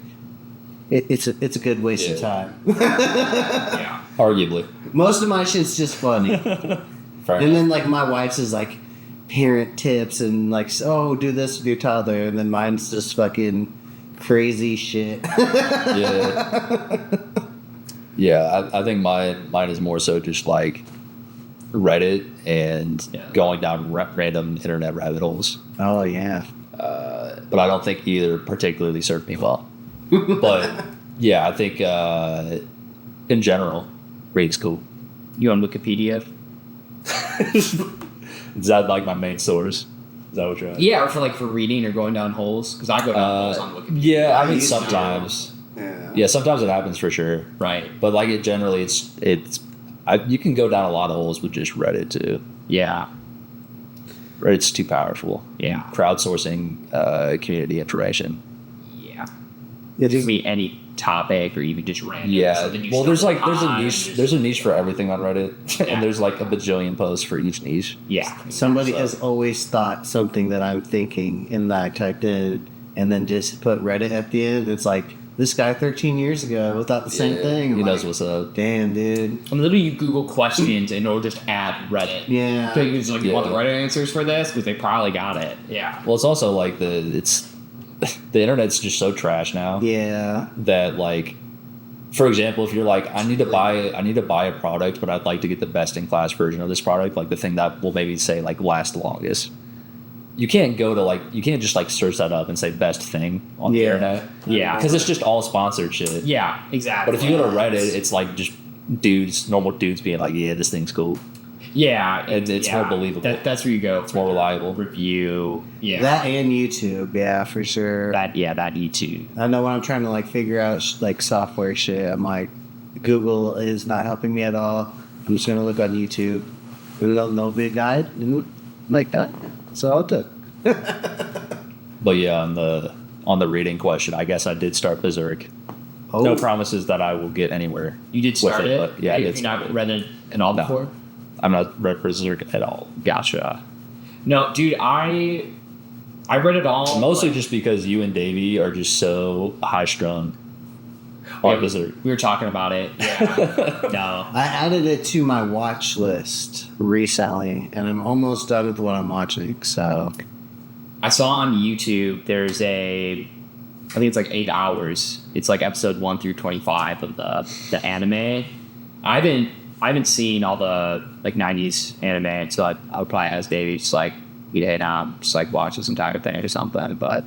[SPEAKER 1] it's a good waste of time.
[SPEAKER 3] Yeah.
[SPEAKER 2] Arguably.
[SPEAKER 1] Most of my shit's just funny.
[SPEAKER 2] Fair
[SPEAKER 1] And
[SPEAKER 2] enough.
[SPEAKER 1] then like my wife's is like parent tips and like, oh, do this with your toddler, and then mine's just fucking crazy shit.
[SPEAKER 2] Yeah. Yeah, I think mine is more so just like Reddit and going down random internet rabbit holes.
[SPEAKER 1] Oh yeah.
[SPEAKER 2] But I don't think either particularly served me well. But yeah, I think in general, reading's cool.
[SPEAKER 4] You on Wikipedia?
[SPEAKER 2] Is that like my main source? Is that what you're at?
[SPEAKER 4] Yeah, or for reading or going down holes, because I go down holes on Wikipedia.
[SPEAKER 2] Yeah, I
[SPEAKER 1] I
[SPEAKER 2] mean
[SPEAKER 1] used to.
[SPEAKER 2] sometimes.
[SPEAKER 1] Yeah.
[SPEAKER 2] Yeah, sometimes it happens for sure.
[SPEAKER 4] Right.
[SPEAKER 2] But like it generally, you can go down a lot of holes with just Reddit too.
[SPEAKER 4] Yeah.
[SPEAKER 2] Reddit's too powerful.
[SPEAKER 4] Yeah.
[SPEAKER 2] Crowdsourcing community information.
[SPEAKER 4] Yeah.
[SPEAKER 1] Yeah,
[SPEAKER 4] It
[SPEAKER 1] just,
[SPEAKER 4] could be any topic or even just random.
[SPEAKER 2] Yeah.
[SPEAKER 4] something you
[SPEAKER 2] Well, there's
[SPEAKER 4] stumble
[SPEAKER 2] a
[SPEAKER 4] upon,
[SPEAKER 2] niche.
[SPEAKER 4] just-
[SPEAKER 2] There's a niche for everything on Reddit,
[SPEAKER 4] Yeah.
[SPEAKER 2] and there's like a bajillion posts for each niche.
[SPEAKER 4] Yeah.
[SPEAKER 1] somebody
[SPEAKER 2] So-
[SPEAKER 1] has always thought something that I'm thinking, and I typed in, and then just put Reddit at the end. It's like, this guy 13 years ago thought the same
[SPEAKER 2] Yeah,
[SPEAKER 1] thing.
[SPEAKER 2] He
[SPEAKER 1] I'm
[SPEAKER 2] knows
[SPEAKER 1] like,
[SPEAKER 2] what's up.
[SPEAKER 1] damn, dude.
[SPEAKER 4] And literally, you Google questions and it'll just add Reddit.
[SPEAKER 1] Yeah.
[SPEAKER 4] So it's like, you want the
[SPEAKER 2] Yeah.
[SPEAKER 4] Reddit answers for this? Because they probably got it. Yeah.
[SPEAKER 2] Well, it's also like the internet's just so trash now
[SPEAKER 1] Yeah.
[SPEAKER 2] that like, for example, if you're like, I need to buy a product, but I'd like to get the best in class version of this product, like the thing that will maybe say like last longest. You can't just like search that up and say best thing on the
[SPEAKER 1] Yeah.
[SPEAKER 2] internet.
[SPEAKER 4] Yeah.
[SPEAKER 2] Because it's just all sponsored shit.
[SPEAKER 4] Yeah, exactly.
[SPEAKER 2] But if you go to Reddit, it's like just normal dudes being like, yeah, this thing's cool.
[SPEAKER 4] Yeah.
[SPEAKER 2] It's more believable.
[SPEAKER 4] That's where you go.
[SPEAKER 2] It's more reliable.
[SPEAKER 4] Review. Yeah.
[SPEAKER 1] That and YouTube, yeah, for sure.
[SPEAKER 4] That YouTube.
[SPEAKER 1] I know when I'm trying to like figure out like software shit, I'm like, Google is not helping me at all. I'm just gonna look on YouTube. No big guide, and like that. So I'll took.
[SPEAKER 2] But yeah, on the reading question, I guess I did start Berserk.
[SPEAKER 1] Oh,
[SPEAKER 2] No promises that I will get anywhere.
[SPEAKER 4] You did
[SPEAKER 2] With
[SPEAKER 4] start
[SPEAKER 2] it,
[SPEAKER 4] it?
[SPEAKER 2] but yeah, I
[SPEAKER 4] Have
[SPEAKER 2] did
[SPEAKER 4] you not
[SPEAKER 2] start it.
[SPEAKER 4] read it at all
[SPEAKER 2] No.
[SPEAKER 4] before?
[SPEAKER 2] I'm not read Berserk at all.
[SPEAKER 4] Gotcha. No, dude, I read it all.
[SPEAKER 2] Mostly
[SPEAKER 4] like,
[SPEAKER 2] just because you and Davey are just so high strung
[SPEAKER 4] yeah,
[SPEAKER 2] on Berserk.
[SPEAKER 4] we were talking about it. Yeah. No.
[SPEAKER 1] I added it to my watch list recently, and I'm almost done with what I'm watching. So
[SPEAKER 4] I saw on YouTube there's I think it's like 8 hours. It's like episode 1 through 25 of the anime. I haven't seen all the like 90s anime, so I would probably ask Davey just like, hey, now just like watch this entire thing or something. But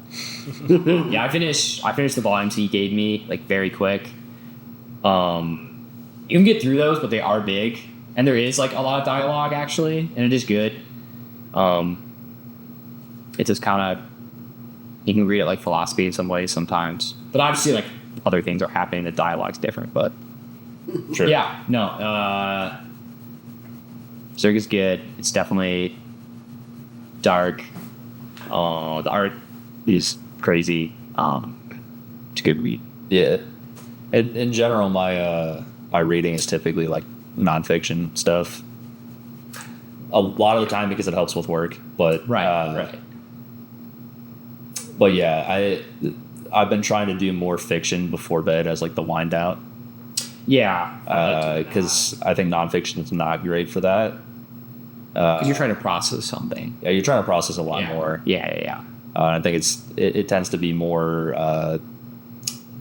[SPEAKER 4] yeah, I finished the volumes he gave me like very quick. You can get through those, but they are big, and there is like a lot of dialogue actually, and it is good. It's just kind of, you can read it like philosophy in some ways sometimes, but obviously like other things are happening. The dialogue's different, but
[SPEAKER 2] Sure.
[SPEAKER 4] yeah, no. Berserk is good. It's definitely dark. The art is crazy. It's a good read.
[SPEAKER 2] Yeah. In general, my reading is typically like nonfiction stuff. A lot of the time because it helps with work, but
[SPEAKER 4] Right.
[SPEAKER 2] But yeah, I've been trying to do more fiction before bed as like the wind out.
[SPEAKER 4] Yeah.
[SPEAKER 2] Because I think nonfiction is not great for that.
[SPEAKER 4] Because you're trying to process something.
[SPEAKER 2] Yeah, you're trying to process a lot
[SPEAKER 4] Yeah.
[SPEAKER 2] more.
[SPEAKER 4] Yeah.
[SPEAKER 2] I think it tends to be more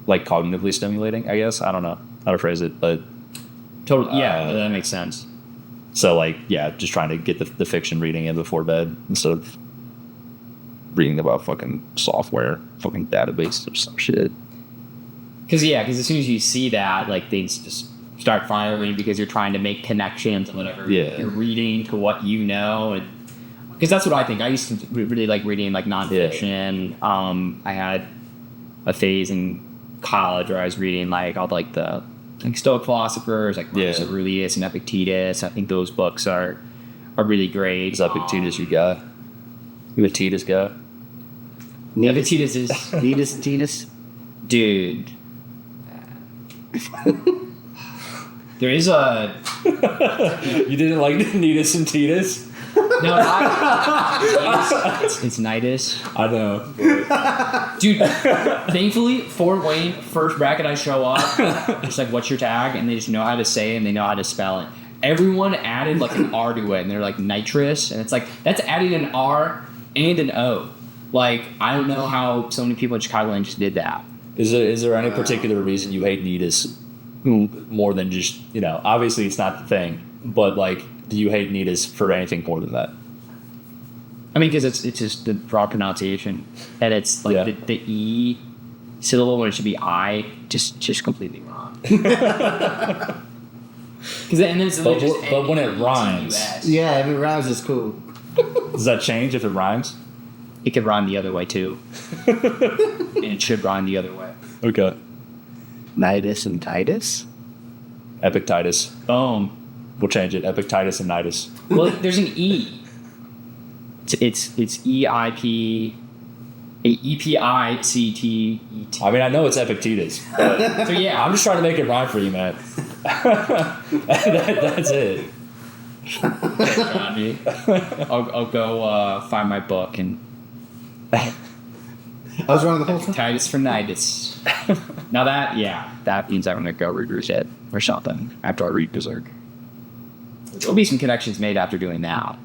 [SPEAKER 2] like cognitively stimulating, I guess. I don't know how to phrase it, but
[SPEAKER 4] Totally. Yeah, that makes sense.
[SPEAKER 2] so like yeah, just trying to get the fiction reading in before bed instead of reading about fucking software, fucking database or some shit.
[SPEAKER 4] Because as soon as you see that, like things just start firing because you're trying to make connections and whatever
[SPEAKER 2] Yeah.
[SPEAKER 4] you're reading to what you know. And because that's what I think. I used to really like reading like nonfiction. I had a phase in college where I was reading like all like the like Stoic philosophers, like Marcus Aurelius and Epictetus. I think those books are really great.
[SPEAKER 2] Is Epictetus your guy? You a Titus guy?
[SPEAKER 4] Epictetus is
[SPEAKER 1] Titus.
[SPEAKER 4] dude. There is a
[SPEAKER 2] You didn't like Nitus and Titus?
[SPEAKER 4] no. It's Nidus.
[SPEAKER 2] I know.
[SPEAKER 4] Dude, thankfully, Fort Wayne, first bracket I show up, it's like, what's your tag? And they just know how to say it and they know how to spell it. Everyone added like an R to it, and they're like nitrous, and it's like, that's adding an R and an O. Like, I don't know how so many people in Chicagoland just did that.
[SPEAKER 2] Is there any particular reason you hate Nitus more than just, obviously it's not the thing, but like, do you hate Nitus for anything more than that?
[SPEAKER 4] I mean, because it's just the raw pronunciation, and it's like the E syllable when it should be I, just completely wrong. Because then it's
[SPEAKER 2] But
[SPEAKER 4] just
[SPEAKER 2] when it rhymes.
[SPEAKER 1] Yeah, if it rhymes, it's cool.
[SPEAKER 2] Does that change if it rhymes?
[SPEAKER 4] It could rhyme the other way too, and it should rhyme the other way.
[SPEAKER 2] Okay.
[SPEAKER 1] Nidus and Titus.
[SPEAKER 2] Epictetus.
[SPEAKER 4] Boom.
[SPEAKER 2] We'll change it. Epictetus and Nitus.
[SPEAKER 4] Well, there's an E. It's EIP, EPICTET.
[SPEAKER 2] I mean, I know it's Epictetus, but
[SPEAKER 4] So yeah,
[SPEAKER 2] I'm just trying to make it rhyme for you, man. That's it.
[SPEAKER 4] I'll go find my book and
[SPEAKER 1] I was wrong the whole time.
[SPEAKER 4] Titus for Nidus. Now that means I'm gonna go read Rousset or something after I read Berserk. There'll be some connections made after doing that.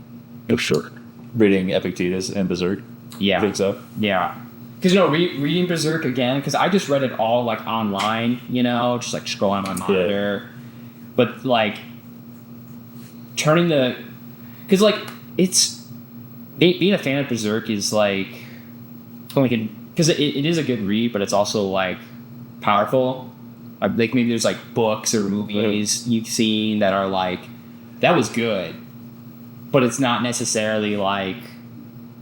[SPEAKER 2] Oh, sure. Reading Epictetus and Berserk.
[SPEAKER 4] Yeah.
[SPEAKER 2] I think so.
[SPEAKER 4] Yeah. Because, reading Berserk again, because I just read it all, like, online, just, like, scroll on my monitor. Yeah. But, like, turning the... Because, like, it's... Being a fan of Berserk is, like... Because it is a good read, but it's also, like, powerful. Like, maybe there's, like, books or movies you've seen that are, like... That was good. But it's not necessarily, like,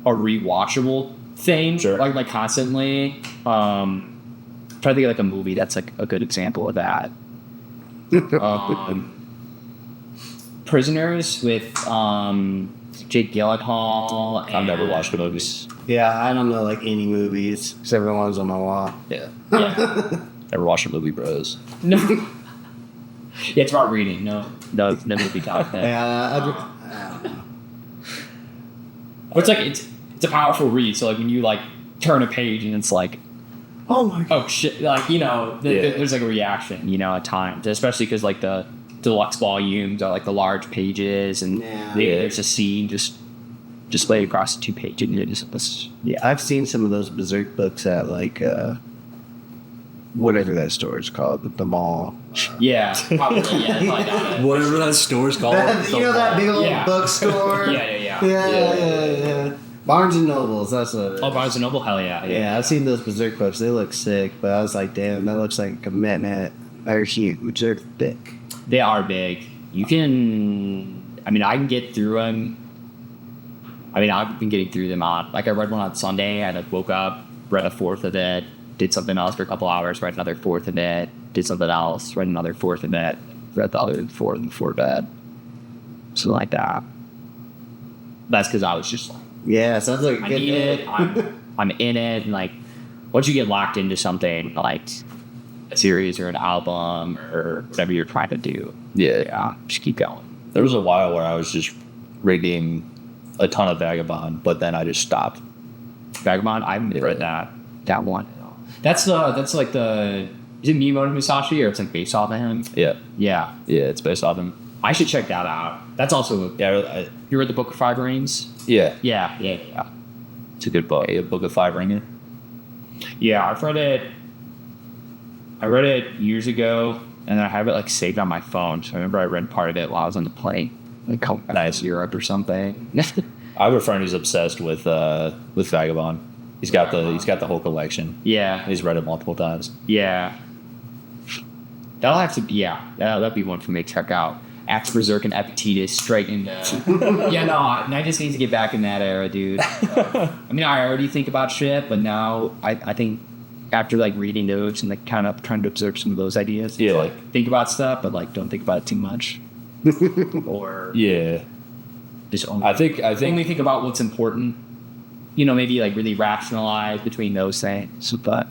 [SPEAKER 4] a rewatchable thing,
[SPEAKER 2] sure.
[SPEAKER 4] like constantly. Try to think of like a movie that's like a good example of that. Prisoners with Jake Gyllenhaal.
[SPEAKER 2] I've never watched the movies.
[SPEAKER 1] Yeah, I don't know like any movies except for the ones on my wall.
[SPEAKER 2] Yeah.
[SPEAKER 4] Yeah.
[SPEAKER 2] Never watched a movie, bros.
[SPEAKER 4] No. Yeah, it's about reading. No movie talk.
[SPEAKER 1] Yeah,
[SPEAKER 4] But it's like it's a powerful read. So like when you like turn a page and it's like,
[SPEAKER 1] oh my god,
[SPEAKER 4] oh shit, like there's like a reaction, at times, especially because like the deluxe volumes are like the large pages and there's a scene just displayed across the 2 pages.
[SPEAKER 1] I've seen some of those Berserk books at like whatever that store is called, the mall.
[SPEAKER 4] Yeah, probably. Yeah, probably not
[SPEAKER 2] Whatever that store's called.
[SPEAKER 1] That big old bookstore.
[SPEAKER 4] Yeah.
[SPEAKER 1] Barnes and Nobles. That's what.
[SPEAKER 4] Oh, Barnes and Noble. Hell yeah.
[SPEAKER 1] Yeah, I've seen those Berserk books. They look sick, but I was like, damn, that looks like a commitment. They're huge. They're thick.
[SPEAKER 4] They are big. You can. I mean, I can get through them. I mean, I've been getting through them on. Like, I read one on Sunday. I like woke up, read a fourth of it, did something else for a couple hours, read another fourth of it, did something else, read another fourth of it, read the other fourth before bed. Something like that. That's because I was just like,
[SPEAKER 1] yeah, sounds like a
[SPEAKER 4] I
[SPEAKER 1] good
[SPEAKER 4] need
[SPEAKER 1] day.
[SPEAKER 4] it. I'm in it. And like, once you get locked into something like a series or an album or whatever you're trying to do, just keep going.
[SPEAKER 2] There was a while where I was just reading a ton of Vagabond, but then I just stopped.
[SPEAKER 4] Vagabond, I haven't read that one. That's like the, is it Miyamoto Musashi or it's like based off of him?
[SPEAKER 2] Yeah, it's based off him.
[SPEAKER 4] I should check that out. That's also you read the Book of Five Rings?
[SPEAKER 2] Yeah.
[SPEAKER 4] It's a good book.
[SPEAKER 2] A Book of Five Ringer.
[SPEAKER 4] Yeah, I've read it. I read it years ago, and I have it like saved on my phone. So I remember I read part of it while I was on the plane, like coming back to Europe or something.
[SPEAKER 2] I have a friend who's obsessed with Vagabond. He's got the whole collection.
[SPEAKER 4] Yeah,
[SPEAKER 2] He's read it multiple times.
[SPEAKER 4] Yeah, that'll be one for me to check out. After Berserk and Epictetus straight into I just need to get back in that era, dude. I mean, I already think about shit, but now I think after like reading notes and like kind of trying to observe some of those ideas.
[SPEAKER 2] Yeah.
[SPEAKER 4] Like think about stuff, but like don't think about it too much. Or
[SPEAKER 2] Yeah.
[SPEAKER 4] just only,
[SPEAKER 2] I think
[SPEAKER 4] only think about what's important. You know, maybe like really rationalize between those things. But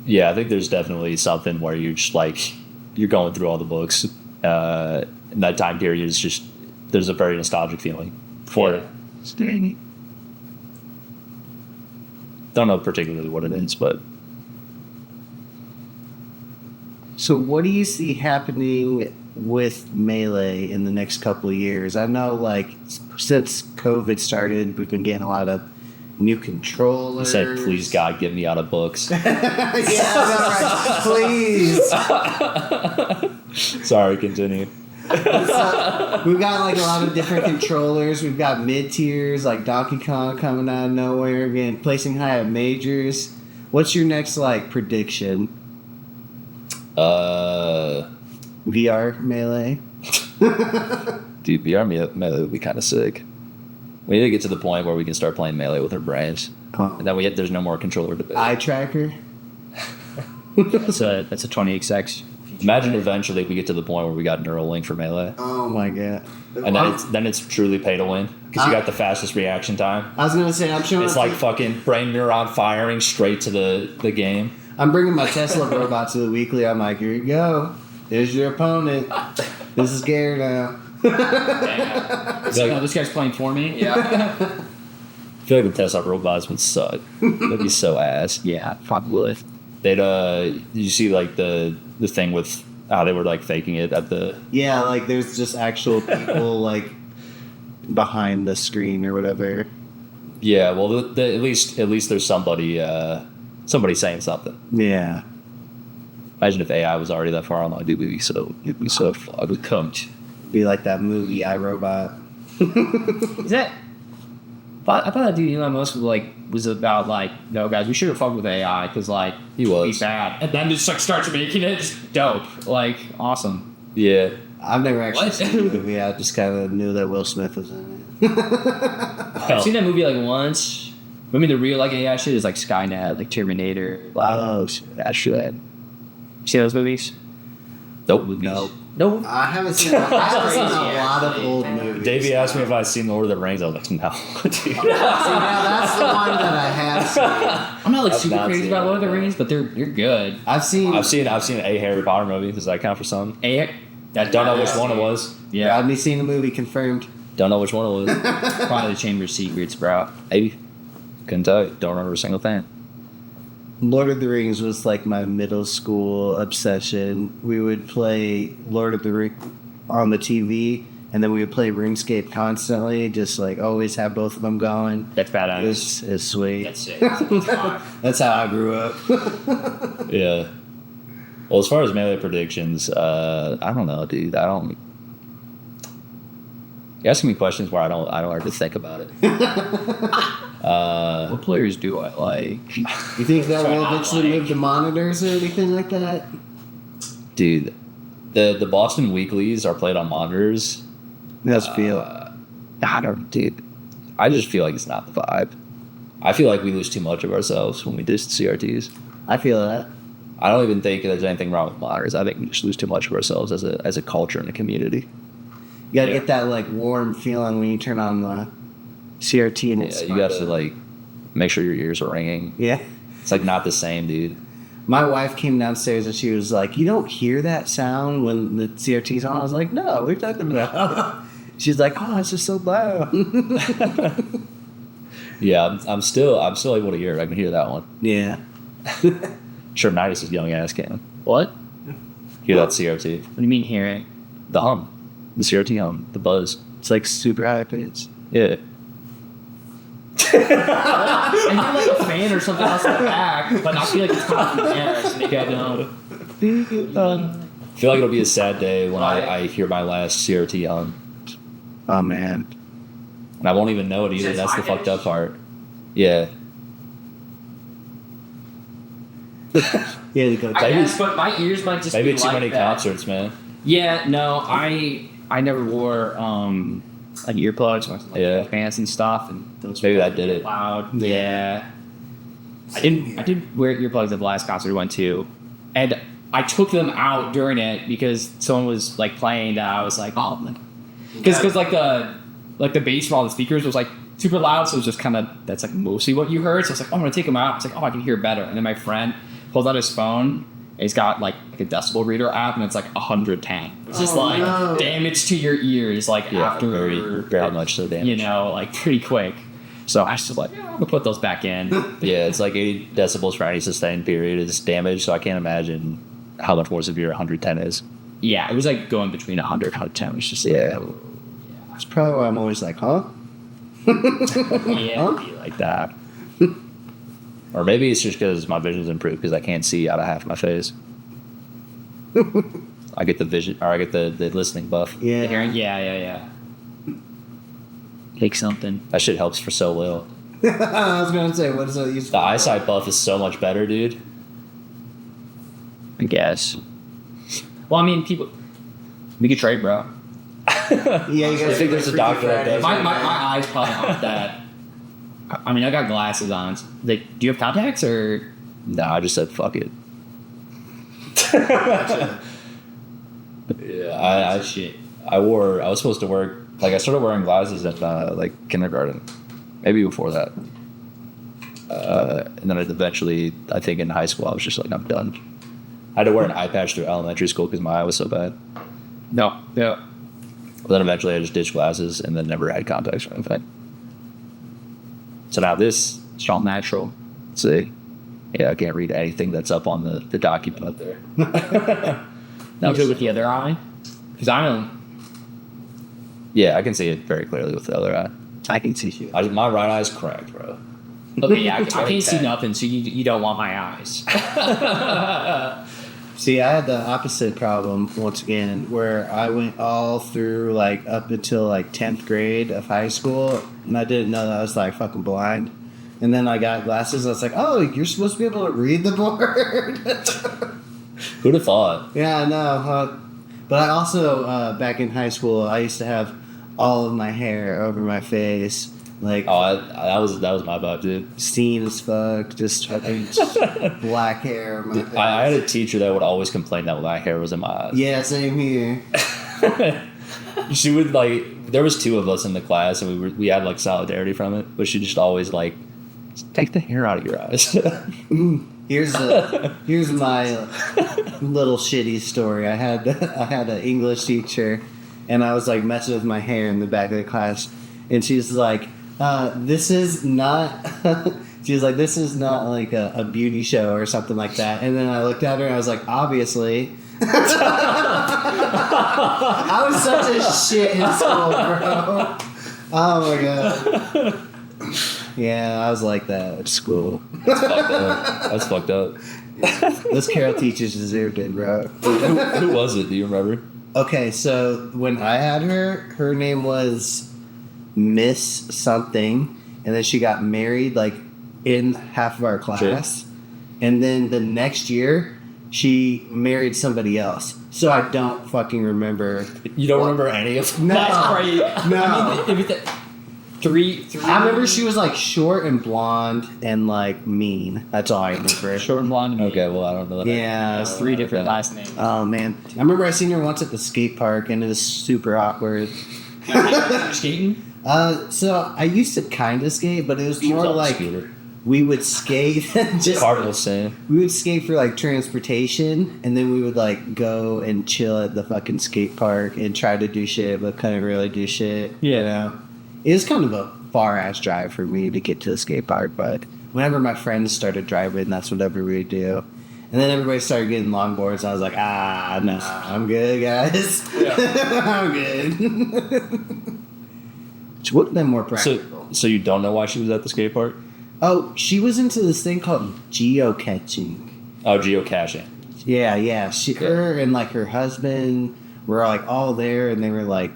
[SPEAKER 2] yeah, I think there's definitely something where you're just like you're going through all the books. In that time period is just there's a very nostalgic feeling for it. Don't know particularly what it is, but
[SPEAKER 1] So what do you see happening with Melee in the next couple of years? I know, like, since COVID started, we've been getting a lot of new
[SPEAKER 2] I
[SPEAKER 1] controllers.
[SPEAKER 2] said, please God, get me out of books.
[SPEAKER 1] Yeah, I know, right? Please.
[SPEAKER 2] Sorry, continue.
[SPEAKER 1] So, we've got like a lot of different controllers. We've got mid tiers like Donkey Kong coming out of nowhere, again placing high at majors. What's your next like prediction? VR Melee.
[SPEAKER 2] Dude, VR Melee would be kind of sick. We need to get to the point where we can start playing Melee with our brains. And then there's no more controller debate.
[SPEAKER 1] Eye tracker.
[SPEAKER 4] that's a 20XX.
[SPEAKER 2] Imagine eventually we get to the point where we got Neuralink for Melee.
[SPEAKER 1] Oh my god.
[SPEAKER 2] And then it's truly pay to win. Because you got the fastest reaction time.
[SPEAKER 1] I was gonna say I'm showing.
[SPEAKER 2] It's like fucking brain neuron firing straight to the game.
[SPEAKER 1] I'm bringing my Tesla robot to the weekly. I'm like, here you go. There's your opponent. This is Gare now.
[SPEAKER 4] This guy's playing for me.
[SPEAKER 3] Yeah.
[SPEAKER 2] I feel like the Tesla robots would suck. That'd be so ass.
[SPEAKER 4] Yeah, probably would.
[SPEAKER 2] They'd did you see like the thing with how they were like faking it at the
[SPEAKER 1] Yeah, like there's just actual people like behind the screen or whatever.
[SPEAKER 2] yeah, well at least there's somebody saying something.
[SPEAKER 1] Yeah.
[SPEAKER 2] Imagine if AI was already that far along, dude, it'd be so fucking cooked.
[SPEAKER 1] Be like that movie iRobot.
[SPEAKER 4] Is that? I thought that dude Elon Musk was about like, no guys, we should have fucked with AI because like
[SPEAKER 2] He was.
[SPEAKER 4] it'd be bad, and then just like starts making it. It's dope, like awesome.
[SPEAKER 2] Yeah.
[SPEAKER 1] I've never actually
[SPEAKER 4] What?
[SPEAKER 1] seen the movie. I just kind of knew that Will Smith was in it.
[SPEAKER 4] I've seen that movie like once. I mean, the real like AI shit is like Skynet, like Terminator.
[SPEAKER 1] Oh, shit.
[SPEAKER 4] That shit. See those movies?
[SPEAKER 2] Nope.
[SPEAKER 4] No.
[SPEAKER 1] I haven't seen a lot of
[SPEAKER 3] Crazy,
[SPEAKER 1] old
[SPEAKER 3] actually.
[SPEAKER 1] movies.
[SPEAKER 2] Davey asked me if I'd seen Lord of the Rings. I was like, no. Dude.
[SPEAKER 1] See, now that's the one that I have seen.
[SPEAKER 4] I'm not like
[SPEAKER 2] I've
[SPEAKER 4] super
[SPEAKER 2] not
[SPEAKER 4] crazy
[SPEAKER 2] seen
[SPEAKER 4] about
[SPEAKER 2] it.
[SPEAKER 4] Lord of the Rings, but you're good.
[SPEAKER 1] I've seen
[SPEAKER 2] I've seen a Harry Potter movie. Does that count for something?
[SPEAKER 4] AI. That
[SPEAKER 2] Don't know which one it was.
[SPEAKER 4] Yeah,
[SPEAKER 1] Rodney seen the movie confirmed.
[SPEAKER 2] Don't know which one it was.
[SPEAKER 4] probably the Chamber of Secrets, bro.
[SPEAKER 2] Maybe. Couldn't tell you. Don't remember a single thing.
[SPEAKER 1] Lord of the Rings was like my middle school obsession. We would play Lord of the Rings on the TV, and then we would play RuneScape constantly, just like always have both of them going.
[SPEAKER 4] That's badass.
[SPEAKER 1] This is sweet.
[SPEAKER 3] That's sick. That's
[SPEAKER 1] That's how I grew up.
[SPEAKER 2] Yeah. Well, as far as Melee predictions, I don't know, dude. You're asking me questions where I don't have to think about it.
[SPEAKER 4] What players do I like?
[SPEAKER 1] You think that will eventually move to monitors or anything like that?
[SPEAKER 2] Dude, the Boston weeklies are played on monitors.
[SPEAKER 1] That's feel.
[SPEAKER 4] I don't, dude.
[SPEAKER 2] I just feel like it's not the vibe. I feel like we lose too much of ourselves when we do CRTs.
[SPEAKER 1] I feel that.
[SPEAKER 2] I don't even think there's anything wrong with monitors. I think we just lose too much of ourselves as a culture and a community.
[SPEAKER 1] You gotta get that like warm feeling when you turn on the CRT and it's
[SPEAKER 2] Yeah, you gotta like make sure your ears are ringing.
[SPEAKER 1] Yeah.
[SPEAKER 2] It's like not the same, dude.
[SPEAKER 1] My wife came downstairs and she was like, "You don't hear that sound when the CRT's on?" I was like, "No, what are you talking about?" She's like, "Oh, it's just so loud."
[SPEAKER 2] Yeah, I'm still able to hear it. I can hear that one.
[SPEAKER 1] Yeah.
[SPEAKER 2] Sure, Nitus' young ass can.
[SPEAKER 4] What?
[SPEAKER 2] Hear that CRT.
[SPEAKER 4] What do you mean hearing?
[SPEAKER 2] The hum. The CRT hum. The buzz.
[SPEAKER 1] It's like super high pitched.
[SPEAKER 2] Yeah.
[SPEAKER 4] And you're like a fan or something else in the back, but I feel like it's kind of embarrassed. Maybe I don't.
[SPEAKER 2] I feel like it'll be a sad day when I hear my last CRT hum.
[SPEAKER 1] Oh man.
[SPEAKER 2] And I won't even know it either.
[SPEAKER 3] Is it
[SPEAKER 2] That's the
[SPEAKER 3] high
[SPEAKER 2] fucked up part. Yeah.
[SPEAKER 1] Yeah, you go.
[SPEAKER 3] I guess, but my ears might just
[SPEAKER 2] Maybe
[SPEAKER 3] be
[SPEAKER 2] too
[SPEAKER 3] like
[SPEAKER 2] many
[SPEAKER 3] that.
[SPEAKER 2] concerts, man.
[SPEAKER 4] Yeah, no, I never wore like earplugs or like
[SPEAKER 2] Yeah.
[SPEAKER 4] pants and stuff, and those
[SPEAKER 2] Maybe
[SPEAKER 4] were
[SPEAKER 2] that did it.
[SPEAKER 4] loud. Yeah. I didn't wear earplugs at the last concert we went to, and I took them out during it because someone was like playing that I was like, oh, because like the bass from all the speakers was like super loud, so it was just kind of that's like mostly what you heard. So I was like, oh, I'm gonna take them out. It's like, oh, I can hear better. And then my friend pulls out his phone. And he's got like a decibel reader app, and it's like 110. It's just damage to your ears, like after
[SPEAKER 2] very much so damage.
[SPEAKER 4] You know, like pretty quick. So I was just like, I'm gonna put those back in.
[SPEAKER 2] Yeah, it's like 80 decibels for any sustained period is damage, so I can't imagine how much more severe 110 is.
[SPEAKER 4] Yeah, it was like going between 100 and 110. It was just
[SPEAKER 1] That's probably why I'm always like, huh?
[SPEAKER 4] yeah, be like that.
[SPEAKER 2] Or maybe it's just because my vision's improved because I can't see out of half my face. I get the vision, or I get the listening buff.
[SPEAKER 1] Yeah.
[SPEAKER 4] The hearing, yeah. Take something.
[SPEAKER 2] That shit helps for so little.
[SPEAKER 1] I was gonna say, what is it used
[SPEAKER 2] The
[SPEAKER 1] for?
[SPEAKER 2] eyesight buff is so much better, dude.
[SPEAKER 4] I guess. Well, I mean, we could trade, bro.
[SPEAKER 1] Yeah, you
[SPEAKER 2] I
[SPEAKER 1] guys
[SPEAKER 2] think there's a doctor that does.
[SPEAKER 4] My eyes probably aren't that. I mean, I got glasses on. Like, do you have contacts or?
[SPEAKER 2] No, I just said fuck it. Yeah,
[SPEAKER 4] Shit.
[SPEAKER 2] I was supposed to work, like I started wearing glasses at like kindergarten, maybe before that. And then eventually, I think in high school, I was just like, I'm done. I had to wear an eye patch through elementary school because my eye was so bad.
[SPEAKER 4] No. Yeah.
[SPEAKER 2] But then eventually I just ditched glasses and then never had contacts or anything. So now this,
[SPEAKER 4] It's all natural.
[SPEAKER 2] see, yeah, I can't read anything that's up on the document up there.
[SPEAKER 4] Not good with the other eye. Because I don't.
[SPEAKER 2] Yeah, I can see it very clearly with the other eye.
[SPEAKER 1] I can see you.
[SPEAKER 2] My right eye's cracked, bro.
[SPEAKER 4] Okay, yeah, I can't see nothing, so you don't want my eyes.
[SPEAKER 1] See, I had the opposite problem once again, where I went all through like up until like 10th grade of high school, and I didn't know that I was like fucking blind. And then I got glasses. I was like, oh, you're supposed to be able to read the board.
[SPEAKER 2] Who'd have thought?
[SPEAKER 1] Yeah, I know. But I also back in high school, I used to have all of my hair over my face, like
[SPEAKER 2] That was my vibe, dude.
[SPEAKER 1] seen as fuck, just fucking black hair. On my face.
[SPEAKER 2] I had a teacher that would always complain that my hair was in my eyes.
[SPEAKER 1] Yeah, same here.
[SPEAKER 2] She would like. There was two of us in the class, and we had like solidarity from it. But she just always like, take the hair out of your eyes.
[SPEAKER 1] Here's my little shitty story. I had an English teacher, and I was like messing with my hair in the back of the class, and she's like, "This is not." She was like, "This is not like a beauty show or something like that." And then I looked at her, and I was like, "Obviously." I was such a shit in school, bro. Oh my god. Yeah, I was like that at school.
[SPEAKER 2] That's fucked up.
[SPEAKER 1] Those Carol teachers deserved it, bro.
[SPEAKER 2] Who was it? Do you remember?
[SPEAKER 1] Okay, so when I had her name was Miss something, and then she got married like in half of our class, and then the next year she married somebody else. So I don't fucking remember.
[SPEAKER 2] You don't remember any of them?
[SPEAKER 1] No,
[SPEAKER 4] That's crazy.
[SPEAKER 1] no.
[SPEAKER 4] I mean, three.
[SPEAKER 1] I remember she was like short and blonde and like mean. That's all I remember.
[SPEAKER 4] Short and blonde. And
[SPEAKER 2] Okay, well I don't know that.
[SPEAKER 1] Yeah.
[SPEAKER 4] It was three different last names.
[SPEAKER 1] Oh man, I remember I seen her once at the skate park, and it was super awkward.
[SPEAKER 4] Skating?
[SPEAKER 1] So I used to kind of skate, but it was
[SPEAKER 2] She was
[SPEAKER 1] more
[SPEAKER 2] on the
[SPEAKER 1] like
[SPEAKER 2] scooter.
[SPEAKER 1] we would skate just
[SPEAKER 2] Cardinal sin.
[SPEAKER 1] we would skate for like transportation, and then we would like go and chill at the fucking skate park and try to do shit, but couldn't really do shit.
[SPEAKER 4] Yeah.
[SPEAKER 1] You know, it was kind of a far ass drive for me to get to the skate park, but whenever my friends started driving, that's whatever we would do. And then everybody started getting longboards, and I was like, no, I'm good, guys. I'm good. Which would have been more practical.
[SPEAKER 2] So you don't know why she was at the skate park?
[SPEAKER 1] Oh, she was into this thing called geocaching.
[SPEAKER 2] Oh, geocaching.
[SPEAKER 1] Yeah. Her and like her husband were like all there, and they were like,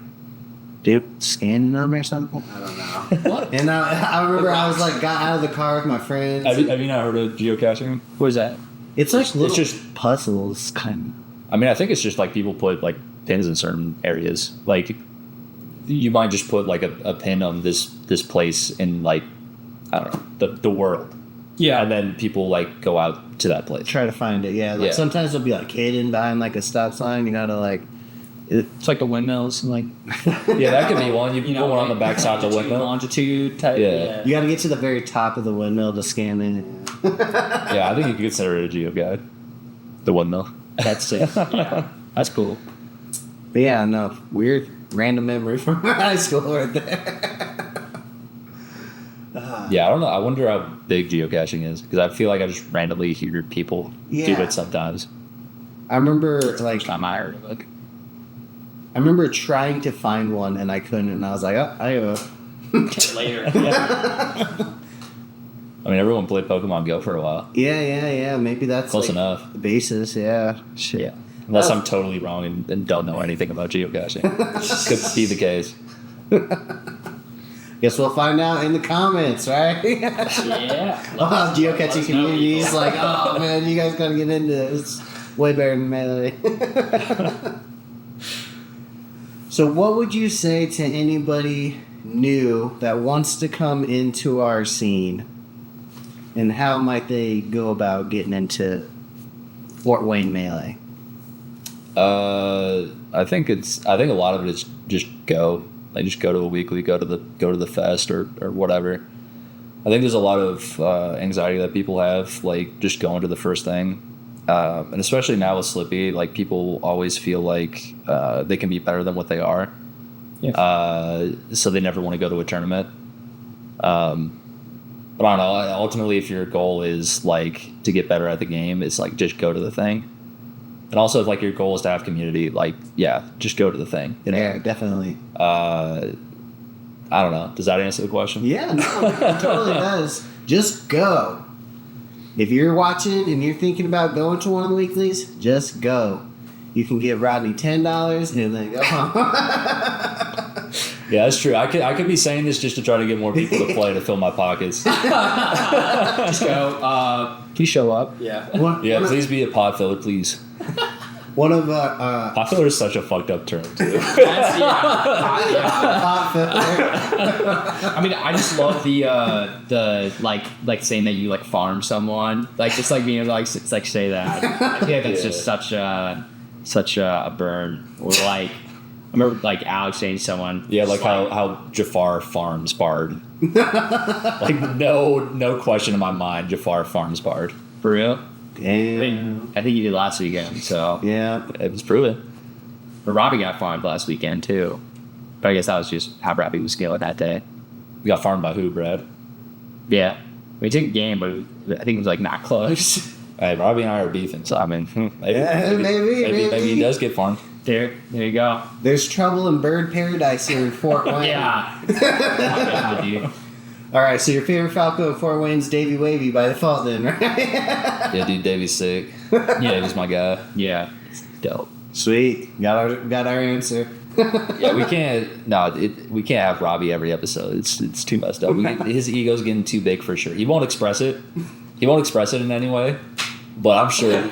[SPEAKER 1] dude, scanning them or something. I don't know. What? And I remember I was like, got out of the car with my friends.
[SPEAKER 2] Have you not heard of geocaching?
[SPEAKER 4] What is that?
[SPEAKER 1] It's like little
[SPEAKER 2] just
[SPEAKER 1] puzzles, kind
[SPEAKER 2] I mean, I think it's just like people put like pins in certain areas. Like you might just put like a pin on this place in like I don't know the world,
[SPEAKER 3] Yeah.
[SPEAKER 2] And then people like go out to that place.
[SPEAKER 1] Try to find it. Yeah. Like
[SPEAKER 2] Yeah.
[SPEAKER 1] sometimes it'll be like hidden behind like a stop sign. You gotta like.
[SPEAKER 4] It's like the windmills, like
[SPEAKER 2] Yeah, that could be one. You put one on the
[SPEAKER 3] like,
[SPEAKER 2] backside of the window.
[SPEAKER 4] longitude type.
[SPEAKER 2] Yeah.
[SPEAKER 1] You gotta get to the very top of the windmill to scan in.
[SPEAKER 2] Yeah, I think you could consider it a geoguide. The windmill.
[SPEAKER 1] That's it.
[SPEAKER 3] Yeah.
[SPEAKER 4] That's cool.
[SPEAKER 1] But yeah, no, weird random memory from high school right there.
[SPEAKER 2] Yeah, I don't know. I wonder how big geocaching is because I feel like I just randomly hear people do
[SPEAKER 1] Yeah.
[SPEAKER 2] it sometimes.
[SPEAKER 1] I remember like
[SPEAKER 4] First time I heard of it.
[SPEAKER 1] I remember trying to find one and I couldn't, and I was like, oh, I
[SPEAKER 3] Later.
[SPEAKER 2] I mean, everyone played Pokemon Go for a while.
[SPEAKER 1] yeah. Maybe that's
[SPEAKER 2] Close
[SPEAKER 1] like,
[SPEAKER 2] enough.
[SPEAKER 1] the basis. Yeah. Shit.
[SPEAKER 2] Yeah. Unless I'm totally wrong and don't know anything about geocaching. Could be the case.
[SPEAKER 1] Guess we'll find out in the comments, right?
[SPEAKER 3] Yeah.
[SPEAKER 1] Oh,
[SPEAKER 3] Let
[SPEAKER 1] geocaching
[SPEAKER 3] us know,
[SPEAKER 1] communities
[SPEAKER 3] people.
[SPEAKER 1] like, oh man, you guys gotta get into this. It's way better than Melee. So, what would you say to anybody new that wants to come into our scene, and how might they go about getting into Fort Wayne Melee?
[SPEAKER 2] I think a lot of it is just go. Like just go to a weekly, go to the fest or whatever. I think there's a lot of anxiety that people have, like just going to the first thing. And especially now with Slippy, like people always feel like they can be better than what they are.
[SPEAKER 4] Yeah.
[SPEAKER 2] So they never want to go to a tournament. But I don't know. Ultimately, if your goal is like to get better at the game, it's like just go to the thing. And also, if like your goal is to have community, like yeah, just go to the thing. You know?
[SPEAKER 1] Yeah, definitely.
[SPEAKER 2] I don't know. Does that answer the question?
[SPEAKER 1] Yeah, no, it totally does. Just go. If you're watching and you're thinking about going to one of the weeklies, just go. You can give Rodney $10 and then go home.
[SPEAKER 2] Yeah, that's true. I could be saying this just to try to get more people to play to fill my pockets.
[SPEAKER 3] Just go.
[SPEAKER 4] Please show up.
[SPEAKER 3] Yeah.
[SPEAKER 2] Yeah, please be a pod filler, please.
[SPEAKER 1] One of
[SPEAKER 2] Pod filler is such a fucked up term too.
[SPEAKER 3] That's, yeah.
[SPEAKER 1] pot filler.
[SPEAKER 3] I mean, I just love the like saying that you like farm someone, like just like being able to like say that. Yeah, that's just such a burn. Or like, I remember like Alex saying to someone.
[SPEAKER 2] Yeah, like how Jafar farms Bard. Like no question in my mind, Jafar farms Bard.
[SPEAKER 4] For real?
[SPEAKER 1] Damn.
[SPEAKER 4] I think you did last weekend, so.
[SPEAKER 1] Yeah.
[SPEAKER 2] It was proven.
[SPEAKER 4] But Robbie got farmed last weekend, too. But I guess that was just how Robbie was scaling that day.
[SPEAKER 2] We got farmed by who, Brad?
[SPEAKER 4] Yeah. We didn't game, but I think it was like not close.
[SPEAKER 2] Hey, Robbie and I are beefing, so I mean, maybe,
[SPEAKER 1] Yeah, maybe.
[SPEAKER 2] he does get farmed.
[SPEAKER 4] There you go.
[SPEAKER 1] There's trouble in bird paradise here in Fort Wayne.
[SPEAKER 4] Yeah. Yeah, dude.
[SPEAKER 1] All right, so your favorite Falco in Fort Wayne's Davy Wavy by default, then, right?
[SPEAKER 2] Yeah, dude, Davy's sick. Yeah, Davy's my guy.
[SPEAKER 4] Yeah. It's dope.
[SPEAKER 1] Sweet, got our answer.
[SPEAKER 2] Yeah, we can't have Robbie every episode. It's too messed up. His ego's getting too big for sure. He won't express it. He won't express it in any way. But I'm sure in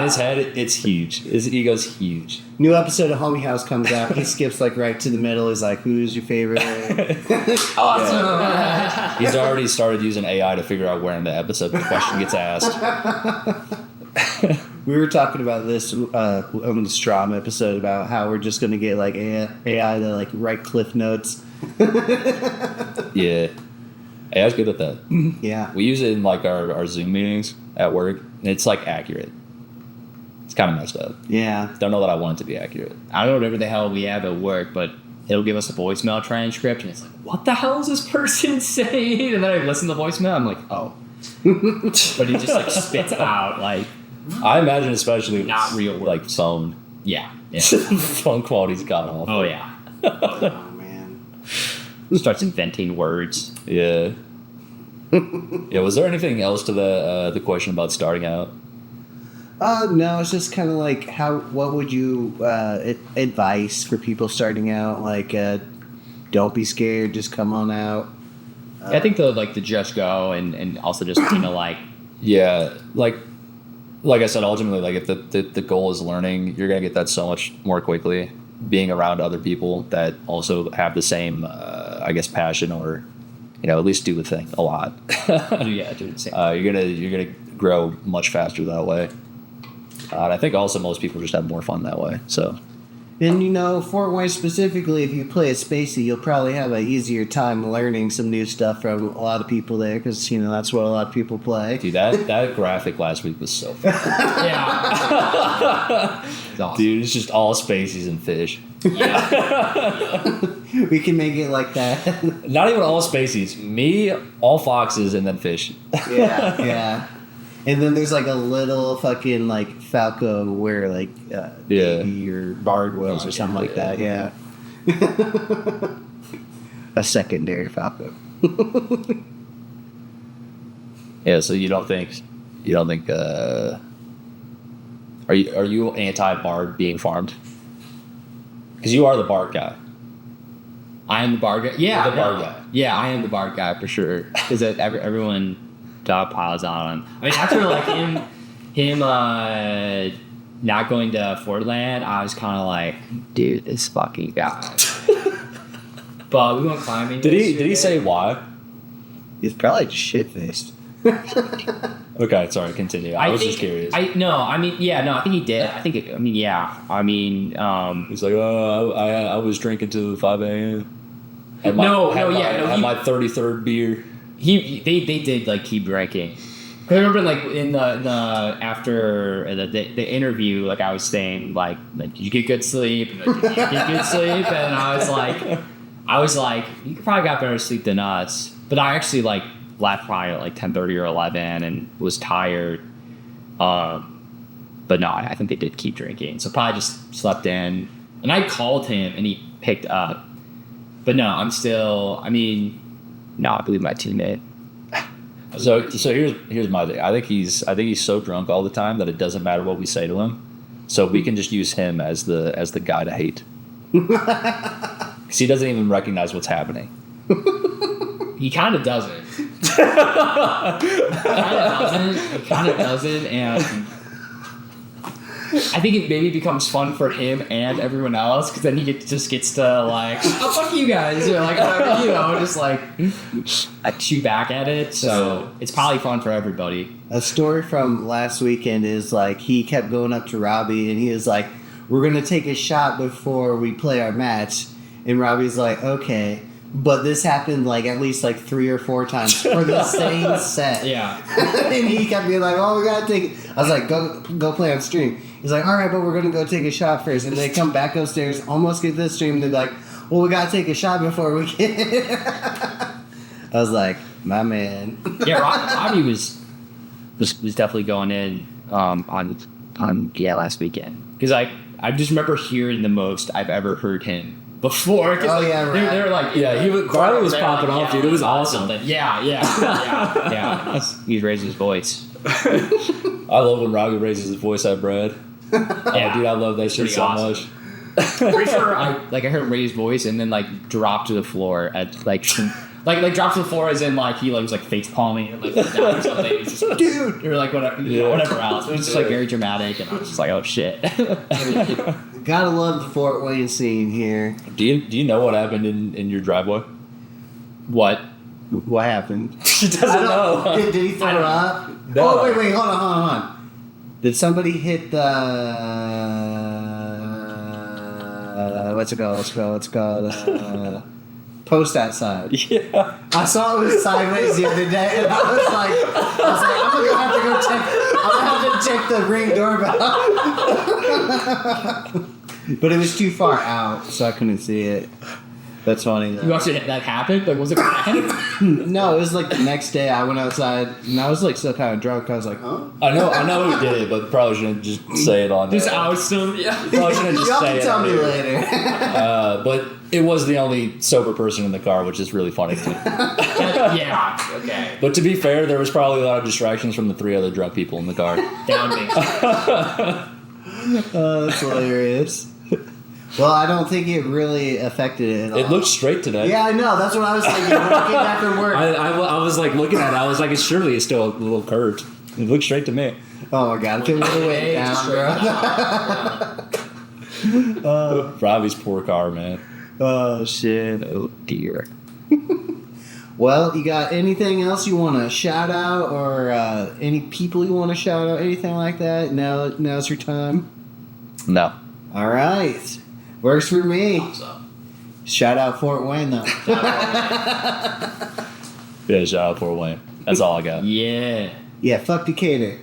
[SPEAKER 2] his head it's huge. His ego's huge.
[SPEAKER 1] New episode of Homie House comes out. He skips like right to the middle. He's like, "Who's your favorite?"
[SPEAKER 2] Awesome. He's already started using AI to figure out where in the episode the question gets asked.
[SPEAKER 1] We were talking about this on the Strom episode about how we're just gonna get like AI to like write cliff notes.
[SPEAKER 2] Yeah. AI's good at that.
[SPEAKER 1] Yeah.
[SPEAKER 2] We use it in like our Zoom meetings at work, and it's like accurate. It's kind of messed up.
[SPEAKER 1] Yeah.
[SPEAKER 2] Don't know that I want it to be accurate.
[SPEAKER 4] I don't know whatever the hell we have at work, but it'll give us a voicemail transcript, and it's like, what the hell is this person saying? And then I listen to the voicemail, I'm like, oh. But he just like spits out like,
[SPEAKER 2] I imagine especially
[SPEAKER 4] Not real
[SPEAKER 2] like phone.
[SPEAKER 4] yeah.
[SPEAKER 2] Phone quality's god awful.
[SPEAKER 4] Oh yeah.
[SPEAKER 1] Oh man.
[SPEAKER 4] Starts inventing words.
[SPEAKER 2] Yeah. Yeah. Was there anything else to the question about starting out?
[SPEAKER 1] No, it's just kind of like what would you advice for people starting out? Like, don't be scared, just come on out.
[SPEAKER 4] I think the just go and also just like
[SPEAKER 2] Yeah. Like I said, ultimately, like if the goal is learning, you're gonna get that so much more quickly. Being around other people that also have the same, I guess, passion or at least do the thing a lot.
[SPEAKER 4] Yeah, do the same.
[SPEAKER 2] You're gonna grow much faster that way. And I think also most people just have more fun that way. So.
[SPEAKER 1] And Fort Wayne specifically, if you play a Spacey, you'll probably have an easier time learning some new stuff from a lot of people there because that's what a lot of people play.
[SPEAKER 2] Dude, that graphic last week was so fun.
[SPEAKER 3] Yeah.
[SPEAKER 4] It's awesome.
[SPEAKER 2] Dude, it's just all Spaceys and fish.
[SPEAKER 3] Yeah.
[SPEAKER 1] We can make it like that.
[SPEAKER 2] Not even all Spaceys. Me, all foxes, and then fish.
[SPEAKER 1] Yeah. And then there's like a little fucking like Falco where like baby or barred whales or something like that. Yeah. A secondary Falco.
[SPEAKER 2] Yeah. So you don't think? Are you anti-barred being farmed? Because you are the barred guy.
[SPEAKER 4] I am the bar guy. Yeah,
[SPEAKER 2] You're the bar guy.
[SPEAKER 4] Yeah, I am the bar guy for sure. Because everyone dog piles on him. I mean, after like him not going to Fordland, I was kind of like, dude, this fucking guy. But we went climbing.
[SPEAKER 2] Did he say why?
[SPEAKER 1] He's probably just shit faced.
[SPEAKER 2] Okay, sorry. Continue. I was just curious.
[SPEAKER 4] I think he did. I think.
[SPEAKER 2] He's like, I was drinking till 5 a.m. Had my 33rd beer.
[SPEAKER 4] They did like keep drinking. 'Cause I remember like in the after the interview, like I was saying like did you get good sleep? And, like, did you get good sleep? And I was like you probably got better sleep than us. But I actually like left probably at like 10:30 or 11 and was tired. But no, I think they did keep drinking. So probably just slept in. And I called him and he picked up. But no, I believe my teammate.
[SPEAKER 2] So here's my thing. I think he's so drunk all the time that it doesn't matter what we say to him. So we can just use him as the guy to hate. Because he doesn't even recognize what's happening.
[SPEAKER 4] He kind of doesn't. He kind of doesn't, and I think it maybe becomes fun for him and everyone else because then he just gets to like, oh fuck you guys, or like whatever, just like shoot back at it. So it's probably fun for everybody.
[SPEAKER 1] A story from last weekend is like he kept going up to Robbie and he was like, "We're gonna take a shot before we play our match," and Robbie's like, "Okay." But this happened like at least like 3 or 4 times for the same set.
[SPEAKER 4] Yeah.
[SPEAKER 1] And he kept being like, "Oh, we gotta take." I was like, "Go play on stream." He's like, "All right, but we're gonna go take a shot first." And they come back upstairs, almost get this stream. And they're like, "Well, we gotta take a shot before we get." I was like, "My man."
[SPEAKER 4] Yeah, Robbie was definitely going in on last weekend because I just remember hearing the most I've ever heard him. Before,
[SPEAKER 1] oh yeah, right.
[SPEAKER 4] They were like,
[SPEAKER 2] Riley was popping off, dude. It was awesome.
[SPEAKER 4] Yeah. He's raising his voice.
[SPEAKER 2] I love when Robbie raises his voice at Brad.
[SPEAKER 4] Yeah,
[SPEAKER 2] dude, I love that shit so much.
[SPEAKER 4] Pretty sure I heard him raise his voice and then like drop to the floor at like drop to the floor as in like he like was like face palming and like down or something. It was just like, dude, or like whatever else. It was just like very dramatic, and I was just like, oh shit.
[SPEAKER 1] Gotta love the Fort Wayne scene here.
[SPEAKER 2] Do you know what happened in your driveway?
[SPEAKER 4] What
[SPEAKER 1] happened?
[SPEAKER 2] She doesn't know.
[SPEAKER 1] Did he throw up?
[SPEAKER 2] No.
[SPEAKER 1] Oh wait, hold on. Did somebody hit the what's it called? Post outside.
[SPEAKER 2] Yeah.
[SPEAKER 1] I saw it was sideways the other day, and I was like, I'm gonna have to check the Ring doorbell. But it was too far out, so I couldn't see it. That's funny though.
[SPEAKER 4] You actually that happened? Like, was it bad?
[SPEAKER 1] No, it was like the next day. I went outside, and I was like still kind of drunk. I was like, huh?
[SPEAKER 2] I know who did it, but probably shouldn't just say it on.
[SPEAKER 4] Just I was still
[SPEAKER 2] Probably shouldn't just
[SPEAKER 1] Y'all
[SPEAKER 2] say
[SPEAKER 1] can
[SPEAKER 2] it.
[SPEAKER 1] tell me later.
[SPEAKER 2] But it was the only sober person in the car, which is really funny to me.
[SPEAKER 4] Yeah. Okay.
[SPEAKER 2] But to be fair, there was probably a lot of distractions from the 3 other drunk people in the car.
[SPEAKER 4] Down me.
[SPEAKER 1] Oh, that's hilarious. Well, I don't think it really affected it at all.
[SPEAKER 2] It looked straight today.
[SPEAKER 1] Yeah, I know. That's what I was thinking when I came back from work.
[SPEAKER 2] I was like looking at it. I was like, surely it's still a little curved. It looked straight to me.
[SPEAKER 1] Oh my god, it would have went down, bro.
[SPEAKER 2] Robbie's poor car, man.
[SPEAKER 1] Oh shit.
[SPEAKER 4] Oh dear.
[SPEAKER 1] Well, you got anything else you want to shout out, or any people you want to shout out, anything like that? Now's your time.
[SPEAKER 2] No.
[SPEAKER 1] All right, works for me.
[SPEAKER 3] Thumbs up.
[SPEAKER 1] Shout out Fort Wayne though.
[SPEAKER 2] Yeah, shout out Fort Wayne. That's all I got.
[SPEAKER 4] Yeah.
[SPEAKER 1] Yeah, fuck Decatur.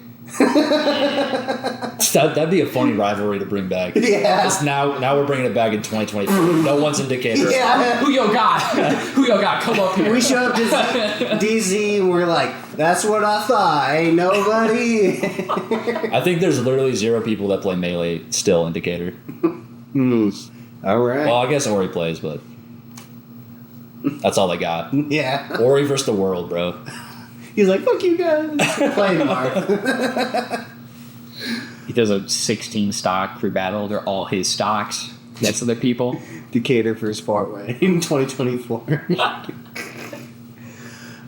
[SPEAKER 2] That'd be a funny rivalry to bring back.
[SPEAKER 1] Yeah.
[SPEAKER 2] It's now we're bringing it back in 2024. No one's in Decatur.
[SPEAKER 1] Yeah.
[SPEAKER 3] Who yo got? Who yo got? Come up here.
[SPEAKER 1] We show up to DZ and we're like, that's what I thought. Ain't nobody.
[SPEAKER 2] I think there's literally 0 people that play Melee still in Decatur.
[SPEAKER 1] All right.
[SPEAKER 2] Well, I guess Ori plays, but that's all they got.
[SPEAKER 1] Yeah.
[SPEAKER 2] Ori versus the world, bro.
[SPEAKER 1] He's like, fuck you guys. Play tomorrow.
[SPEAKER 4] He does a 16 stock crew battle. They're all his stocks. That's other people.
[SPEAKER 1] Decatur versus Fort Wayne in 2024.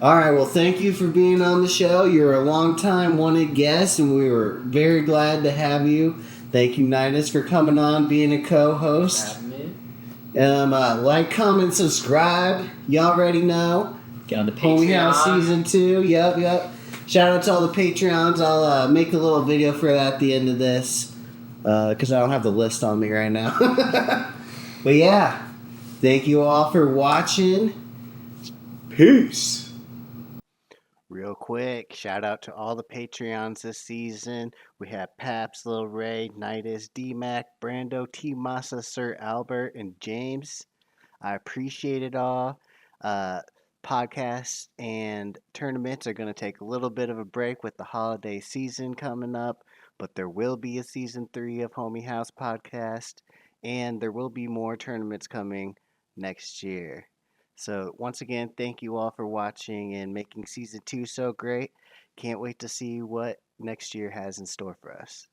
[SPEAKER 1] All right, well, thank you for being on the show. You're a long-time wanted guest, and we were very glad to have you. Thank you, Nidus, for coming on, being a co-host. Like, comment, subscribe. Y'all already know.
[SPEAKER 4] Get on the
[SPEAKER 1] Homie
[SPEAKER 4] Patreon.
[SPEAKER 1] House Season 2. Yep. Shout out to all the Patreons. I'll make a little video for that at the end of this, because I don't have the list on me right now. But yeah, thank you all for watching. Peace. Real quick, shout out to all the Patreons this season. We have Paps, Lil Ray, Nidus, D-Mac, Brando, T. Massa, Sir Albert, and James. I appreciate it all. Podcasts and tournaments are going to take a little bit of a break with the holiday season coming up, but there will be a season 3 of Homie House Podcast, and there will be more tournaments coming next year. So once again, thank you all for watching and making season 2 so great. Can't wait to see what next year has in store for us.